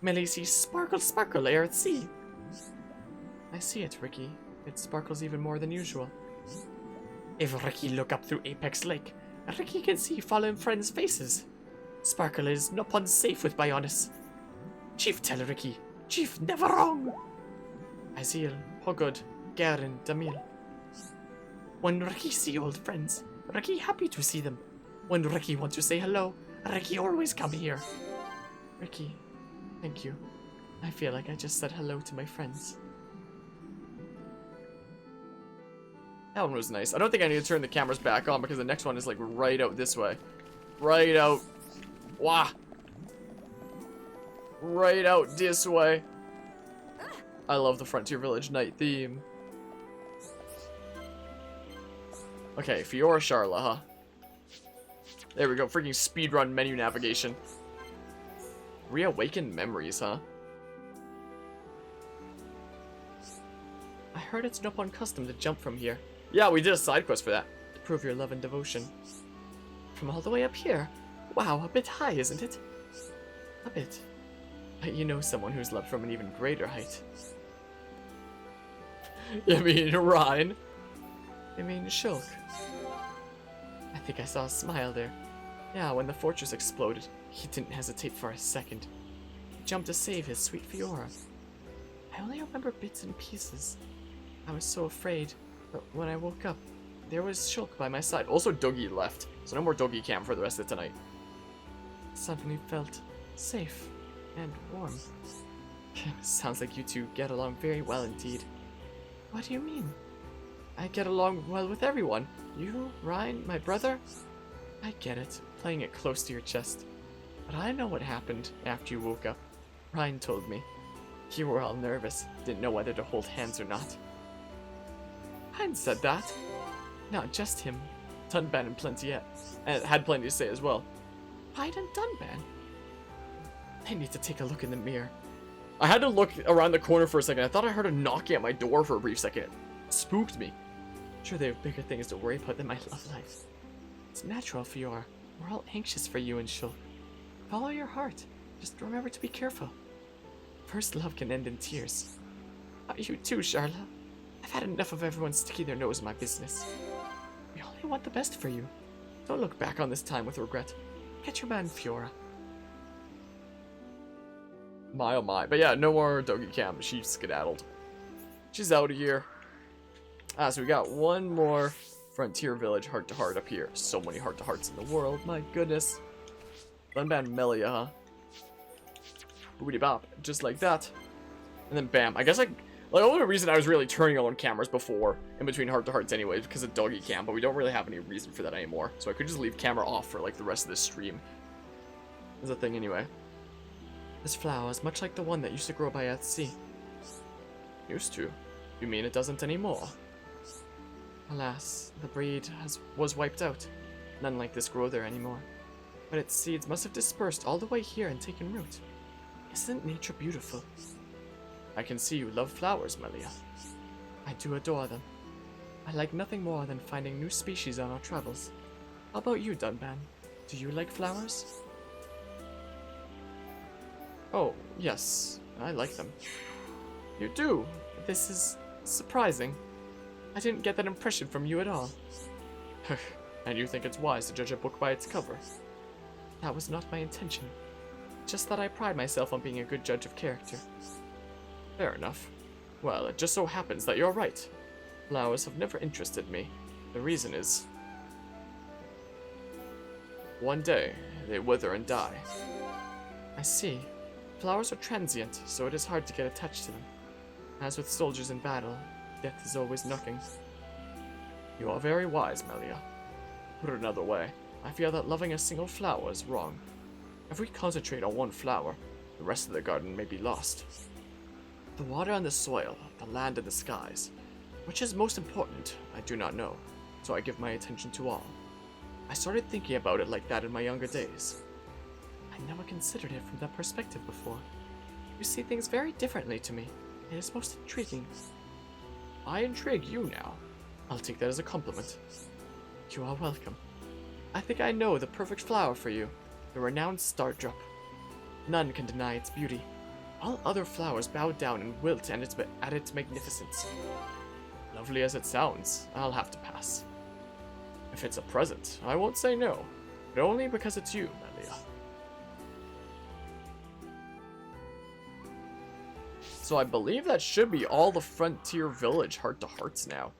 Melia sees sparkle, sparkle air at sea. I see it, Ricky. It sparkles even more than usual. If Ricky look up through Apex Lake, Ricky can see fallen friends' faces. Sparkle is no pun safe with Bionis. Chief tell Ricky, Chief never wrong. Azil, Hogod, Garen, Damil. When Ricky see old friends, Ricky happy to see them. When Ricky want to say hello, Ricky always come here. Ricky, thank you. I feel like I just said hello to my friends. That one was nice. I don't think I need to turn the cameras back on because the next one is like right out this way. Right out. Wah. Right out this way. I love the Frontier Village night theme. Okay, Fiora Charla, huh? There we go. Freaking speedrun menu navigation. Reawakened memories, huh? I heard it's no one custom to jump from here. Yeah, we did a side quest for that. To prove your love and devotion. From all the way up here? Wow, a bit high, isn't it? A bit. But you know someone who's loved from an even greater height. You mean Ryan? You mean Shulk? I think I saw a smile there. Yeah, when the fortress exploded, he didn't hesitate for a second. He jumped to save his sweet Fiora. I only remember bits and pieces. I was so afraid, but when I woke up, there was Shulk by my side. Also, Dougie left, so no more Dougie cam for the rest of tonight. I suddenly felt safe and warm. Sounds like you two get along very well indeed. What do you mean? I get along well with everyone. You, Ryan, my brother? I get it, playing it close to your chest. But I know what happened after you woke up. Ryan told me. You were all nervous, didn't know whether to hold hands or not. Ryan said that. Not just him. Dunban and plenty had plenty to say as well. Ryan and Dunban? I need to take a look in the mirror. I had to look around the corner for a second. I thought I heard a knocking at my door for a brief second. It spooked me. Sure, they have bigger things to worry about than my love life. It's natural, Fiora. We're all anxious for you and Shulk. Follow your heart. Just remember to be careful. First love can end in tears. You too, Charla. I've had enough of everyone sticking their nose in my business. We only want the best for you. Don't look back on this time with regret. Get your man, Fiora. My oh my. But yeah, no more Dougie cam. She's skedaddled. She's out of here. So we got one more Frontier Village heart-to-heart up here. So many heart-to-hearts in the world. My goodness. Dunban Melia, huh? Boopity bop. Just like that. And then bam. I guess like the only reason I was really turning on cameras before in between heart-to-hearts anyways because of Dougie cam, but we don't really have any reason for that anymore. So I could just leave camera off for like the rest of this stream. That's a thing anyway. This flower is much like the one that used to grow by at sea. Used to? You mean it doesn't anymore? Alas, the breed was wiped out. None like this grow there anymore. But its seeds must have dispersed all the way here and taken root. Isn't nature beautiful? I can see you love flowers, Melia. I do adore them. I like nothing more than finding new species on our travels. How about you, Dunban? Do you like flowers? Oh, yes, I like them. You do? This is surprising. I didn't get that impression from you at all. And you think it's wise to judge a book by its cover? That was not my intention. Just that I pride myself on being a good judge of character. Fair enough. Well, it just so happens that you're right. Flowers have never interested me. The reason is... one day, they wither and die. I see. Flowers are transient, so it is hard to get attached to them. As with soldiers in battle, death is always knocking. You are very wise, Melia. Put it another way, I feel that loving a single flower is wrong. If we concentrate on one flower, the rest of the garden may be lost. The water and the soil, the land and the skies. Which is most important, I do not know. so I give my attention to all. I started thinking about it like that in my younger days. I never considered it from that perspective before. You see things very differently to me. It is most intriguing. I intrigue you now. I'll take that as a compliment. You are welcome. I think I know the perfect flower for you, the renowned Stardrop. None can deny its beauty. All other flowers bow down and wilt at its magnificence. Lovely as it sounds, I'll have to pass. If it's a present, I won't say no, but only because it's you, Melia. So I believe that should be all the Frontier Village heart-to-hearts now.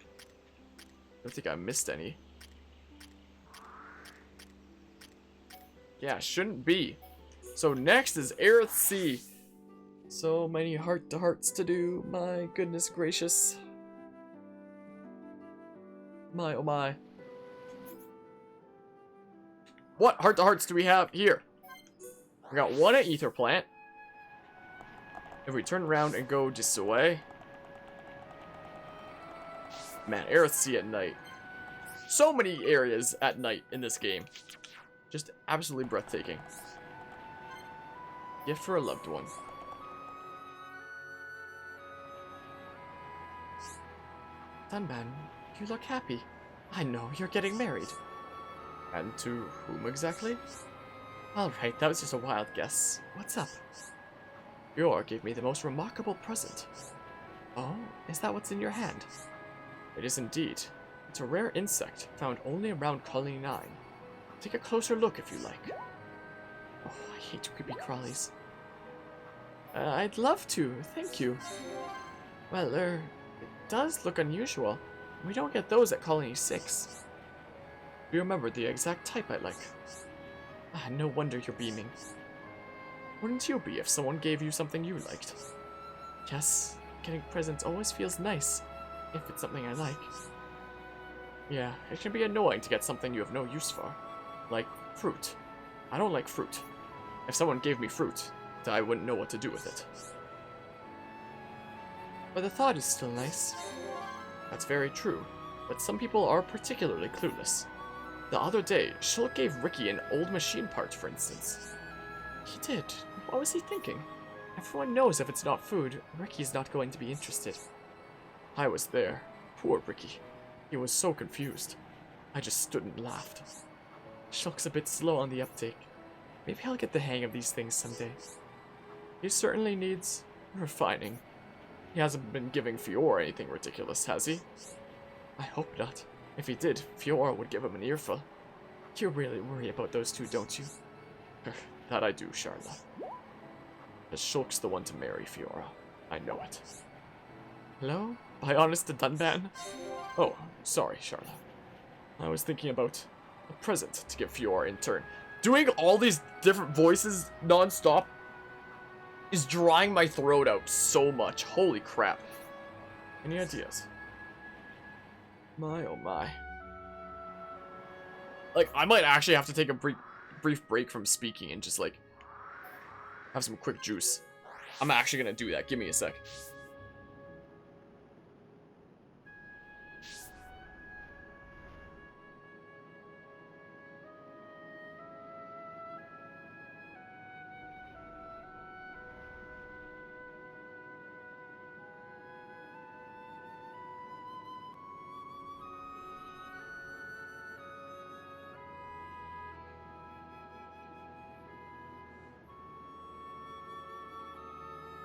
I don't think I missed any. Yeah, shouldn't be. So next is Aerith Sea. So many heart-to-hearts to do, my goodness gracious. My oh my. What heart-to-hearts do we have here? We got one at Ether Plant. If we turn around and go just away. Man, Aerith Sea at night. So many areas at night in this game. Just absolutely breathtaking. Gift for a loved one. Dunban, you look happy. I know, you're getting married. And to whom exactly? Alright, that was just a wild guess. What's up? Fiora gave me the most remarkable present. Oh, is that what's in your hand? It is indeed. It's a rare insect, found only around Colony 9. Take a closer look if you like. Oh, I hate creepy crawlies. I'd love to, thank you. Well, it does look unusual. We don't get those at Colony 6. You remember the exact type I like. Ah, no wonder you're beaming. Wouldn't you be if someone gave you something you liked? Yes, getting presents always feels nice, if it's something I like. Yeah, it can be annoying to get something you have no use for. Like fruit. I don't like fruit. If someone gave me fruit, I wouldn't know what to do with it. But the thought is still nice. That's very true, but some people are particularly clueless. The other day, Shulk gave Ricky an old machine part, for instance. He did. What was he thinking? Everyone knows if it's not food, Ricky's not going to be interested. I was there. Poor Ricky. He was so confused. I just stood and laughed. Shulk's a bit slow on the uptake. Maybe I'll get the hang of these things someday. He certainly needs refining. He hasn't been giving Fiora anything ridiculous, has he? I hope not. If he did, Fiora would give him an earful. You really worry about those two, don't you? That I do, Charla. But Shulk's the one to marry Fiora. I know it. Hello? By honest to Dunban? Oh, sorry, Charla. I was thinking about a present to give Fiora in turn. Doing all these different voices non-stop is drying my throat out so much. Holy crap. Any ideas? My oh my. Like, I might actually have to take a brief break from speaking and just, like, have some quick juice. I'm actually gonna do that. Give me a sec.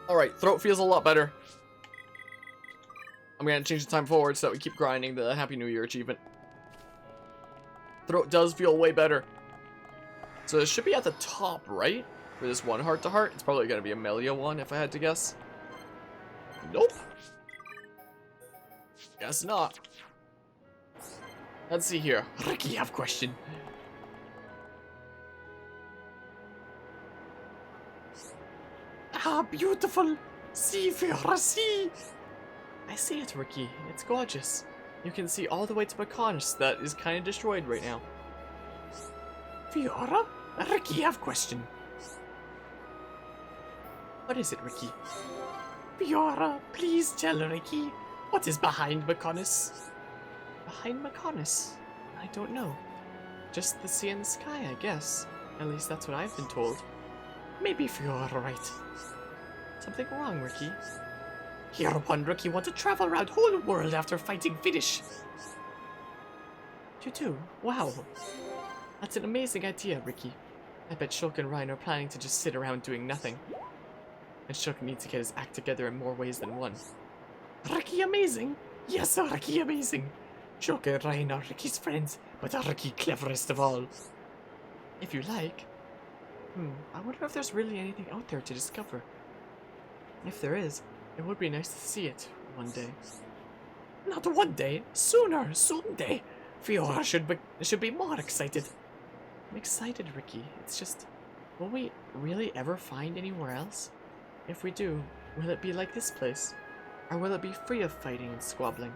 Alright, throat feels a lot better. I'm gonna change the time forward so that we keep grinding the Happy New Year achievement. Throat does feel way better. So it should be at the top, right? For this one heart-to-heart. It's probably gonna be a Melia one, if I had to guess. Nope. Guess not. Let's see here. Ricky, I have a question. Ah, beautiful! See, Fiora, see! I see it, Ricky. It's gorgeous. You can see all the way to Mechon that is kind of destroyed right now. Fiora? Ricky, I have a question. What is it, Ricky? Fiora, please tell Ricky what is behind Mechon. behind Mechonis? I don't know. Just the sea and the sky, I guess. At least that's what I've been told. Maybe if you're right. Something wrong, Ricky? Hereupon, Ricky wants to travel around the whole world after fighting Finish. You do? Wow. That's an amazing idea, Ricky. I bet Shulk and Ryan are planning to just sit around doing nothing. And Shulk needs to get his act together in more ways than one. Ricky amazing? Yes, Ricky amazing. Shulk and Ryan are Ricky's friends, but Ricky cleverest of all. If you like. I wonder if there's really anything out there to discover. If there is, it would be nice to see it one day. Not one day, sooner, someday. Fiora should be more excited. I'm excited, Ricky. It's just, will we really ever find anywhere else? If we do, will it be like this place? Or will it be free of fighting and squabbling?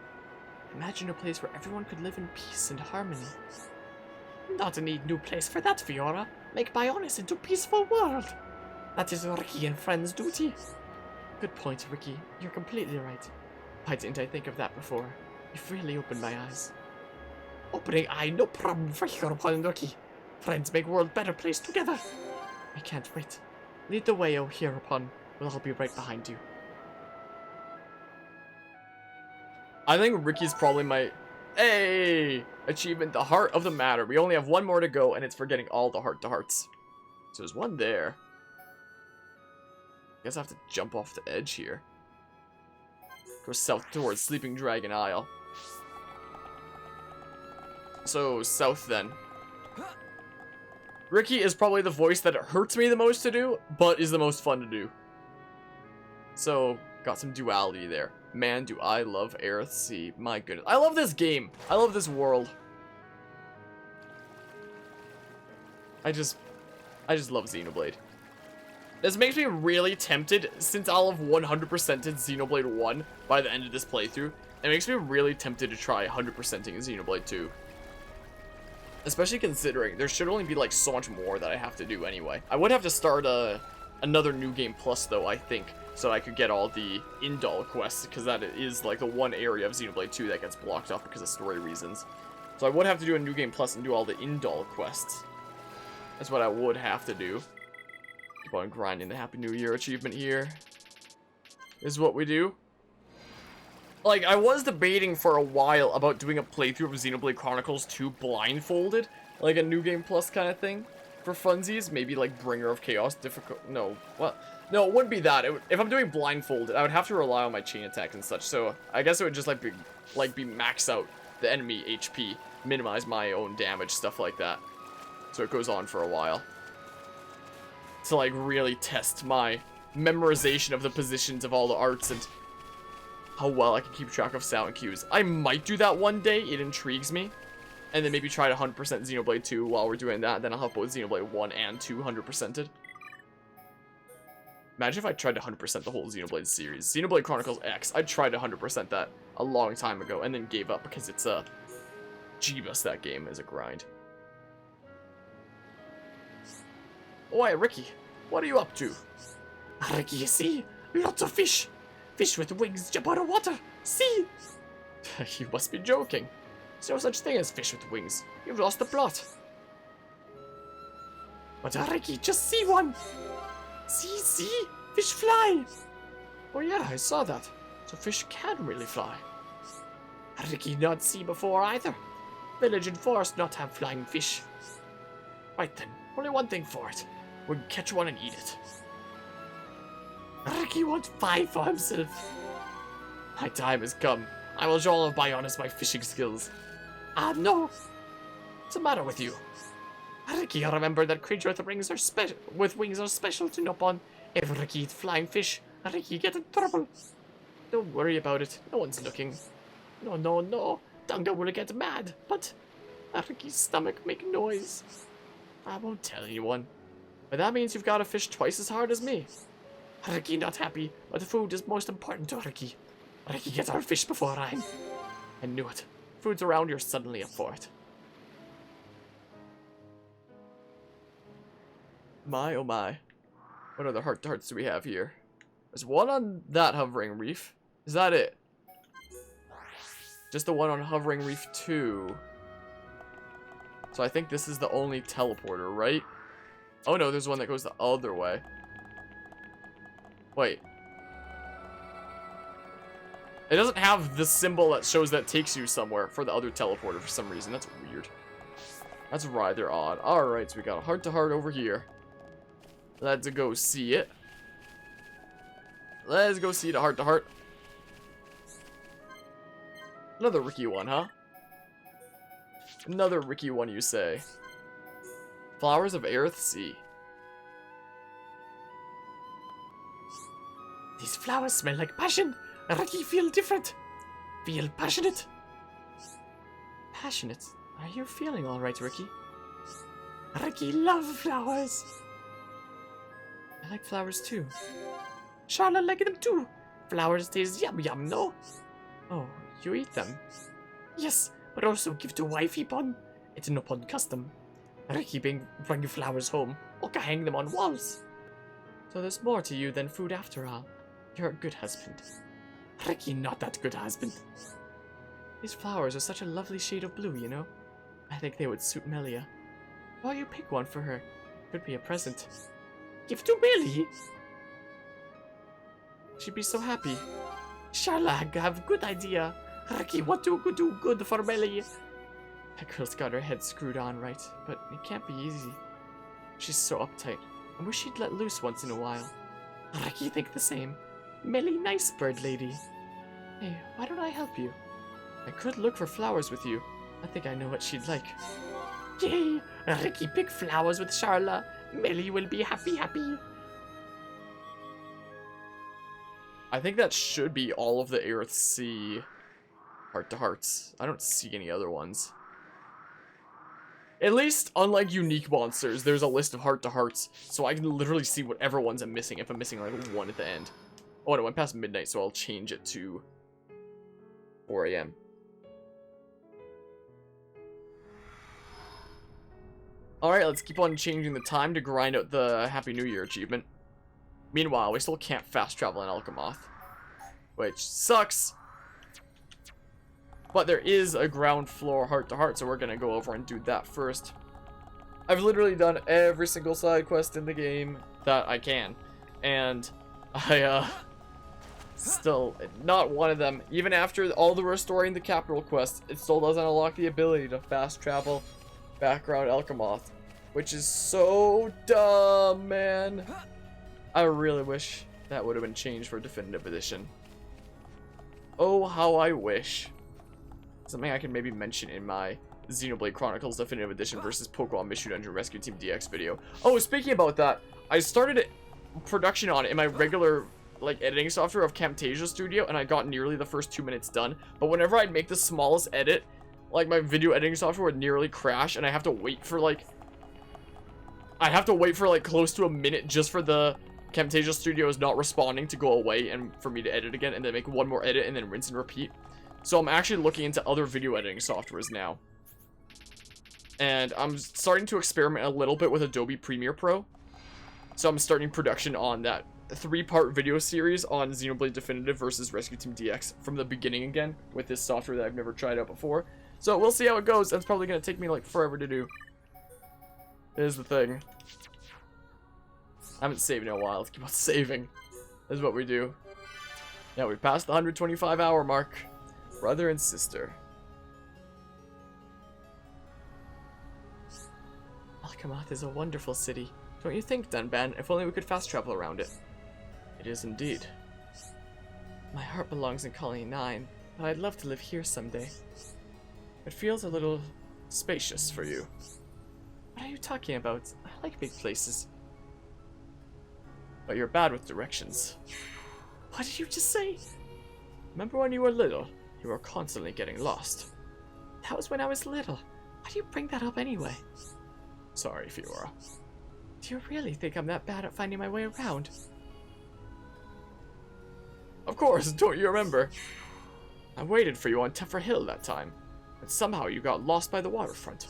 Imagine a place where everyone could live in peace and harmony. Not a neat new place for that, Fiora. Make Bionis into a peaceful world. That is Ricky and friends' duty. Good point, Ricky. You're completely right. Why didn't I think of that before? You've really opened my eyes. Opening eye, no problem for Hereupon and Ricky. Friends make world better place together. I can't wait. Lead the way, oh Hereupon. We'll all be right behind you. I think Ricky's probably my... Hey! Achievement, the heart of the matter. We only have one more to go, and it's for getting all the heart-to-hearts. So there's one there. I guess I have to jump off the edge here. Go south towards Sleeping Dragon Isle. So, south then. Ricky is probably the voice that it hurts me the most to do, but is the most fun to do. So, got some duality there. Man, do I love Aerith Sea. My goodness. I love this game. I love this world. I just love Xenoblade. This makes me really tempted, since I'll have 100%ed Xenoblade 1 by the end of this playthrough. It makes me really tempted to try 100%ing Xenoblade 2. Especially considering there should only be like so much more that I have to do anyway. I would have to start another New Game Plus though, I think, so I could get all the Indal quests, because that is like the one area of Xenoblade 2 that gets blocked off because of story reasons. So I would have to do a New Game Plus and do all the Indal quests. That's what I would have to do. Keep on grinding the Happy New Year achievement here. This is what we do. Like, I was debating for a while about doing a playthrough of Xenoblade Chronicles 2 blindfolded. Like a New Game Plus kind of thing. For funsies. Maybe like Bringer of Chaos difficult. No, what? No, it wouldn't be that. If I'm doing blindfolded, I would have to rely on my chain attack and such. So I guess it would just be max out the enemy HP. Minimize my own damage, stuff like that. So it goes on for a while. To like really test my memorization of the positions of all the arts and how well I can keep track of sound cues. I might do that one day, it intrigues me. And then maybe try to 100% Xenoblade 2 while we're doing that. Then I'll have both Xenoblade 1 and 2 100%ed. Imagine if I tried to 100% the whole Xenoblade series. Xenoblade Chronicles X, I tried to 100% that a long time ago and then gave up because it's Jeebus, that game is a grind. Oi, Ricky, what are you up to? Ricky, you see? Lots of fish. Fish with wings jump out of water. See? You must be joking. There's no such thing as fish with wings. You've lost the plot. But Ricky, just see one. See? Fish fly. Oh yeah, I saw that. So fish can really fly. Ricky not see before either. Village and forest not have flying fish. Right then, only one thing for it. We can catch one and eat it. Ricky wants 5 for himself. My time has come. I will show all of Bionis my fishing skills. Ah, no. What's the matter with you? Ricky, I remember that creature with wings are special to Dunban. If Ricky eats flying fish, Ricky get in trouble. Don't worry about it. No one's looking. No. Dunga will get mad, but Ricky's stomach make noise. I won't tell anyone. But that means you've got to fish twice as hard as me. Ricky not happy, but the food is most important to Ricky. Ricky gets our fish before I knew it. Food's around, you're suddenly up for it. My, oh my. What other heart-to-hearts do we have here? There's one on that hovering reef. Is that it? Just the one on Hovering Reef 2. So I think this is the only teleporter, right? Oh no, there's one that goes the other way. Wait. It doesn't have the symbol that shows that takes you somewhere for the other teleporter for some reason. That's weird. That's rather odd. Alright, so we got a heart-to-heart over here. Let's go see it. Let's go see the heart-to-heart. Another Ricky one, huh? Another Ricky one, you say. Flowers of Earthsea. These flowers smell like passion. Ricky, feel different. Feel passionate. Passionate? Are you feeling alright, Ricky? Ricky, love flowers. I like flowers too. Charlotte like them too. Flowers taste yum yum, no? Oh, you eat them? Yes, but also give to wifey pon. It's no pon custom. Ricky bring flowers home. Or hang them on walls. So there's more to you than food after all. You're a good husband. Ricky, not that good husband. These flowers are such a lovely shade of blue, you know? I think they would suit Melia. Why don't you pick one for her? Could be a present. Give to Melia. She'd be so happy. Charlotte have good idea. Ricky, what to do good for Melia? That girl's got her head screwed on right, but it can't be easy. She's so uptight. I wish she'd let loose once in a while. Ricky think the same. Melia nice bird lady. Hey, why don't I help you? I could look for flowers with you. I think I know what she'd like. Yay! Ricky pick flowers with Charlotte. Melia will be happy. I think that should be all of the Earthsea heart-to-hearts. I don't see any other ones. At least, unlike unique monsters, there's a list of heart-to-hearts, so I can literally see whatever ones I'm missing if I'm missing like one at the end. Oh, and it went past midnight, so I'll change it to 4 a.m. Alright, let's keep on changing the time to grind out the Happy New Year achievement. Meanwhile, we still can't fast travel in Alchemoth, which sucks. But there is a ground floor heart-to-heart, so we're gonna go over and do that first. I've literally done every single side quest in the game that I can, and I, still, not one of them, even after all the restoring the capital quest, it still doesn't unlock the ability to fast travel background Alchemoth, which is so dumb, man. I really wish that would have been changed for Definitive Edition. Oh, how I wish. Something I can maybe mention in my Xenoblade Chronicles Definitive Edition versus Pokemon Mission Dungeon Rescue Team DX video. Oh, speaking about that, I started production on it in my regular like editing software of Camtasia Studio, and I got nearly the first 2 minutes done. But whenever I'd make the smallest edit, like my video editing software would nearly crash, and I have to wait for like close to a minute just for the Camtasia Studios not responding to go away and for me to edit again, and then make one more edit and then rinse and repeat. So I'm actually looking into other video editing softwares now. And I'm starting to experiment a little bit with Adobe Premiere Pro. So I'm starting production on that 3-part video series on Xenoblade Definitive versus Rescue Team DX from the beginning again with this software that I've never tried out before. So we'll see how it goes. That's probably going to take me like forever to do. Is the thing. I haven't saved in a while. Let's keep on saving. This is what we do. Yeah, we passed the 125 hour mark. Brother and sister. Alchemoth is a wonderful city. Don't you think, Dunban? If only we could fast travel around it. It is indeed. My heart belongs in Colony 9, but I'd love to live here someday. It feels a little spacious for you. What are you talking about? I like big places. But you're bad with directions. What did you just say? Remember when you were little? You were constantly getting lost. That was when I was little. Why do you bring that up anyway? Sorry, Fiora. Do you really think I'm that bad at finding my way around? Of course, don't you remember? I waited for you on Tephra Hill that time, but somehow you got lost by the waterfront.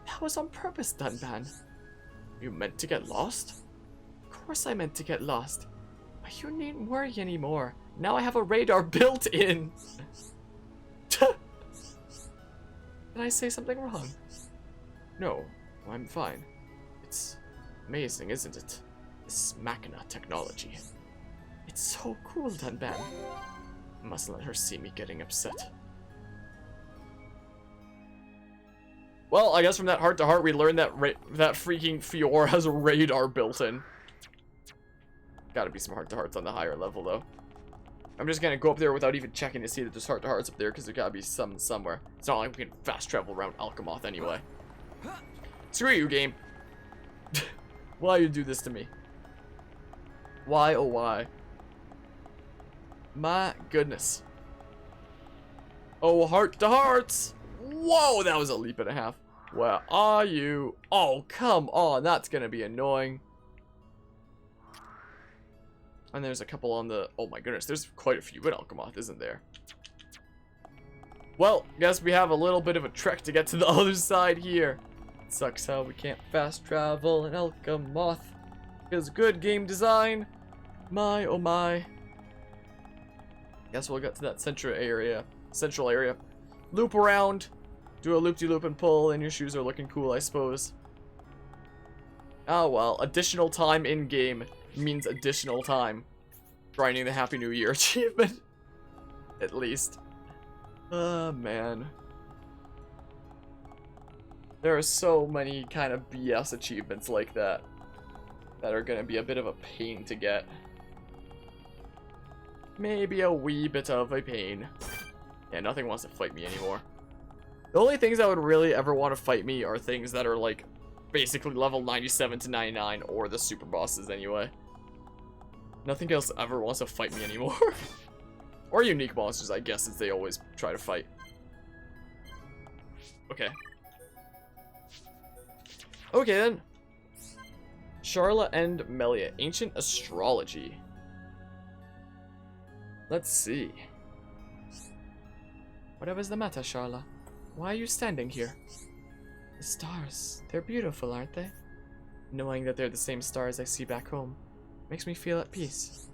That was on purpose, Dunban. You meant to get lost? Of course I meant to get lost. But you needn't worry anymore. Now I have a radar built in. Did I say something wrong? No, I'm fine. It's amazing, isn't it? This Machina technology. It's so cool, Dunban. Mustn't let her see me getting upset. Well, I guess from that heart-to-heart, we learned that that freaking Fior has a radar built in. Gotta be some heart-to-hearts on the higher level, though. I'm just gonna go up there without even checking to see that there's heart-to-hearts up there, because there gotta be some somewhere. It's not like we can fast travel around Alchemoth anyway. Screw you, game. Why you do this to me? Why, oh why? My goodness. Oh, heart-to-hearts! Whoa, that was a leap and a half. Where are you? Oh, come on, that's gonna be annoying. And there's a couple on the... Oh my goodness, there's quite a few in Alchemoth, isn't there? Well, guess we have a little bit of a trek to get to the other side here. It sucks how we can't fast travel in Alchemoth. Because good game design. My, oh my. Guess we'll get to that central area. Loop around. Do a loop-de-loop and pull, and your shoes are looking cool, I suppose. Oh well, additional time in-game means additional time. Grinding the Happy New Year achievement. At least. Oh, man. There are so many kind of BS achievements like that. That are gonna be a bit of a pain to get. Maybe a wee bit of a pain. Yeah, nothing wants to fight me anymore. The only things that would really ever want to fight me are things that are like basically level 97 to 99 or the super bosses anyway. Nothing else ever wants to fight me anymore. Or unique monsters, I guess, since they always try to fight. Okay. Okay then. Charla and Melia, Ancient Astrology. Let's see. Whatever's the matter, Charla? Why are you standing here? The stars, they're beautiful, aren't they? Knowing that they're the same stars I see back home makes me feel at peace.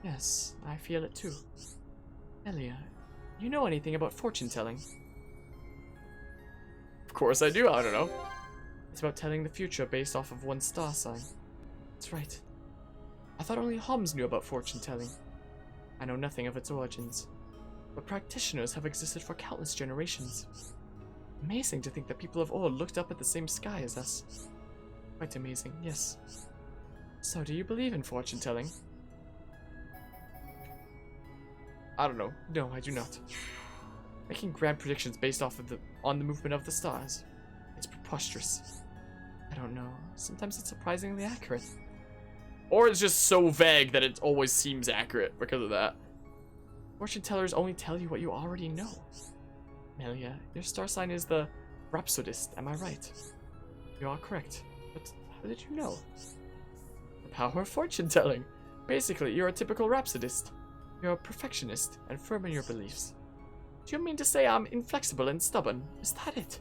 Yes, I feel it too. Melia, you know anything about fortune telling? Of course I do, I don't know. It's about telling the future based off of one star sign. That's right. I thought only Homs knew about fortune telling. I know nothing of its origins, but practitioners have existed for countless generations. Amazing to think that people of old looked up at the same sky as us. Quite amazing, yes. So, do you believe in fortune telling? I don't know. No, I do not. Making grand predictions based off of on the movement of the stars. It's preposterous. I don't know. Sometimes it's surprisingly accurate. Or it's just so vague that it always seems accurate because of that. Fortune tellers only tell you what you already know. Melia, your star sign is the Rhapsodist, am I right? You are correct. But how did you know? The power of fortune telling. Basically, you're a typical Rhapsodist. You're a perfectionist and firm in your beliefs. Do you mean to say I'm inflexible and stubborn? Is that it?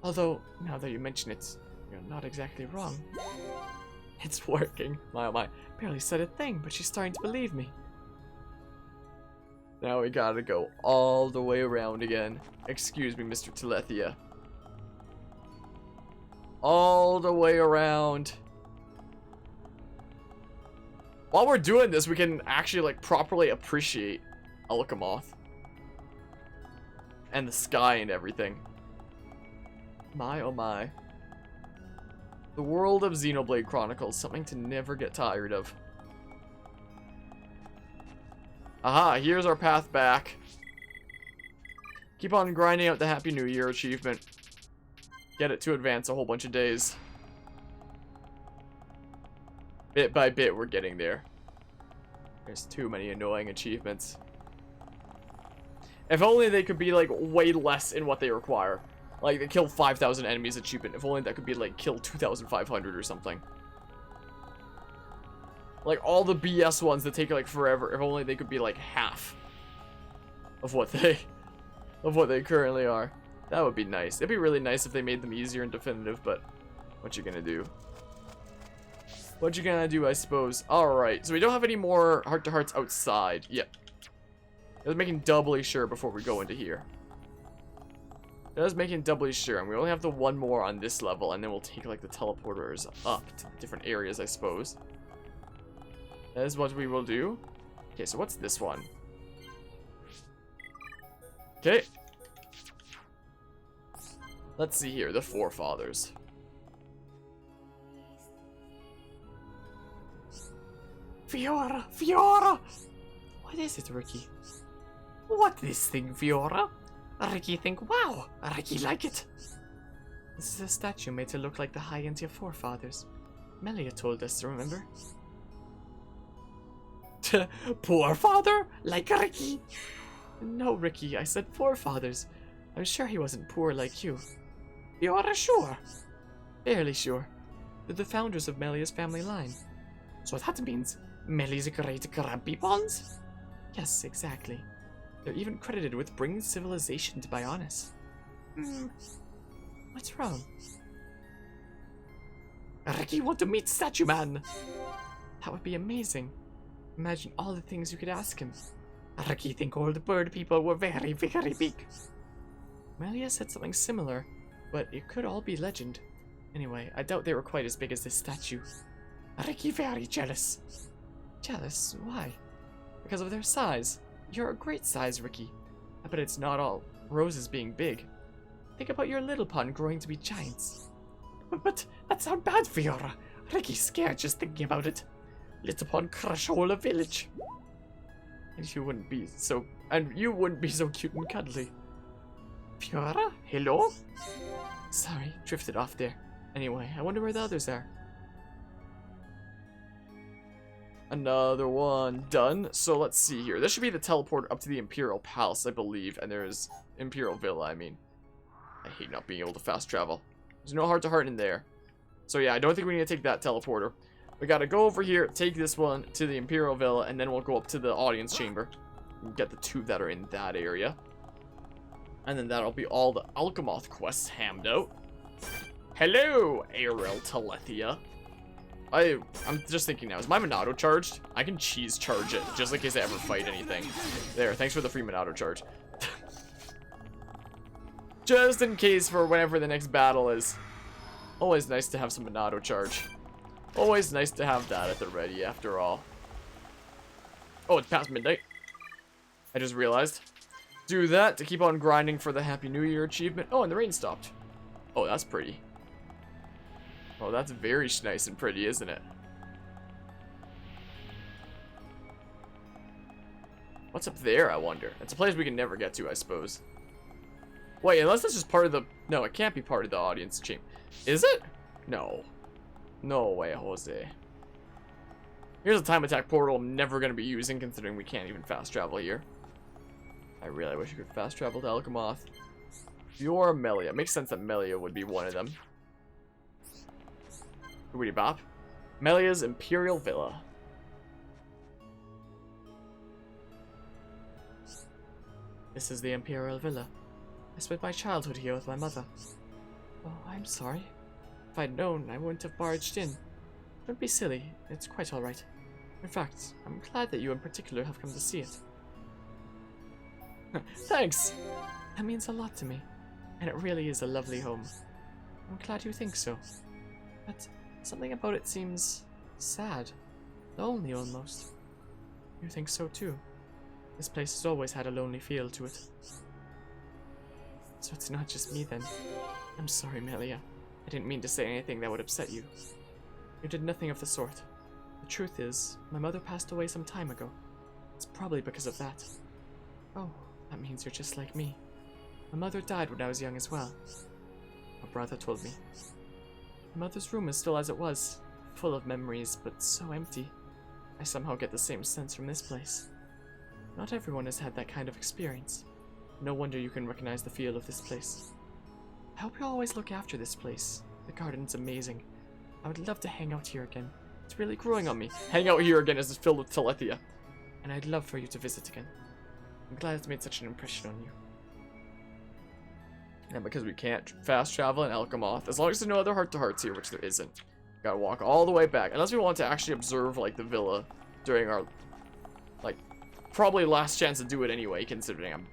Although, now that you mention it, you're not exactly wrong. It's working. My oh my. Barely said a thing, but she's starting to believe me. Now we gotta go all the way around again. Excuse me, Mr. Telethia. All the way around. While we're doing this, we can actually like properly appreciate Alchemoth. And the sky and everything. My oh my. The world of Xenoblade Chronicles, something to never get tired of. Aha, here's our path back. Keep on grinding out the Happy New Year achievement. Get it to advance a whole bunch of days. Bit by bit, we're getting there. There's too many annoying achievements. If only they could be, like, way less in what they require. Like, the kill 5,000 enemies achievement. If only that could be, like, kill 2,500 or something. Like, all the BS ones that take, like, forever. If only they could be, like, half of what they currently are. That would be nice. It'd be really nice if they made them easier and definitive, but what you gonna do? What you gonna do, I suppose? Alright, so we don't have any more heart-to-hearts outside. Yep. I was making doubly sure before we go into here. Just making doubly sure. And we only have the one more on this level, and then we'll take like the teleporters up to different areas, I suppose. That is what we will do. Okay, so what's this one? Okay. Let's see here, the forefathers. Fiora! Fiora! What is it, Ricky? What this thing, Fiora? Ricky think, wow, Ricky like it. This is a statue made to look like the high end of your forefathers. Melia told us to remember. Poor father? Like Ricky? No, Ricky, I said forefathers. I'm sure he wasn't poor like you. You are sure? Fairly sure. They're the founders of Melia's family line. So that means Melia's great grandpeoples? Yes, exactly. They're even credited with bringing civilization to Bionis. What's wrong? Ricky want to meet Statue Man! That would be amazing. Imagine all the things you could ask him. Ricky think all the bird people were very, very big. Melia said something similar, but it could all be legend. Anyway, I doubt they were quite as big as this statue. Ricky very jealous. Jealous? Why? Because of their size. You're a great size, Ricky. I bet it's not all roses being big. Think about your little pond growing to be giants. But that sounds bad, Fiora. Ricky's scared just thinking about it. Little pond crush whole a village. And you wouldn't be so cute and cuddly. Fiora, hello? Sorry, drifted off there. Anyway, I wonder where the others are. Another one done. So let's see here. This should be the teleport up to the Imperial Palace, I believe. And there's Imperial Villa, I mean. I hate not being able to fast travel. There's no heart-to-heart in there. So yeah, I don't think we need to take that teleporter. We gotta go over here, take this one to the Imperial Villa, and then we'll go up to the audience chamber. And get the two that are in that area. And then that'll be all the Alchemoth quests hammed out. Hello, Ariel Telethia. I'm just thinking now, is my Monado charged? I can cheese charge it, just in case I ever fight anything. There, thanks for the free Monado charge. Just in case for whenever the next battle is. Always nice to have some Monado charge. Always nice to have that at the ready, after all. Oh, it's past midnight. I just realized. Do that to keep on grinding for the Happy New Year achievement. Oh, and the rain stopped. Oh, that's pretty. Oh, that's very nice and pretty, isn't it? What's up there, I wonder? It's a place we can never get to, I suppose. Wait, unless that's just part of the... No, it can't be part of the audience chamber. Is it? No. No way, Jose. Here's a time attack portal I'm never going to be using, considering we can't even fast travel here. I really wish you could fast travel to Alchemoth. You're Melia. Makes sense that Melia would be one of them. Woody Bop. Melia's Imperial Villa. This is the Imperial Villa. I spent my childhood here with my mother. Oh, I'm sorry. If I'd known, I wouldn't have barged in. Don't be silly. It's quite alright. In fact, I'm glad that you in particular have come to see it. Thanks! That means a lot to me. And it really is a lovely home. I'm glad you think so. But something about it seems sad. Lonely almost. You think so too? This place has always had a lonely feel to it. So it's not just me then. I'm sorry, Melia. I didn't mean to say anything that would upset you. You did nothing of the sort. The truth is, my mother passed away some time ago. It's probably because of that. Oh, that means you're just like me. My mother died when I was young as well. My brother told me. My mother's room is still as it was, full of memories, but so empty. I somehow get the same sense from this place. Not everyone has had that kind of experience. No wonder you can recognize the feel of this place. I hope you always look after this place. The garden's amazing. I would love to hang out here again. It's really growing on me. Hang out here again as it's filled with Telethia. And I'd love for you to visit again. I'm glad it's made such an impression on you. And because we can't fast travel in Alchemoth, as long as there's no other heart-to-hearts here, which there isn't. Gotta walk all the way back. Unless we want to actually observe, like, the villa during our, like, probably last chance to do it anyway, considering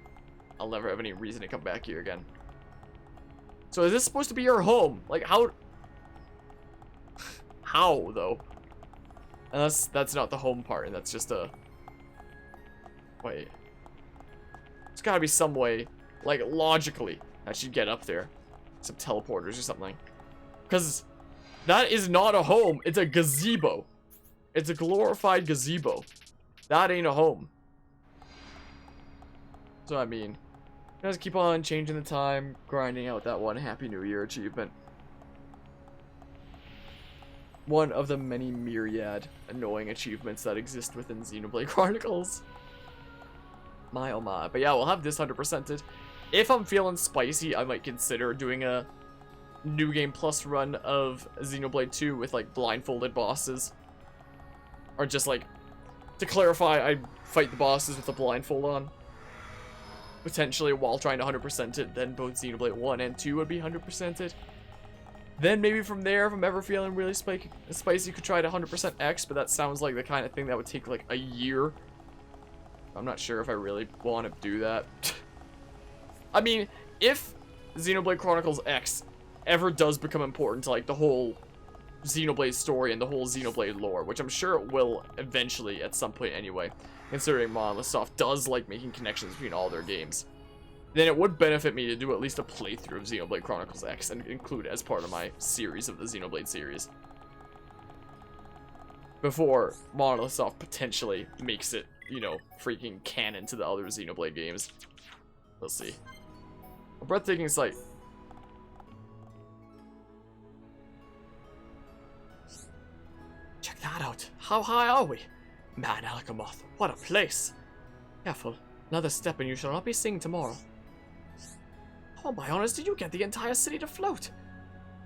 I'll never have any reason to come back here again. So is this supposed to be your home? Like, how? How, though? Unless that's not the home part, and that's just a... Wait. There's gotta be some way, like, logically, that she'd get up there. Some teleporters or something. Because that is not a home. It's a gazebo. It's a glorified gazebo. That ain't a home. So, I mean, just keep on changing the time, grinding out that one Happy New Year achievement. One of the many myriad annoying achievements that exist within Xenoblade Chronicles. My oh my. But yeah, we'll have this 100%ed. If I'm feeling spicy, I might consider doing a New Game Plus run of Xenoblade 2 with, like, blindfolded bosses. Or just, like, to clarify, I fight the bosses with a blindfold on. Potentially while trying to 100% it, then both Xenoblade 1 and 2 would be 100%ed. Then maybe from there, if I'm ever feeling really spicy, could try to 100% X, but that sounds like the kind of thing that would take, like, a year. I'm not sure if I really want to do that. I mean, if Xenoblade Chronicles X ever does become important to, like, the whole Xenoblade story and the whole Xenoblade lore, which I'm sure it will eventually at some point anyway, considering Monolith Soft does like making connections between all their games, then it would benefit me to do at least a playthrough of Xenoblade Chronicles X and include it as part of my series of the Xenoblade series. Before Monolith Soft potentially makes it, you know, freaking canon to the other Xenoblade games. We'll see. A breathtaking sight. Check that out. How high are we? Man, Alchemoth, what a place. Careful. Another step and you shall not be seen tomorrow. Oh my honors, did you get the entire city to float?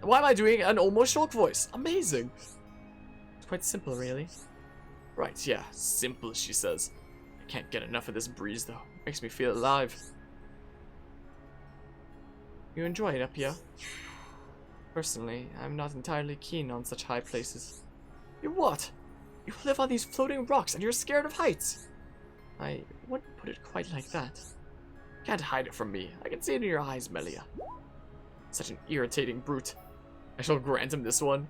Why am I doing an almost Shulk voice? Amazing. It's quite simple, really. Right, yeah. Simple, she says. I can't get enough of this breeze, though. Makes me feel alive. You enjoy it up here? Personally, I'm not entirely keen on such high places. You what? You live on these floating rocks and you're scared of heights. I wouldn't put it quite like that. Can't hide it from me. I can see it in your eyes, Melia. Such an irritating brute. I shall grant him this one.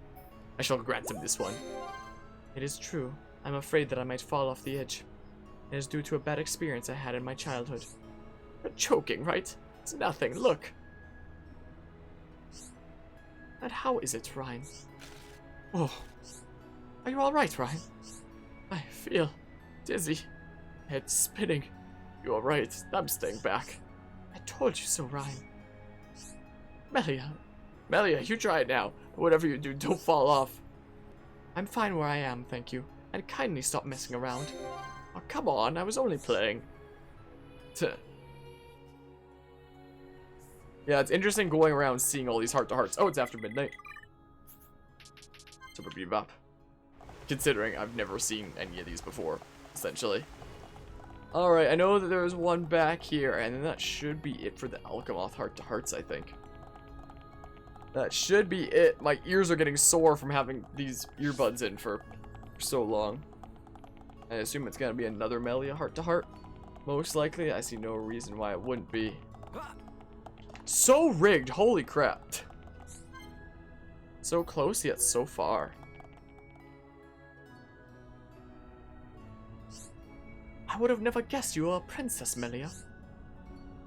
I shall grant him this one. It is true. I'm afraid that I might fall off the edge. It is due to a bad experience I had in my childhood. You're joking, right? It's nothing. Look. And how is it, Ryan? Oh. Are you alright, Ryan? I feel dizzy. Head spinning. You are right. I'm staying back. I told you so, Ryan. Melia. Melia, you try it now. Whatever you do, don't fall off. I'm fine where I am, thank you. And kindly stop messing around. Oh, come on. I was only playing. Yeah, it's interesting going around seeing all these heart-to-hearts. Oh, it's after midnight. Super bebop. Considering I've never seen any of these before, essentially. Alright, I know that there's one back here, and then that should be it for the Alchemoth heart-to-hearts, I think. That should be it. My ears are getting sore from having these earbuds in for so long. I assume it's gonna be another Melia heart-to-heart. Most likely, I see no reason why it wouldn't be. So rigged, holy crap. So close, yet so far. I would have never guessed you were a princess, Melia.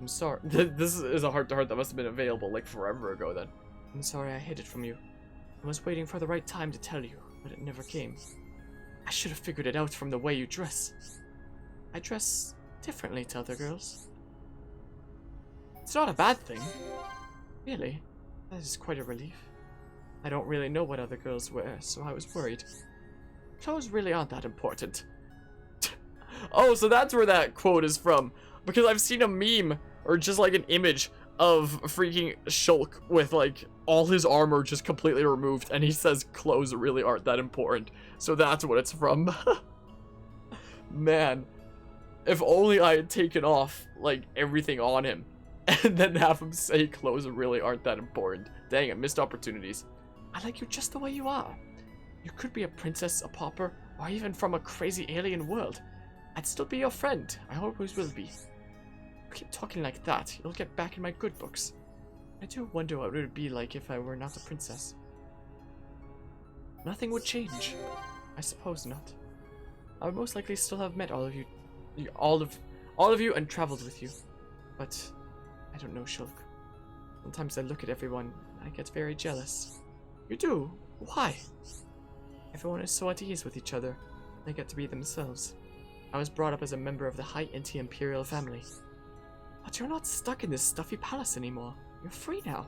I'm sorry. This is a heart-to-heart that must have been available like forever ago then. I'm sorry I hid it from you. I was waiting for the right time to tell you, but it never came. I should have figured it out from the way you dress. I dress differently to other girls. It's not a bad thing. Really, that is quite a relief. I don't really know what other girls wear, so I was worried. Clothes really aren't that important. Oh, so that's where that quote is from. Because I've seen a meme, or just like an image, of freaking Shulk with like all his armor just completely removed, and he says clothes really aren't that important. So that's what it's from. Man, if only I had taken off like everything on him, and then have him say clothes really aren't that important. Dang it, missed opportunities. I like you just the way you are. You could be a princess, a pauper, or even from a crazy alien world. I'd still be your friend. I always will be. You keep talking like that, you'll get back in my good books. I do wonder what it would be like if I were not a princess. Nothing would change. I suppose not. I would most likely still have met all of you, all of you, and traveled with you. But I don't know, Shulk. Sometimes I look at everyone, and I get very jealous. You do? Why? Everyone is so at ease with each other. They get to be themselves. I was brought up as a member of the High Inti Imperial family. But you're not stuck in this stuffy palace anymore. You're free now.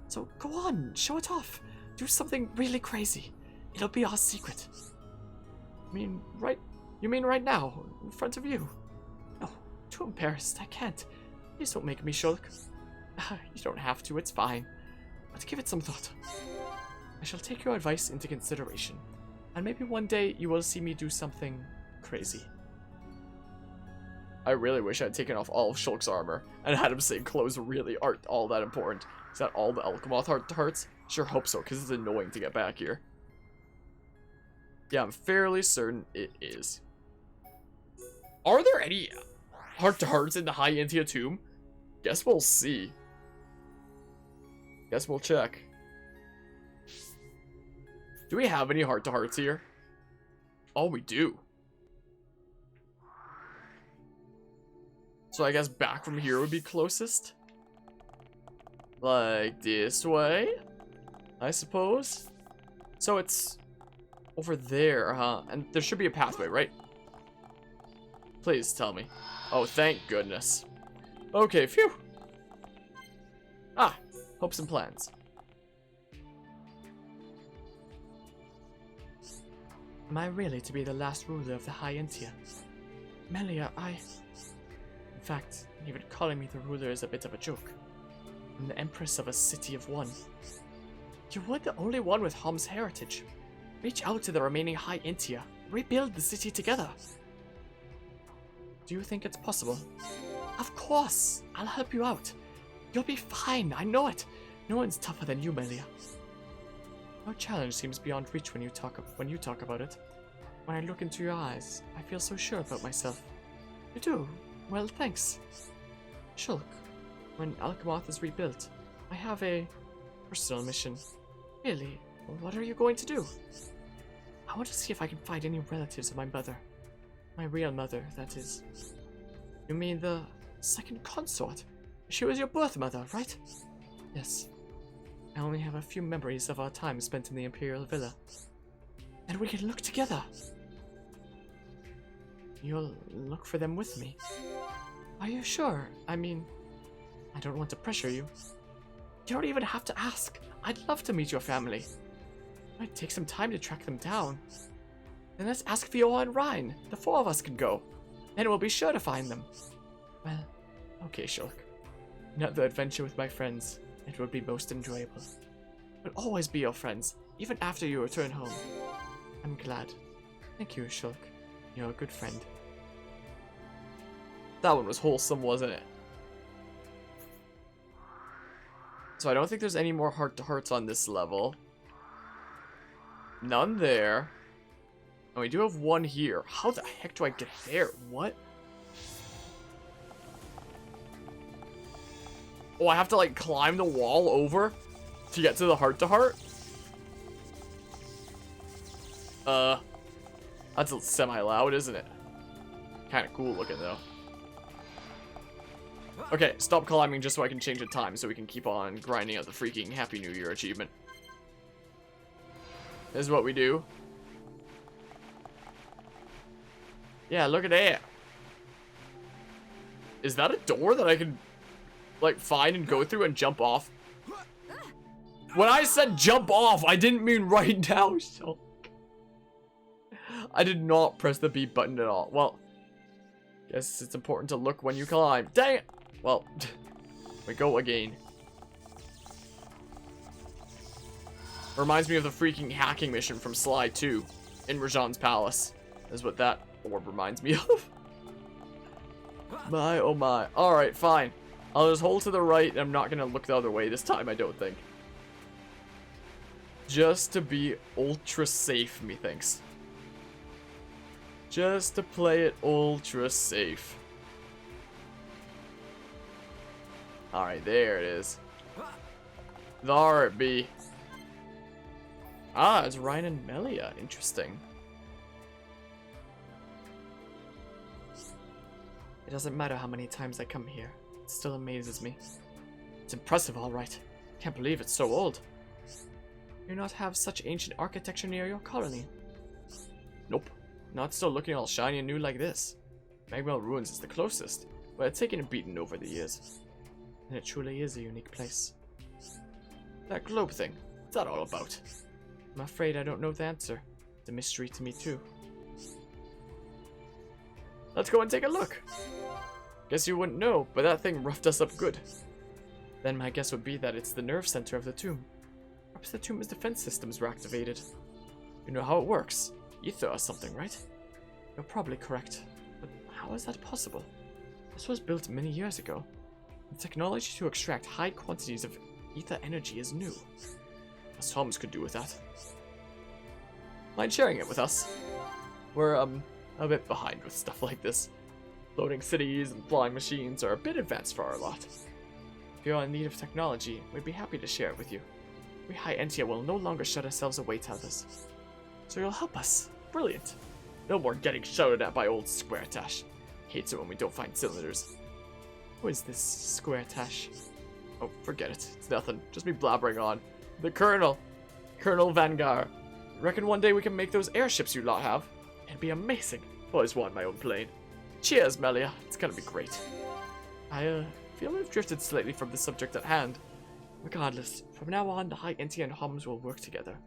So go on, show it off. Do something really crazy. It'll be our secret. You mean right now, in front of you? No, too embarrassed. I can't. Please don't make me, Shulk. You don't have to, it's fine. But give it some thought. I shall take your advice into consideration. And maybe one day you will see me do something crazy. I really wish I'd taken off all of Shulk's armor and had him say clothes really aren't all that important. Is that all the Alchemoth hearts? Sure hope so, because it's annoying to get back here. Yeah, I'm fairly certain it is. Are there any heart-to-hearts in the High Intia tomb? Guess we'll see. Guess we'll check. Do we have any heart-to-hearts here? Oh, we do. So I guess back from here would be closest. Like this way, I suppose. So it's over there, huh? And there should be a pathway, right? Please tell me. Oh, thank goodness. Okay, phew. Ah, hopes and plans. Am I really to be the last ruler of the High Intia? Melia, In fact, even calling me the ruler is a bit of a joke. I'm the empress of a city of one. You were the only one with Hom's heritage. Reach out to the remaining High Intia. Rebuild the city together. Do you think it's possible? Of course! I'll help you out. You'll be fine, I know it. No one's tougher than you, Melia. No challenge seems beyond reach when you talk about it. When I look into your eyes, I feel so sure about myself. You do? Well, thanks. Shulk, when Alchemoth is rebuilt, I have a personal mission. Really? What are you going to do? I want to see if I can find any relatives of my mother. My real mother, that is. You mean the second consort? She was your birth mother, right? Yes. I only have a few memories of our time spent in the Imperial Villa. And we can look together. You'll look for them with me. Are you sure? I mean, I don't want to pressure you. You don't even have to ask. I'd love to meet your family. It might take some time to track them down. Then let's ask Viola and Ryan. The four of us can go. Then we'll be sure to find them. Well, okay, Shulk. Another adventure with my friends. It would be most enjoyable. We'll always be your friends, even after you return home. I'm glad. Thank you, Shulk. You're a good friend. That one was wholesome, wasn't it? So I don't think there's any more heart-to-hearts on this level. None there. And we do have one here. How the heck do I get there? What? Oh, I have to, like, climb the wall over to get to the heart-to-heart? That's semi-loud, isn't it? Kind of cool looking, though. Okay, stop climbing just so I can change the time so we can keep on grinding out the freaking Happy New Year achievement. This is what we do. Yeah, look at that. Is that a door that I can, like, find and go through and jump off? When I said jump off, I didn't mean right now, so... I did not press the B button at all. Well, guess it's important to look when you climb. Dang it! Well, we go again. Reminds me of the freaking hacking mission from Sly 2 in Rajan's palace. Is what that orb reminds me of. My, oh my. Alright, fine. I'll just hold to the right, and I'm not gonna look the other way this time, I don't think. Just to be ultra safe, methinks. Just to play it ultra safe. Alright, there it is. There it be. Ah, it's Ryan and Melia. Interesting. It doesn't matter how many times I come here. It still amazes me. It's impressive, all right. Can't believe it's so old. You not have such ancient architecture near your colony? Nope. Not still looking all shiny and new like this. Magwell Ruins is the closest, but it's taken a beating over the years. And it truly is a unique place. That globe thing, what's that all about? I'm afraid I don't know the answer. It's a mystery to me too. Let's go and take a look. Guess you wouldn't know, but that thing roughed us up good. Then my guess would be that it's the nerve center of the tomb. Perhaps the tomb's defense systems were activated. You know how it works. Ether or something, right? You're probably correct. But how is that possible? This was built many years ago. The technology to extract high quantities of ether energy is new. Us Toms could do with that. Mind sharing it with us? We're, a bit behind with stuff like this. Floating cities and flying machines are a bit advanced for our lot. If you're in need of technology, we'd be happy to share it with you. We High Entia will no longer shut ourselves away to others. So you'll help us. Brilliant. No more getting shouted at by old Square Tash. Hates it when we don't find cylinders. Who is this Square Tash? Oh, forget it. It's nothing. Just me blabbering on. The Colonel. Colonel Vanguard. Reckon one day we can make those airships you lot have? It'd be amazing. Always wanted my own plane. Cheers, Melia. It's gonna be great. I feel we've drifted slightly from the subject at hand. Regardless, from now on, the High Entia and Homs will work together.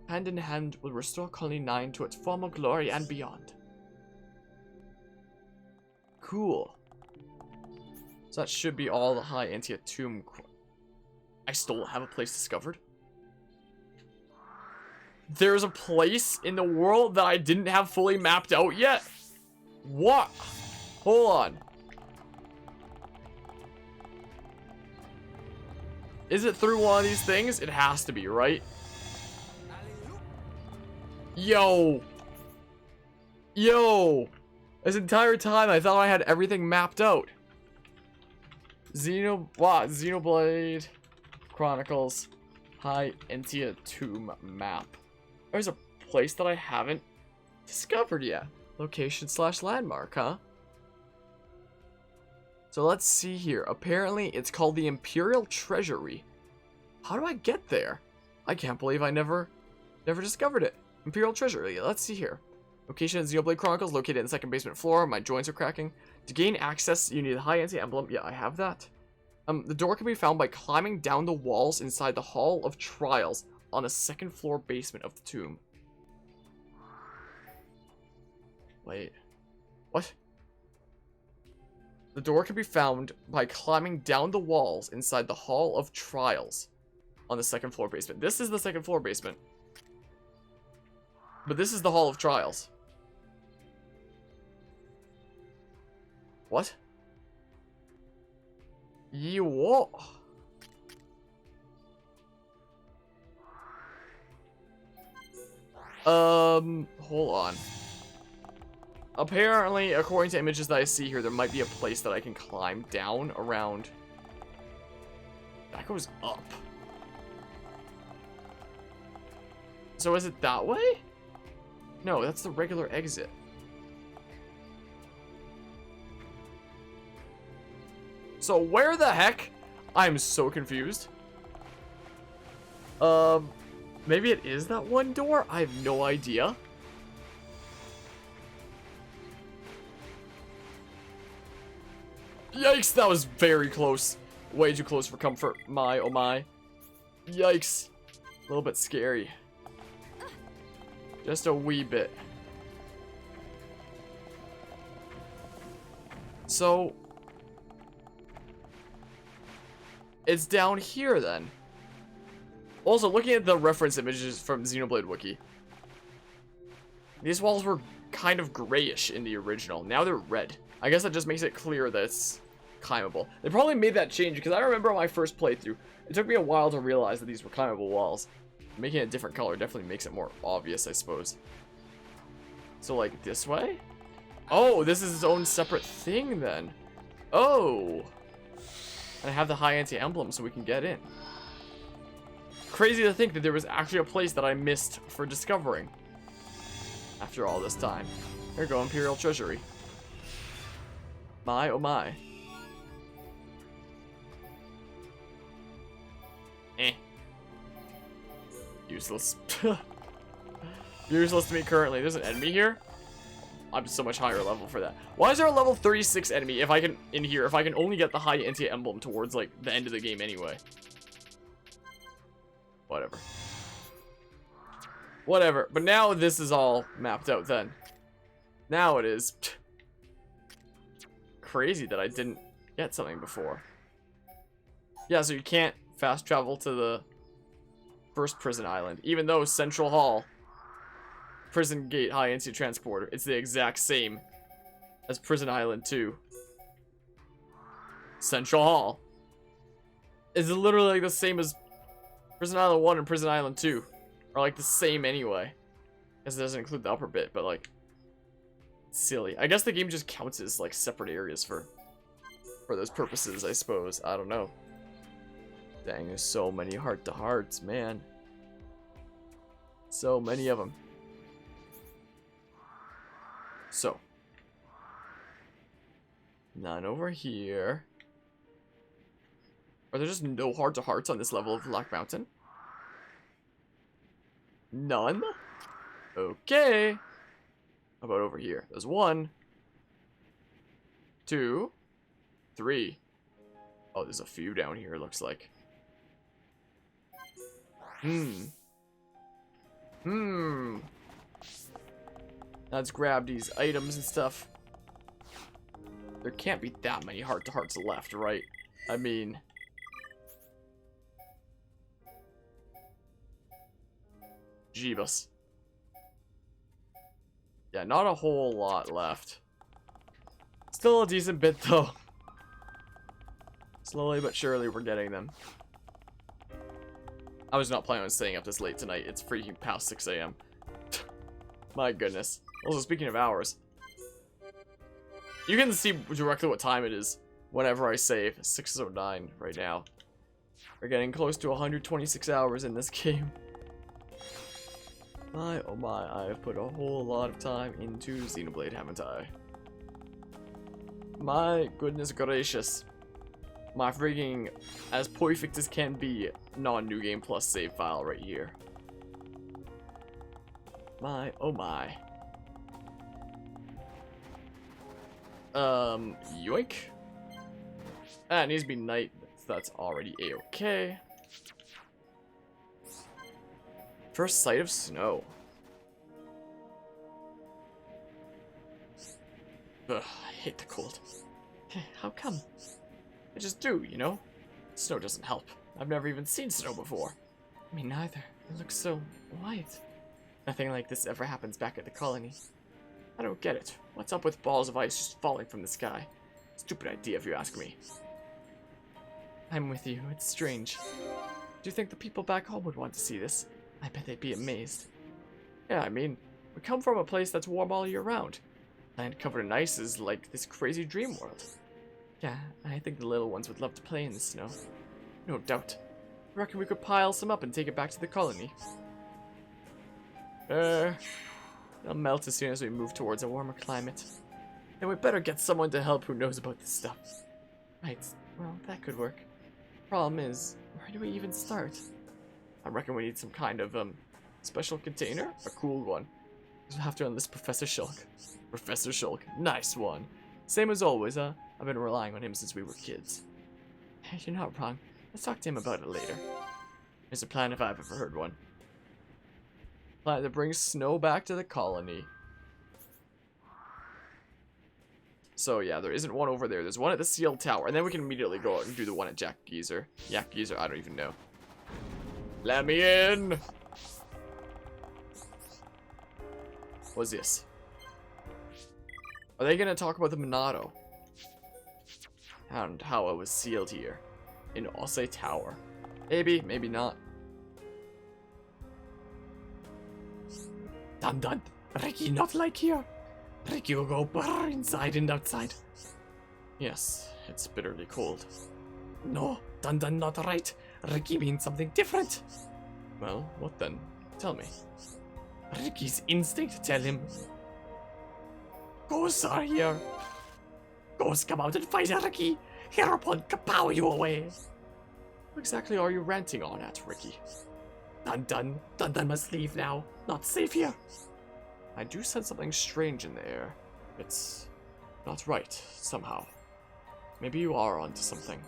Hand in hand, we'll restore Colony 9 to its former glory and beyond. Cool. So that should be all the High Entia tomb. I still have a place discovered. There's a place in the world that I didn't have fully mapped out yet? What? Hold on. Is it through one of these things? It has to be, right? Yo. Yo. This entire time I thought I had everything mapped out. Xenoblade Chronicles High Entia Tomb Map. There's a place that I haven't discovered yet. Location/landmark, huh? So let's see here. Apparently it's called the Imperial Treasury. How do I get there? I can't believe I never discovered it. Imperial Treasury. Let's see here. Location in Xenoblade Chronicles, located in the second basement floor. My joints are cracking. To gain access, you need a High Entia emblem. Yeah, I have that. The door can be found by climbing down the walls inside the Hall of Trials on the second floor basement of the tomb. Wait. What? The door can be found by climbing down the walls inside the Hall of Trials on the second floor basement. This is the second floor basement. But this is the Hall of Trials. What? What? Hold on. Apparently, according to images that I see here, there might be a place that I can climb down around. That goes up. So is it that way? No, that's the regular exit. So where the heck? I'm so confused. Maybe it is that one door? I have no idea. Yikes, that was very close. Way too close for comfort. My, oh my. Yikes. A little bit scary. Just a wee bit. So it's down here then. Also, looking at the reference images from Xenoblade Wiki, these walls were kind of grayish in the original. Now they're red. I guess that just makes it clear that it's climbable. They probably made that change because I remember on my first playthrough, it took me a while to realize that these were climbable walls. Making it a different color definitely makes it more obvious, I suppose. So, like, this way? Oh, this is its own separate thing, then. Oh. And I have the High Entia emblem so we can get in. Crazy to think that there was actually a place that I missed for discovering. After all this time. Here we go, Imperial Treasury. My, oh my. Useless. Useless to me currently. There's an enemy here? I'm so much higher level for that. Why is there a level 36 enemy if I can, in here, if I can only get the high anti-emblem towards, like, the end of the game anyway? Whatever. Whatever. But now this is all mapped out then. Now it is. Crazy that I didn't get something before. Yeah, so you can't fast travel to the first prison island. Even though Central Hall, Prison Gate High Anti Transporter, it's the exact same as Prison Island 2. Central Hall is literally like the same as Prison Island 1 and Prison Island 2. Are like the same anyway. As it doesn't include the upper bit, but like, silly. I guess the game just counts as like separate areas for those purposes, I suppose. I don't know. Dang, there's so many heart-to-hearts, man. So many of them. So. None over here. Are there just no heart-to-hearts on this level of Black Mountain? None? Okay. How about over here? There's 1, 2, 3. Oh, there's a few down here, it looks like. Let's grab these items and stuff. There can't be that many heart-to-hearts left, right? I mean... Jeebus. Yeah, not a whole lot left. Still a decent bit, though. Slowly but surely, we're getting them. I was not planning on staying up this late tonight. It's freaking past 6 a.m. My goodness. Also, speaking of hours, you can see directly what time it is whenever I save. 6:09 right now. We're getting close to 126 hours in this game. My, oh my, I have put a whole lot of time into Xenoblade, haven't I? My goodness gracious. My freaking, as perfect as can be, non-New Game Plus save file right here. My, oh my. Yoink. Ah, it needs to be night, so that's already a-okay. First sight of snow. Ugh, I hate the cold. How come? I just do, you know? Snow doesn't help. I've never even seen snow before. Me neither. It looks so white. Nothing like this ever happens back at the colony. I don't get it. What's up with balls of ice just falling from the sky? Stupid idea if you ask me. I'm with you. It's strange. Do you think the people back home would want to see this? I bet they'd be amazed. Yeah, I mean, we come from a place that's warm all year round. Land covered in ice is like this crazy dream world. Yeah, I think the little ones would love to play in the snow. No doubt. I reckon we could pile some up and take it back to the colony. They'll melt as soon as we move towards a warmer climate. Then we better get someone to help who knows about this stuff. Right, well, that could work. Problem is, where do we even start? I reckon we need some kind of, special container? A cool one. We'll have to enlist Professor Shulk. Professor Shulk, nice one. Same as always, I've been relying on him since we were kids. You're not wrong. Let's talk to him about it later. It's a plan if I've ever heard one. Plan to bring snow back to the colony. So yeah, there isn't one over there. There's one at the Seal Tower, and then we can immediately go out and do the one at Jack Geezer. Yak Geezer, I don't even know. Let me in! What's this? Are they gonna talk about the Monado? And how it was sealed here. In Ose Tower. Maybe, maybe not. Dun, Ricky not like here. Ricky will go brr inside and outside. Yes, it's bitterly cold. No, Dun not right. Ricky means something different. Well, what then? Tell me. Ricky's instinct tell him. Ghosts are here. Ghosts come out and fight Ricky. Hereupon kapow you away. What exactly are you ranting on at, Ricky? Dun must leave now. Not safe here. I do sense something strange in the air. It's not right, somehow. Maybe you are onto something.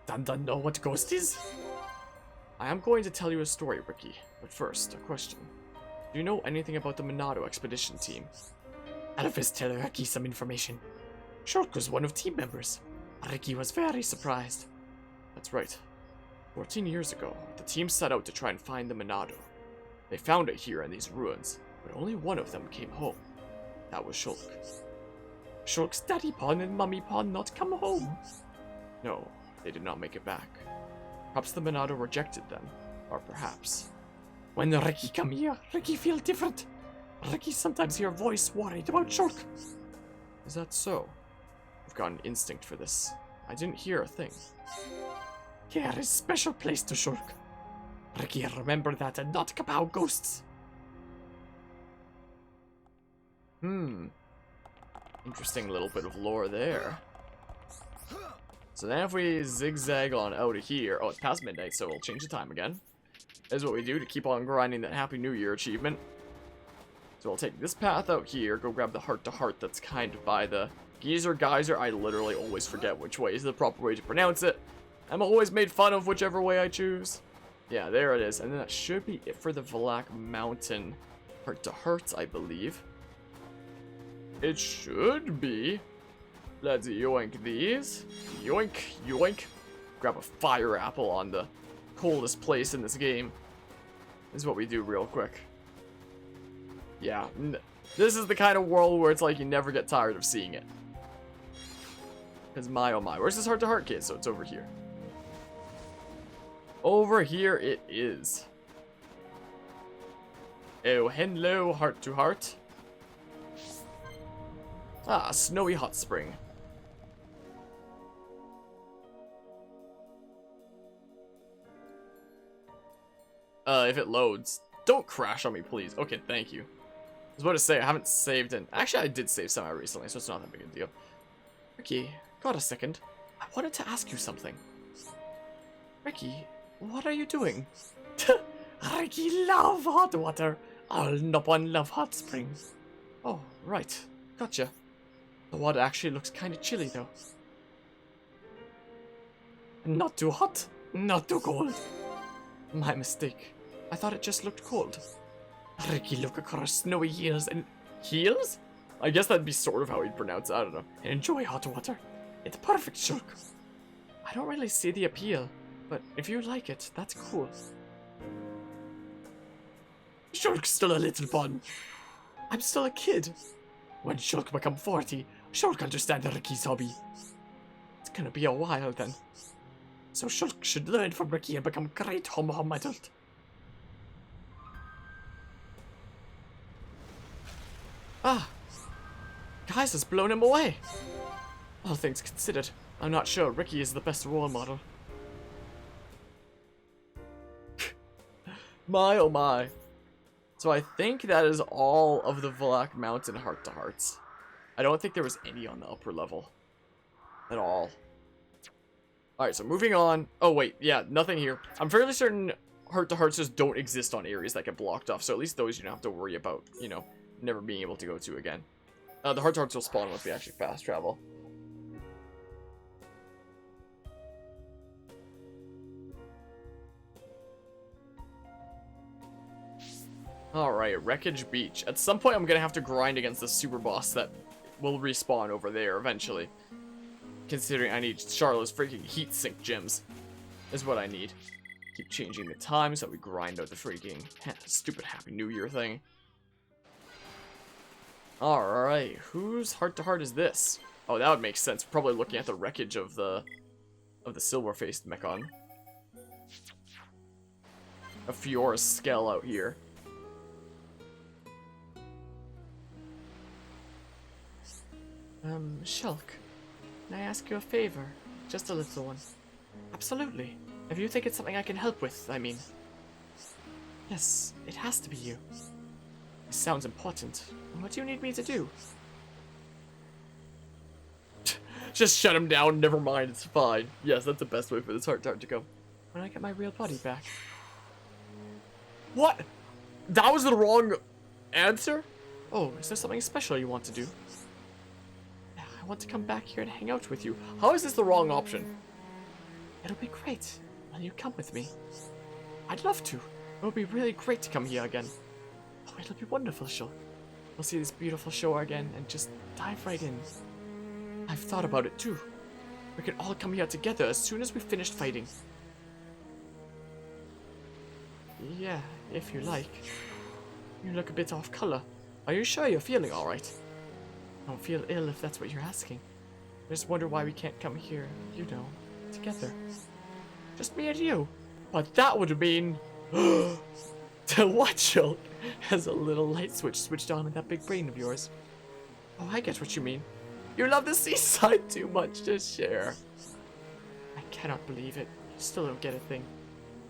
Dun know what ghost is? I am going to tell you a story, Ricky, but first, a question. Do you know anything about the Monado expedition team? Alphys tell Ricky some information. Shulk was one of team members. Ricky was very surprised. That's right. 14 years ago, the team set out to try and find the Monado. They found it here in these ruins, but only one of them came home. That was Shulk. Shulk's daddy pawn and mummy pawn not come home. No, they did not make it back. Perhaps the Monado rejected them, or perhaps... When Ricky come here, Ricky feel different. Ricky sometimes hear voice worried about Shulk. Is that so? I've got an instinct for this. I didn't hear a thing. Care is special place to Shulk. Ricky remember that and not kapow ghosts. Interesting little bit of lore there. So then if we zigzag on out of here... Oh, it's past midnight, so we'll change the time again. This is what we do to keep on grinding that Happy New Year achievement. So we'll take this path out here, go grab the heart-to-heart that's kind of by the geyser. I literally always forget which way is the proper way to pronounce it. I'm always made fun of whichever way I choose. Yeah, there it is. And then that should be it for the Black Mountain heart-to-heart, I believe. It should be. Let's yoink these. Yoink, yoink. Grab a fire apple on the coldest place in this game. This is what we do real quick. Yeah, this is the kind of world where it's like you never get tired of seeing it. Because my oh my, where's this heart-to-heart kid? So it's over here. Over here it is. Oh, hello, heart-to-heart. Ah, snowy hot spring. If it loads, don't crash on me, please. Okay, thank you. I was about to say, I haven't saved in... Actually, I did save semi-recently, so it's not that big a deal. Ricky, got a second. I wanted to ask you something. Ricky, what are you doing? Ricky love hot water. All Nopon love hot springs. Oh, right. Gotcha. The water actually looks kind of chilly, though. Not too hot, not too cold. My mistake. I thought it just looked cold. Ricky look across snowy hills and... Heels? I guess that'd be sort of how he'd pronounce it, I don't know. Enjoy hot water. It's perfect, Shulk. I don't really see the appeal, but if you like it, that's cool. Shulk's still a little bun. I'm still a kid. When Shulk become 40, Shulk understand Ricky's hobby. It's gonna be a while then. So Shulk should learn from Ricky and become a great hum adult. Ah! Guys has blown him away! All things considered, I'm not sure Ricky is the best role model. My oh my. So I think that is all of the Black Mountain heart-to-hearts. I don't think there was any on the upper level. At all. Alright, so moving on. Oh wait, yeah, nothing here. I'm fairly certain heart-to-hearts just don't exist on areas that get blocked off, so at least those you don't have to worry about, you know, never being able to go to again. The heart-to-hearts will spawn once we actually fast travel. Alright, Wreckage Beach. At some point I'm gonna have to grind against the super boss that will respawn over there eventually. Considering I need Charlotte's freaking heat sink gems. Is what I need. Keep changing the time so that we grind out the freaking stupid Happy New Year thing. Alright, whose heart-to-heart is this? Oh, that would make sense. Probably looking at the wreckage of the silver-faced Mechon. A Fiora Skell out here. Shulk, can I ask you a favor? Just a little one. Absolutely. If you think it's something I can help with, I mean. Yes, it has to be you. This sounds important. What do you need me to do? Just shut him down, never mind, it's fine. Yes, that's the best way for this heart-to-heart to go. When I get my real body back. What? That was the wrong answer? Oh, is there something special you want to do? I want to come back here and hang out with you. How is this the wrong option? It'll be great. Will you come with me? I'd love to. It would be really great to come here again. Oh, it'll be wonderful, Shul. We'll see this beautiful show again and just dive right in. I've thought about it too. We could all come here together as soon as we finished fighting. Yeah, if you like. You look a bit off color. Are you sure you're feeling alright? I don't feel ill if that's what you're asking. I just wonder why we can't come here, you know, together. Just me and you. But that would have been... To what, Shulk? Has a little light switch switched on in that big brain of yours. Oh, I get what you mean. You love the seaside too much to share. I cannot believe it. You still don't get a thing.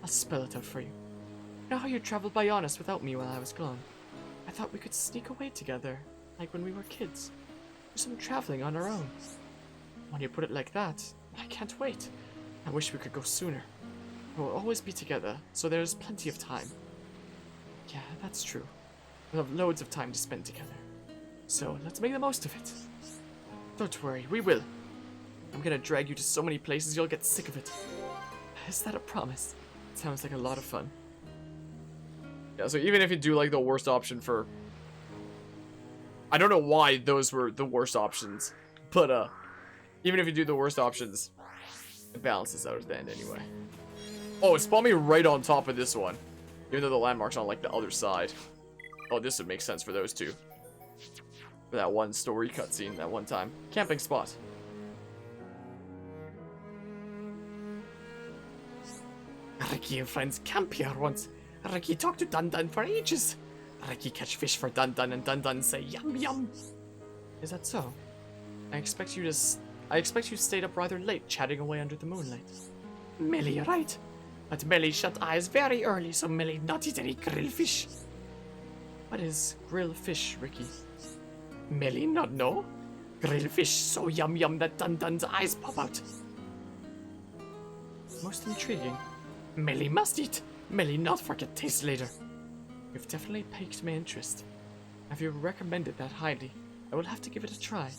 I'll spell it out for you. You know how you traveled by Honest without me while I was gone? I thought we could sneak away together, like when we were kids. Do some traveling on our own. When you put it like that, I can't wait. I wish we could go sooner. We'll always be together, so there's plenty of time. Yeah, that's true. We'll have loads of time to spend together. So, let's make the most of it. Don't worry, we will. I'm gonna drag you to so many places you'll get sick of it. Is that a promise? It sounds like a lot of fun. Yeah, so even if you do like the worst option for... I don't know why those were the worst options, but even if you do the worst options, it balances out at the end anyway. Oh, it spawned me right on top of this one, even though the landmark's on like the other side. Oh, this would make sense for those two. For that one story cutscene, that one time. Camping spot. Ricky and friends camp here once. Ricky talked to Dunban for ages. Ricky catch fish for Dunban and Dunban say yum yum. Is that so? I expect you stayed up rather late chatting away under the moonlight. Melia, right? But Melia shut eyes very early, so Melia not eat any grilled fish. What is grilled fish, Ricky? Melia not know? Grilled fish so yum yum that Dunban's eyes pop out. Most intriguing. Melia must eat. Melia not forget taste later. You've definitely piqued my interest. If you recommended that highly, I will have to give it a try.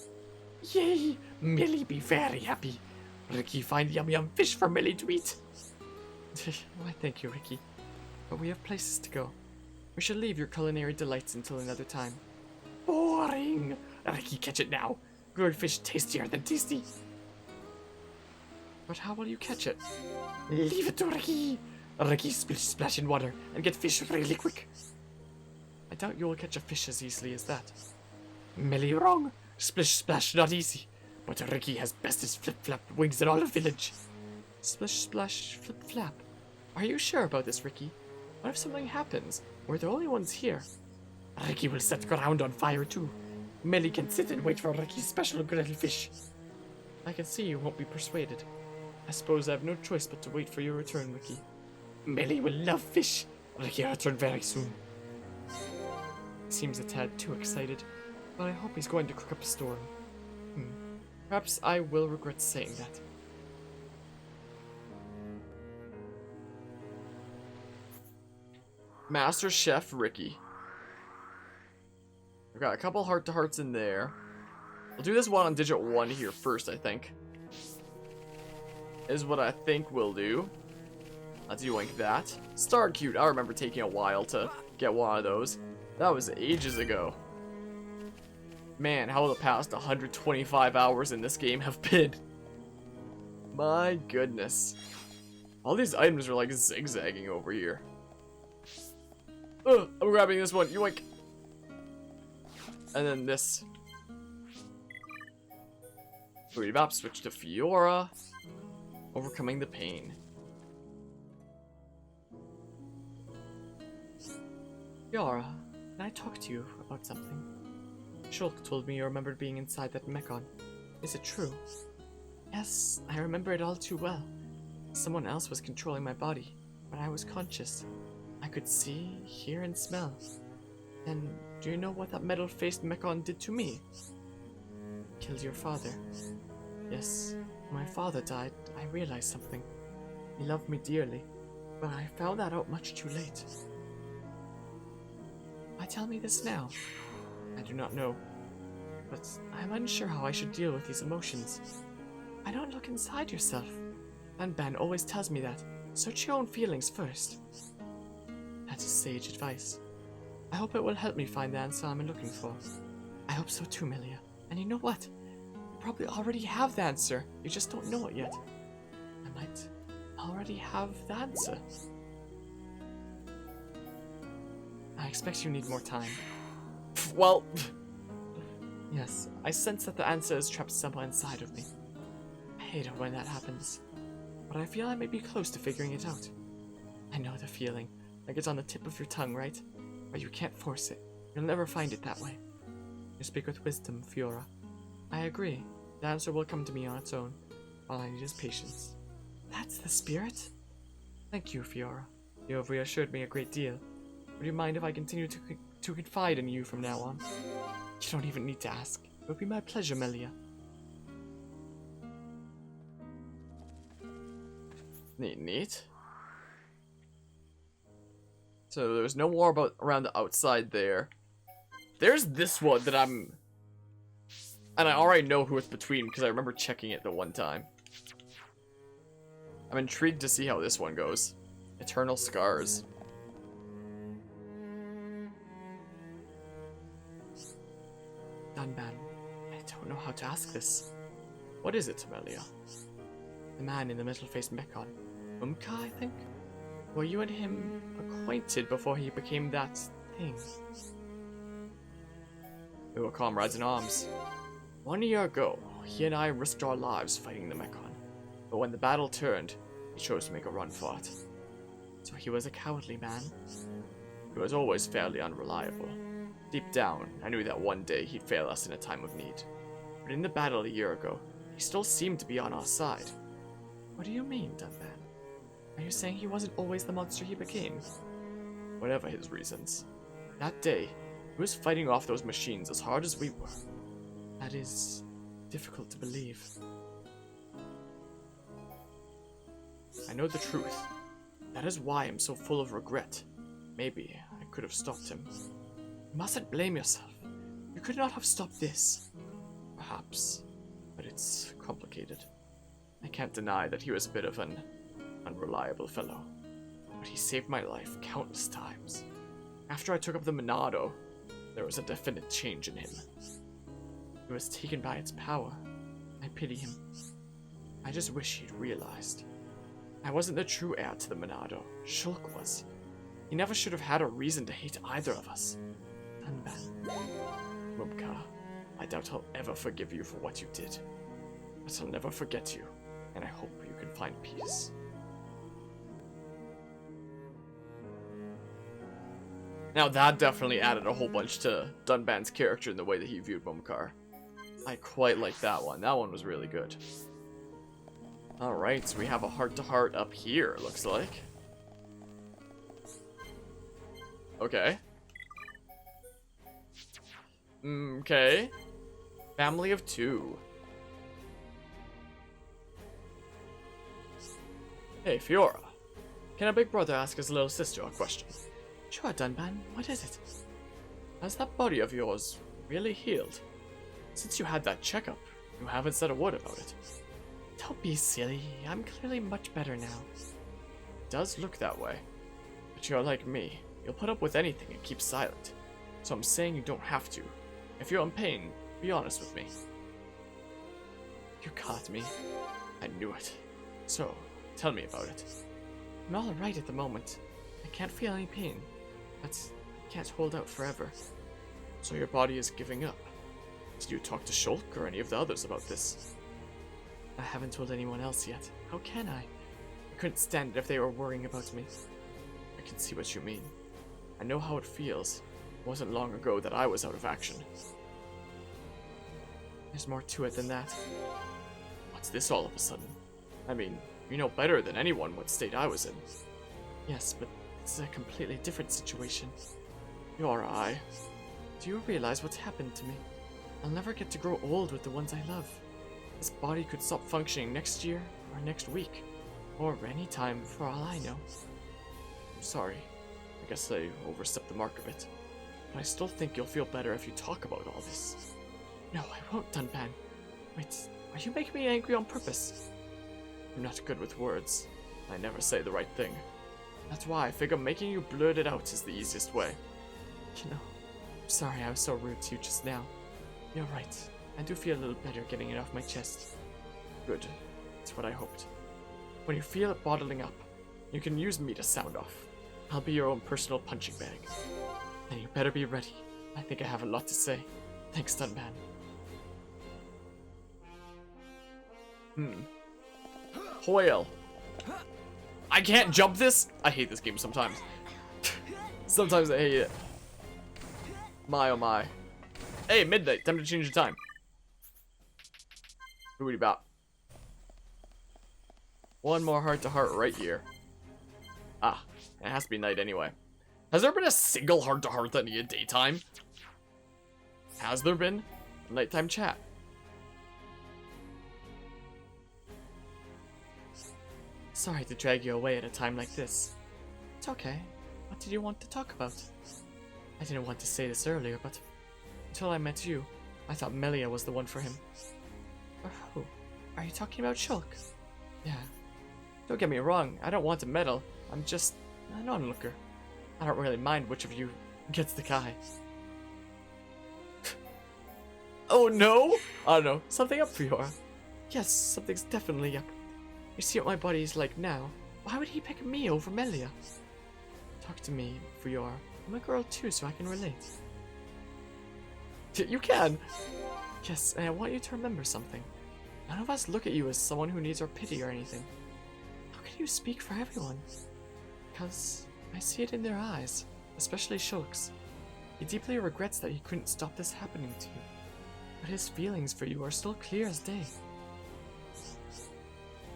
Yay! Melia be very happy. Ricky find yum yum fish for Melia to eat. Why thank you, Ricky. But we have places to go. We should leave your culinary delights until another time. Boring! Ricky catch it now. Grilled fish tastier than tasty. But how will you catch it? Leave it to Ricky. Ricky splash in water and get fish really quick. I doubt you will catch a fish as easily as that. Melia wrong. Splish splash not easy. But Ricky has bestest flip flap wings in all the village. Splish splash flip flap. Are you sure about this, Ricky? What if something happens? We're the only ones here. Ricky will set ground on fire too. Melia can sit and wait for Ricky's special grilled fish. I can see you won't be persuaded. I suppose I have no choice but to wait for your return, Ricky. Melia will love fish. Ricky will return very soon. Seems a tad too excited, but I hope he's going to cook up a storm. Perhaps I will regret saying that. Master Chef Ricky. I've got a couple heart-to-hearts in there. We'll do this one on digit 1 here first, I think. Is what I think we'll do. Let's yoink that. Star Cute. I remember taking a while to get one of those. That was ages ago. Man, how the past 125 hours in this game have been. My goodness. All these items are like zigzagging over here. I'm grabbing this one. Yoink. And then this. Revap, switch to Fiora. Overcoming the pain. Fiora, can I talk to you about something? Shulk told me you remembered being inside that Mechon. Is it true? Yes, I remember it all too well. Someone else was controlling my body when I was conscious. I could see, hear, and smell. And do you know what that metal-faced Mechon did to me? Killed your father. Yes, when my father died, I realized something. He loved me dearly, but I found that out much too late. Why tell me this now? I do not know, but I'm unsure how I should deal with these emotions. I don't look inside yourself. Dunban always tells me that. Search your own feelings first. That is sage advice. I hope it will help me find the answer I'm looking for. I hope so too, Melia. And you know what? You probably already have the answer. You just don't know it yet. I might already have the answer. I expect you need more time. Well, Yes, I sense that the answer is trapped somewhere inside of me. I hate it when that happens, but I feel I may be close to figuring it out. I know the feeling, like it's on the tip of your tongue, right? But you can't force it. You'll never find it that way. You speak with wisdom, Fiora. I agree. The answer will come to me on its own. All I need is patience. That's the spirit? Thank you, Fiora. You have reassured me a great deal. Would you mind if I continue to confide in you from now on? You don't even need to ask. It would be my pleasure, Melia. Neat. So there's no more about around the outside there. There's this one that and I already know who it's between because I remember checking it the one time. I'm intrigued to see how this one goes. Eternal Scars. Dunban, I don't know how to ask this. What is it, Melia? The man in the metal-faced Mechon. Umka, I think? Were you and him acquainted before he became that thing? We were comrades in arms. 1 year ago, he and I risked our lives fighting the Mechon. But when the battle turned, he chose to make a run for it. So he was a cowardly man? He was always fairly unreliable. Deep down, I knew that one day he'd fail us in a time of need. But in the battle a year ago, he still seemed to be on our side. What do you mean, Dunban? Are you saying he wasn't always the monster he became? Whatever his reasons. That day, he was fighting off those machines as hard as we were. That is difficult to believe. I know the truth. That is why I'm so full of regret. Maybe I could have stopped him. You mustn't blame yourself. You could not have stopped this. Perhaps, but it's complicated. I can't deny that he was a bit of an unreliable fellow, but he saved my life countless times. After I took up the Monado, there was a definite change in him. He was taken by its power. I pity him. I just wish he'd realized. I wasn't the true heir to the Monado. Shulk was. He never should have had a reason to hate either of us. Dunban. Mumka, I doubt I'll ever forgive you for what you did. But I'll never forget you, and I hope you can find peace. Now that definitely added a whole bunch to Dunban's character in the way that he viewed Mumkar. I quite like that one. That one was really good. Alright, so we have a heart-to-heart up here, it looks like. Okay. Okay. Family of 2. Hey, Fiora. Can a big brother ask his little sister a question? Sure, Dunban. What is it? Has that body of yours really healed? Since you had that checkup, you haven't said a word about it. Don't be silly. I'm clearly much better now. It does look that way. But you're like me. You'll put up with anything and keep silent. So I'm saying you don't have to. If you're in pain, be honest with me. You caught me. I knew it. So, tell me about it. I'm all right at the moment. I can't feel any pain, but I can't hold out forever. So your body is giving up. Did you talk to Shulk or any of the others about this? I haven't told anyone else yet. How can I? I couldn't stand it if they were worrying about me. I can see what you mean. I know how it feels. It wasn't long ago that I was out of action. There's more to it than that. What's this all of a sudden? I mean, You know better than anyone what state I was in. Yes, but it's a completely different situation. Yora, do you realize what's happened to me? I'll never get to grow old with the ones I love. This body could stop functioning next year or next week, or any time for all I know. I'm sorry. I guess I overstepped the mark a bit. But I still think you'll feel better if you talk about all this. No, I won't, Dunban. Wait, are you making me angry on purpose? I'm not good with words. I never say the right thing. That's why I figure making you blurt it out is the easiest way. You know, I'm sorry I was so rude to you just now. You're right. I do feel a little better getting it off my chest. Good. That's what I hoped. When you feel it bottling up, you can use me to sound off. I'll be your own personal punching bag. Then you better be ready. I think I have a lot to say. Thanks, Dunban. Hoyle. I can't jump this? I hate this game sometimes. Sometimes I hate it. My oh my. Hey, midnight. Time to change the time. Boody bop. One more heart-to-heart right here. Ah, it has to be night anyway. Has there been a single heart-to-heart that needed daytime? Has there been? Nighttime chat. Sorry to drag you away at a time like this. It's okay. What did you want to talk about? I didn't want to say this earlier, but until I met you, I thought Melia was the one for him. For who? Are you talking about Shulk? Yeah. Don't get me wrong, I don't want to meddle. I'm just an onlooker. I don't really mind which of you gets the guy. Oh no! I don't know, something up, Fiora? Yes, something's definitely up. You see what my body's like now? Why would he pick me over Melia? Talk to me, Fiora. I'm a girl too, so I can relate. You can! Yes, and I want you to remember something. None of us look at you as someone who needs our pity or anything. How can you speak for everyone? Because I see it in their eyes, especially Shulk's. He deeply regrets that he couldn't stop this happening to you. But his feelings for you are still clear as day.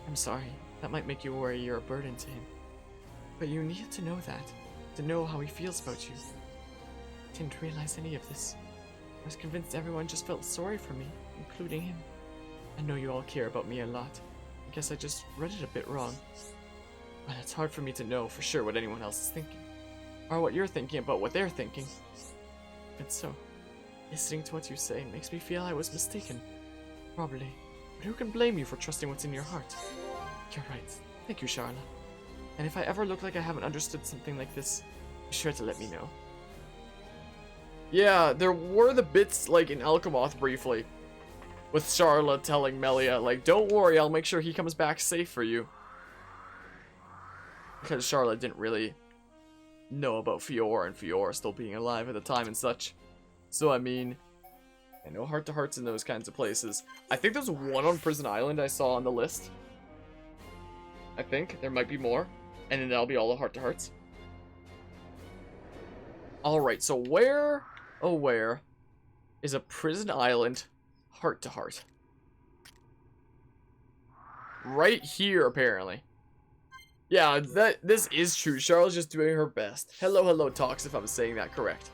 I'm sorry, that might make you worry you're a burden to him. But you needed to know that, to know how he feels about you. I didn't realize any of this. I was convinced everyone just felt sorry for me, including him. I know you all care about me a lot. I guess I just read it a bit wrong. But it's hard for me to know for sure what anyone else is thinking. Or what you're thinking about what they're thinking. And so, listening to what you say makes me feel I was mistaken. Probably. But who can blame you for trusting what's in your heart? You're right. Thank you, Charla. And if I ever look like I haven't understood something like this, be sure to let me know. Yeah, there were the bits, like, in Alchemoth briefly. With Charla telling Melia, like, don't worry, I'll make sure he comes back safe for you. Because Charla didn't really know about Fiora and Fiora still being alive at the time and such. So, I mean, I know heart-to-hearts in those kinds of places. I think there's one on Prison Island I saw on the list. I think. There might be more. And then that'll be all the heart-to-hearts. Alright, so where, oh where, is a Prison Island heart-to-heart? Right here, apparently. Yeah, this is true. Charlotte's just doing her best. Hello, hello, Talks, if I'm saying that correct.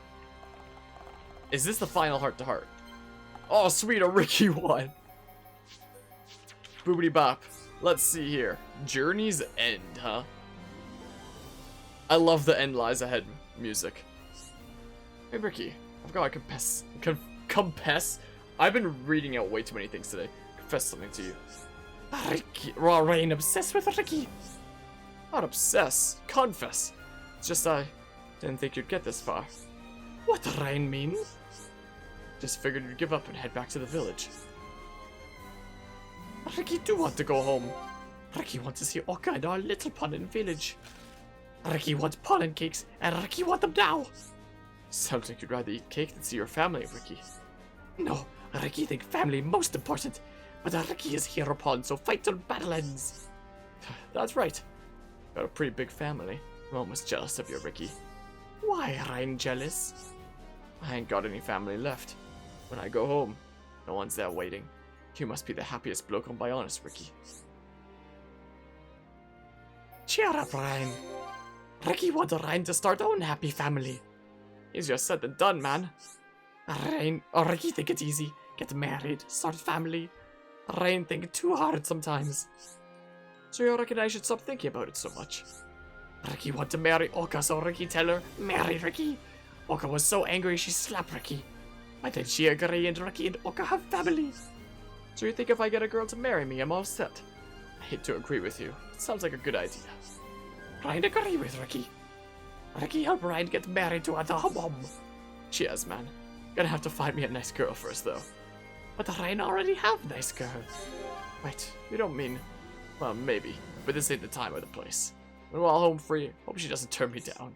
Is this the final heart-to-heart? Oh, sweet, a Ricky one. Boobity bop. Let's see here. Journey's End, huh? I love the End Lies Ahead music. Hey, Ricky. I've got to confess. I've been reading out way too many things today. Confess something to you. Ricky. Raw Rain obsessed with Ricky. Not obsessed. Confess. It's just I didn't think you'd get this far. What Rain mean? Just figured you'd give up and head back to the village. Ricky do want to go home. Ricky wants to see Oka and our little pollen village. Ricky wants pollen cakes, and Ricky want them now. Sounds like you'd rather eat cake than see your family, Ricky. No, Ricky think family most important, but Ricky is hero pawn, so fight till battle ends. That's right. Got a pretty big family. I'm almost jealous of you, Ricky. Why I'm jealous? I ain't got any family left. When I go home, no one's there waiting. You must be the happiest bloke on Bionis, Ricky. Cheer up, Ryan. Ricky wanted Ryan to start our own happy family. Easier said than done, man. Ryan or Ricky think it's easy. Get married, start a family. Ryan think it too hard sometimes. So you reckon I should stop thinking about it so much? Ricky want to marry Oka, so Ricky tell her, marry Ricky. Oka was so angry she slapped Ricky. But then she agree and Ricky and Oka have family. So you think if I get a girl to marry me, I'm all set? I hate to agree with you. It sounds like a good idea. Ryan agree with Ricky. Ricky help Ryan get married to other mom. Cheers, man. Gonna have to find me a nice girl first, though. But Ryan already have a nice girl. Wait, you don't mean... Well, maybe. But this ain't the time or the place. When we're all home free, hope she doesn't turn me down.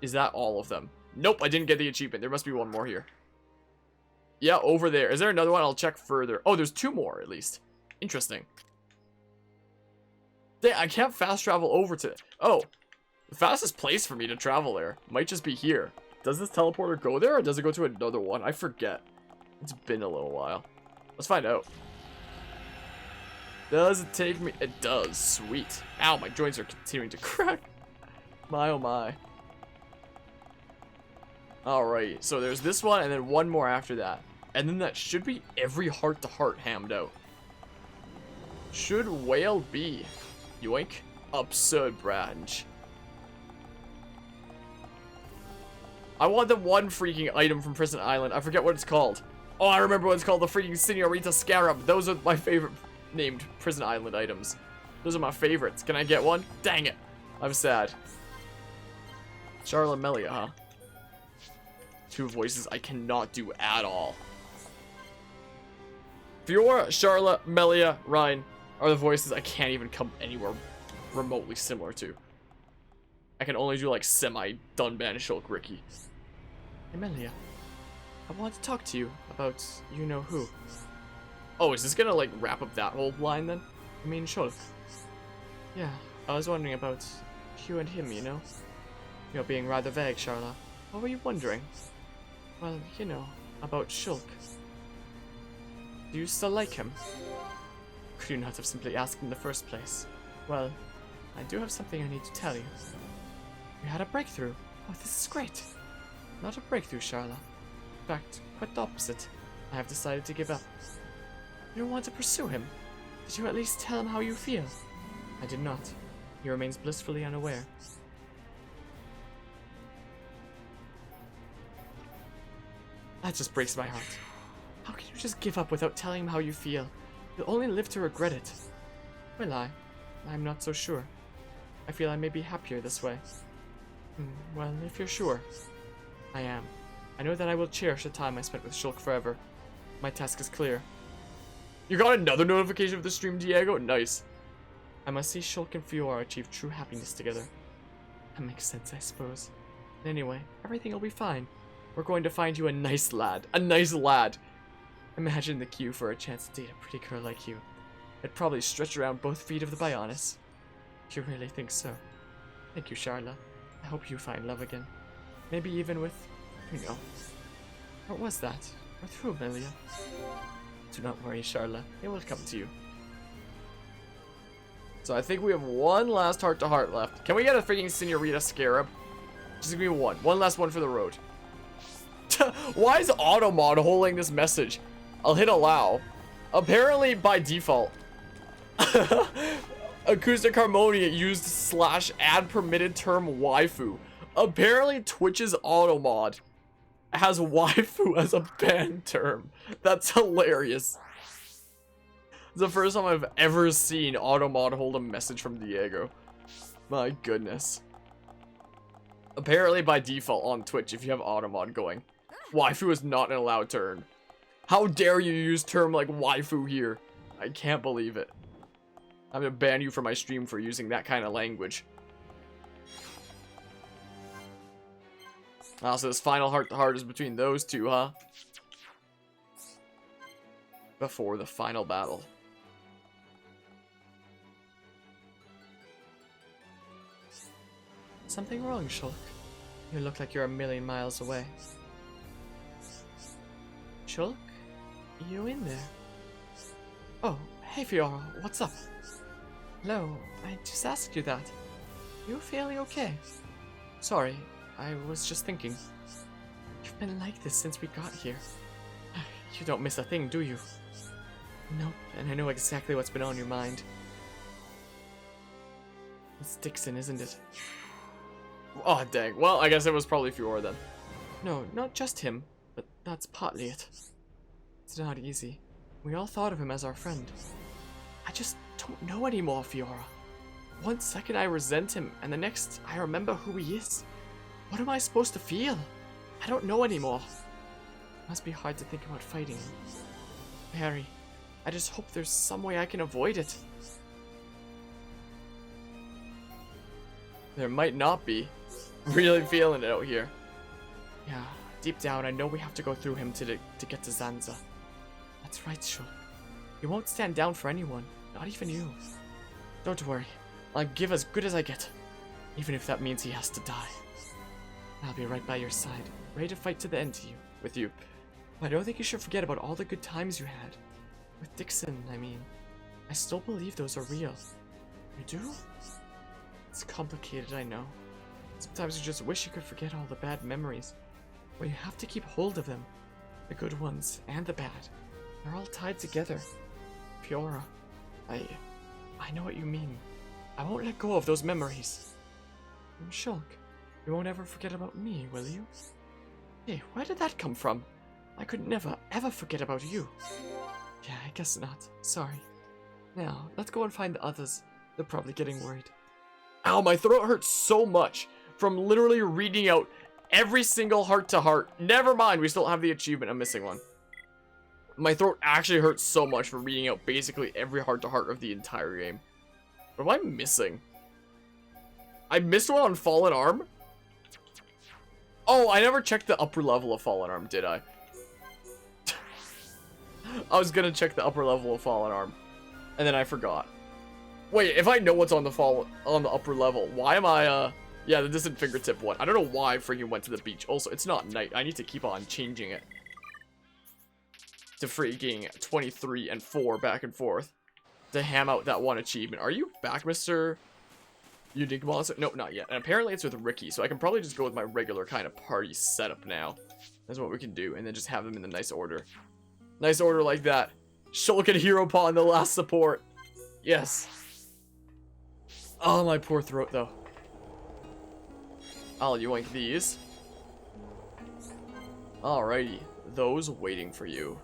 Is that all of them? Nope, I didn't get the achievement. There must be one more here. Yeah, over there. Is there another one? I'll check further. Oh, there's 2 more, at least. Interesting. Dang, I can't fast travel over to... Oh, the fastest place for me to travel there might just be here. Does this teleporter go there, or does it go to another one? I forget. It's been a little while. Let's find out. Does it take me? It does. Sweet. Ow, my joints are continuing to crack. My oh my. Alright, so there's this one and then one more after that. And then that should be every heart-to-heart hammed out. Should whale be? Yoink. Absurd branch. I want the one freaking item from Prison Island. I forget what it's called. Oh, I remember what it's called. The freaking Senorita Scarab. Those are my favorite named Prison Island items. Those are my favorites. Can I get one? Dang it. I'm sad. Charlotte Melia, huh? 2 voices I cannot do at all. Fiora, Charlotte, Melia, Ryan are the voices I can't even come anywhere remotely similar to. I can only do like semi-Dunban Shulk Ricky. Hey Melia, I want to talk to you about you-know-who. Oh, is this gonna like wrap up that whole line then? I mean Shulk. Yeah, I was wondering about you and him, you know? You're being rather vague, Charlotte. What were you wondering? Well, you know, about Shulk. Do you still like him? Could you not have simply asked in the first place? Well, I do have something I need to tell you. You had a breakthrough. Oh, this is great. Not a breakthrough, Charlotte. In fact, quite the opposite. I have decided to give up. You don't want to pursue him? Did you at least tell him how you feel? I did not. He remains blissfully unaware. That just breaks my heart. How can you just give up without telling him how you feel? You'll only live to regret it. Will I? I'm not so sure. I feel I may be happier this way. Well, if you're sure. I am. I know that I will cherish the time I spent with Shulk forever. My task is clear. You got another notification of the stream, Diego? Nice. I must see Shulk and Fiora achieve true happiness together. That makes sense, I suppose. And anyway, everything will be fine. We're going to find you a nice lad. A nice lad. Imagine the queue for a chance to date a pretty girl like you. It'd probably stretch around both feet of the Bionis. You really think so? Thank you, Charla. I hope you find love again. Maybe even with, you know. What was that? With who, Melia? Do not worry, Charla. It will come to you. So I think we have one last heart-to-heart left. Can we get a freaking Senorita Scarab? Just give me one. One last one for the road. Why is Automod holding this message? I'll hit allow. Apparently, by default, Acoustic Harmonia used /add permitted term waifu. Apparently, Twitch's Automod has waifu as a banned term. That's hilarious. It's the first time I've ever seen Automod hold a message from Diego. My goodness. Apparently, by default on Twitch, if you have Automod going, waifu is not an allowed term. How dare you use term like waifu here? I can't believe it. I'm gonna ban you from my stream for using that kind of language. Ah, so this final heart-to-heart is between those two, huh? Before the final battle. Something wrong, Shulk? You look like you're a million miles away. Shulk? You in there? Oh, Hey Fiora, what's up? Hello, I just asked you that. You feeling okay? Sorry, I was just thinking. You've been like this since we got here. You don't miss a thing, do you? Nope, and I know exactly what's been on your mind. It's Dixon, isn't it? Oh, dang. Well, I guess it was probably Fiora then. No, not just him, but that's partly it. It's not easy. We all thought of him as our friend. I just don't know anymore, Fiora. One second I resent him, and the next I remember who he is. What am I supposed to feel? I don't know anymore. It must be hard to think about fighting him. Harry, I just hope there's some way I can avoid it. There might not be. Really feeling it out here. Yeah, deep down I know we have to go through him to get to Zanza. That's right, Shul. He won't stand down for anyone, not even you. Don't worry, I'll give as good as I get, even if that means he has to die. I'll be right by your side, ready to fight to the end with you. But I don't think you should forget about all the good times you had. With Dixon, I mean. I still believe those are real. You do? It's complicated, I know. Sometimes you just wish you could forget all the bad memories. But you have to keep hold of them. The good ones and the bad. They're all tied together. Fiora, I know what you mean. I won't let go of those memories. And Shulk, you won't ever forget about me, will you? Hey, where did that come from? I could never, ever forget about you. Yeah, I guess not. Sorry. Now, let's go and find the others. They're probably getting worried. Ow, my throat hurts so much from literally reading out every single heart-to-heart. Never mind, we still have the achievement. I'm missing one. My throat actually hurts so much from reading out basically every heart-to-heart of the entire game. What am I missing? I missed one on Fallen Arm? Oh, I never checked the upper level of Fallen Arm, did I? I was gonna check the upper level of Fallen Arm, and then I forgot. Wait, if I know what's on the upper level, why am I, yeah, the distant fingertip one. I don't know why I freaking went to the beach. Also, it's not night. I need to keep on changing it to freaking 23 and 4 back and forth to ham out that one achievement. Are you back, Mr. Unique Monster? Nope, not yet. And apparently it's with Ricky, so I can probably just go with my regular kind of party setup now. That's what we can do, and then just have them in the nice order. Nice order like that. Shulk and Hero Paw in the last support. Yes. Oh, my poor throat, though. I'll yoink these. Alrighty. Those waiting for you.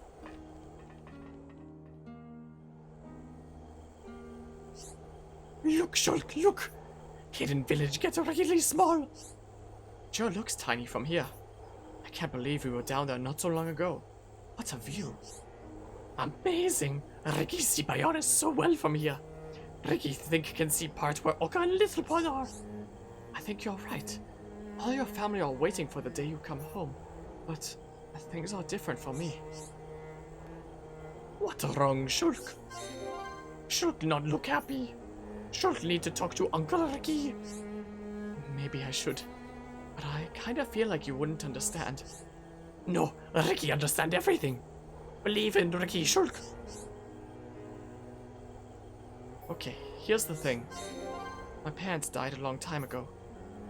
Look, Shulk, look! Hidden village gets really small. Sure looks tiny from here. I can't believe we were down there not so long ago. What a view. Amazing! Ricky see Bionis so well from here. Ricky think can see part where Oka and Little Pond are. I think you're right. All your family are waiting for the day you come home. But things are different for me. What wrong, Shulk? Shulk not look happy. Shulk need to talk to Uncle Ricky. Maybe I should. But I kind of feel like you wouldn't understand. No, Ricky understand everything. Believe in Ricky, Shulk. Okay, here's the thing. My parents died a long time ago.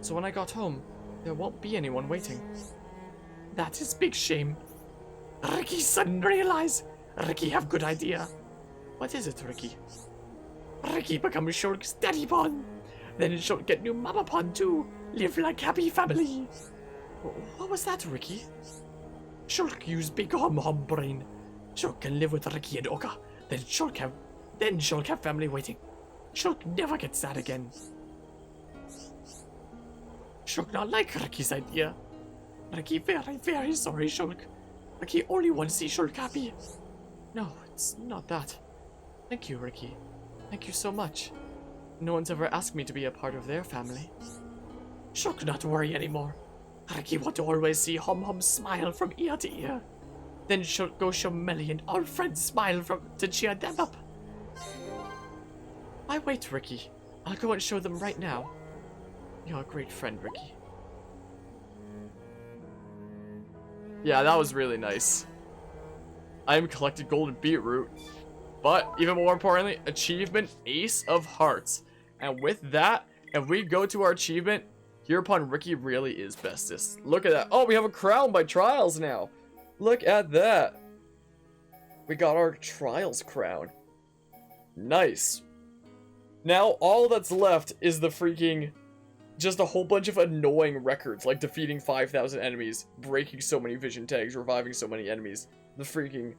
So when I got home, there won't be anyone waiting. That is big shame. Ricky sudden realize. Ricky have good idea. What is it, Ricky? Ricky become Shulk's daddy pond. Then Shulk get new mama pond too. Live like happy family. What was that, Ricky? Shulk use big hum brain. Shulk can live with Ricky and Oka. Then Shulk have family waiting. Shulk never get sad again. Shulk not like Ricky's idea. Ricky very, very sorry, Shulk. Ricky only wants to see Shulk happy. No, it's not that. Thank you, Ricky. Thank you so much. No one's ever asked me to be a part of their family. Shulk not worry anymore. Ricky want to always see Hum smile from ear to ear. Then Shulk go show Melia and all friends smile to cheer them up. Why wait, Ricky? I'll go and show them right now. You're a great friend, Ricky. Yeah, that was really nice. I am collected golden beetroot. But even more importantly, achievement Ace of Hearts. And with that, if we go to our achievement, hereupon Ricky really is bestest. Look at that. Oh, we have a crown by Trials now. Look at that. We got our Trials crown. Nice. Now all that's left is the freaking, just a whole bunch of annoying records, like defeating 5,000 enemies, breaking so many vision tags, reviving so many enemies, the freaking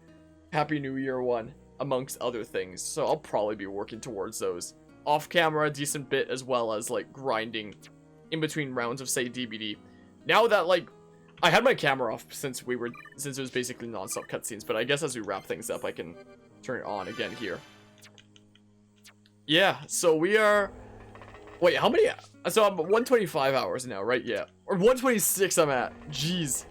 Happy New Year one, amongst other things. So I'll probably be working towards those. Off camera a decent bit, as well as like grinding in between rounds of, say, DBD. Now that, like, I had my camera off since it was basically non-stop cutscenes, but I guess as we wrap things up I can turn it on again here. Yeah, so we are, wait, how many, so I'm 125 hours now, right? Yeah, or 126 I'm at. Jeez,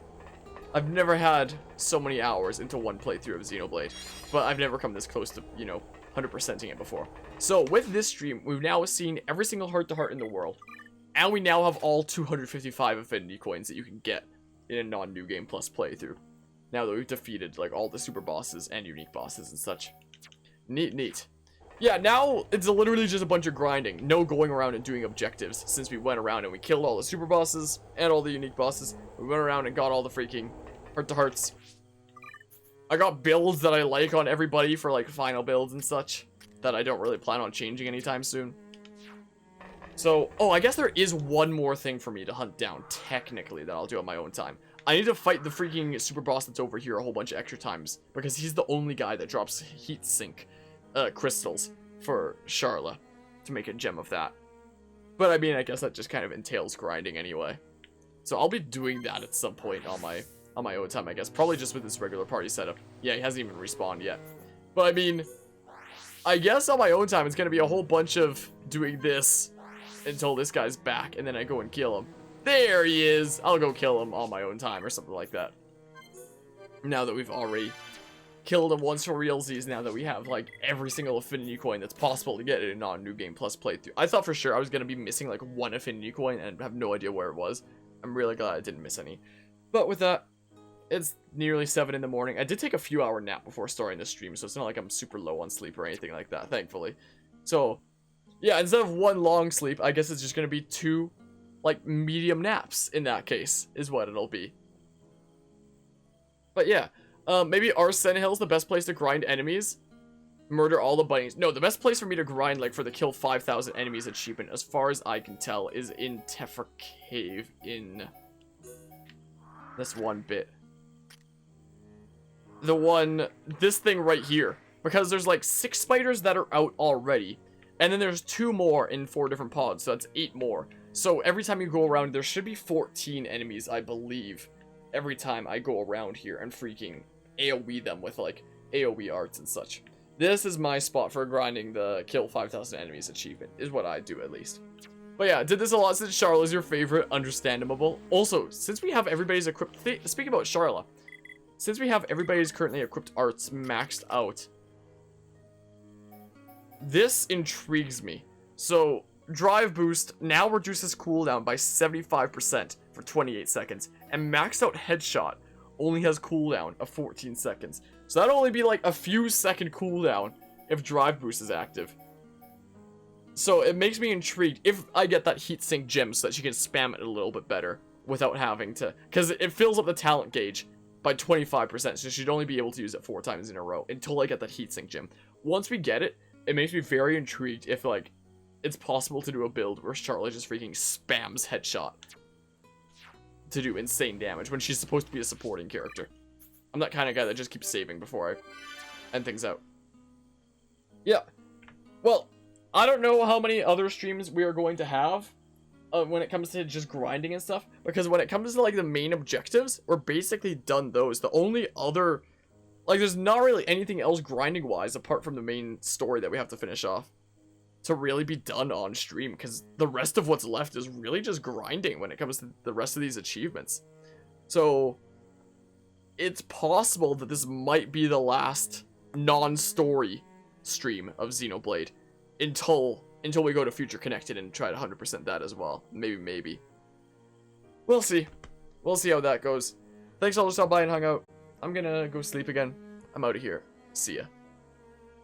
I've never had so many hours into one playthrough of Xenoblade, but I've never come this close to, you know, 100%ing it before. So with this stream, we've now seen every single heart-to-heart in the world, and we now have all 255 affinity coins that you can get in a non-New Game Plus playthrough, now that we've defeated like all the super bosses and unique bosses and such. Neat. Yeah, now it's literally just a bunch of grinding, no going around and doing objectives, since we went around and we killed all the super bosses and all the unique bosses. We went around and got all the freaking heart-to-hearts. I got builds that I like on everybody for like final builds and such, that I don't really plan on changing anytime soon. So, oh, I guess there is one more thing for me to hunt down, technically, that I'll do on my own time. I need to fight the freaking super boss that's over here a whole bunch of extra times, because he's the only guy that drops heat sink crystals for Charla to make a gem of that. But I mean, I guess that just kind of entails grinding anyway. So I'll be doing that at some point on my own time, I guess. Probably just with this regular party setup. Yeah, he hasn't even respawned yet. But I mean, I guess on my own time it's going to be a whole bunch of doing this until this guy's back, and then I go and kill him. There he is! I'll go kill him on my own time or something like that. Now that we've already killed him once for realsies, now that we have like every single affinity coin that's possible to get in a non-New Game Plus playthrough. I thought for sure I was going to be missing like one affinity coin and have no idea where it was. I'm really glad I didn't miss any. But with that, it's nearly 7 in the morning. I did take a few hour nap before starting the stream, so it's not like I'm super low on sleep or anything like that, thankfully. So yeah, instead of one long sleep, I guess it's just going to be 2 like medium naps in that case, is what it'll be. But yeah, maybe Arsene Hill's the best place to grind enemies. Murder all the bunnies. No, the best place for me to grind, like, for the kill 5,000 enemies achievement, as far as I can tell, is in Tephra Cave in this one bit. This thing right here. Because there's like 6 spiders that are out already. And then there's 2 more in 4 different pods, so that's 8 more. So every time you go around, there should be 14 enemies, I believe, every time I go around here and freaking AoE them with, like, AoE arts and such. This is my spot for grinding the kill 5,000 enemies achievement, is what I do at least. But yeah, did this a lot since Charla is your favorite, understandable. Also, since we have everybody's equipped, speaking about Charla, since we have everybody's currently equipped arts maxed out, this intrigues me. So, Drive Boost now reduces cooldown by 75% for 28 seconds, and Maxed Out Headshot only has cooldown of 14 seconds. So that'll only be like a few second cooldown if Drive Boost is active. So it makes me intrigued if I get that heatsink gem so that she can spam it a little bit better without having to, because it fills up the talent gauge by 25%, so she'd only be able to use it 4 times in a row until I get that heatsink gem. Once we get it, it makes me very intrigued if, like, it's possible to do a build where Charlotte just freaking spams Headshot to do insane damage when she's supposed to be a supporting character. I'm that kind of guy that just keeps saving before I end things out. Yeah. Well, I don't know how many other streams we are going to have when it comes to just grinding and stuff, because when it comes to, like, the main objectives, we're basically done those. The only other, like, there's not really anything else grinding-wise apart from the main story that we have to finish off to really be done on stream, because the rest of what's left is really just grinding when it comes to the rest of these achievements. So it's possible that this might be the last non-story stream of Xenoblade until we go to Future Connected and try to 100% that as well. Maybe. We'll see. We'll see how that goes. Thanks all for stopping by and hung out. I'm gonna go sleep again. I'm out of here. See ya.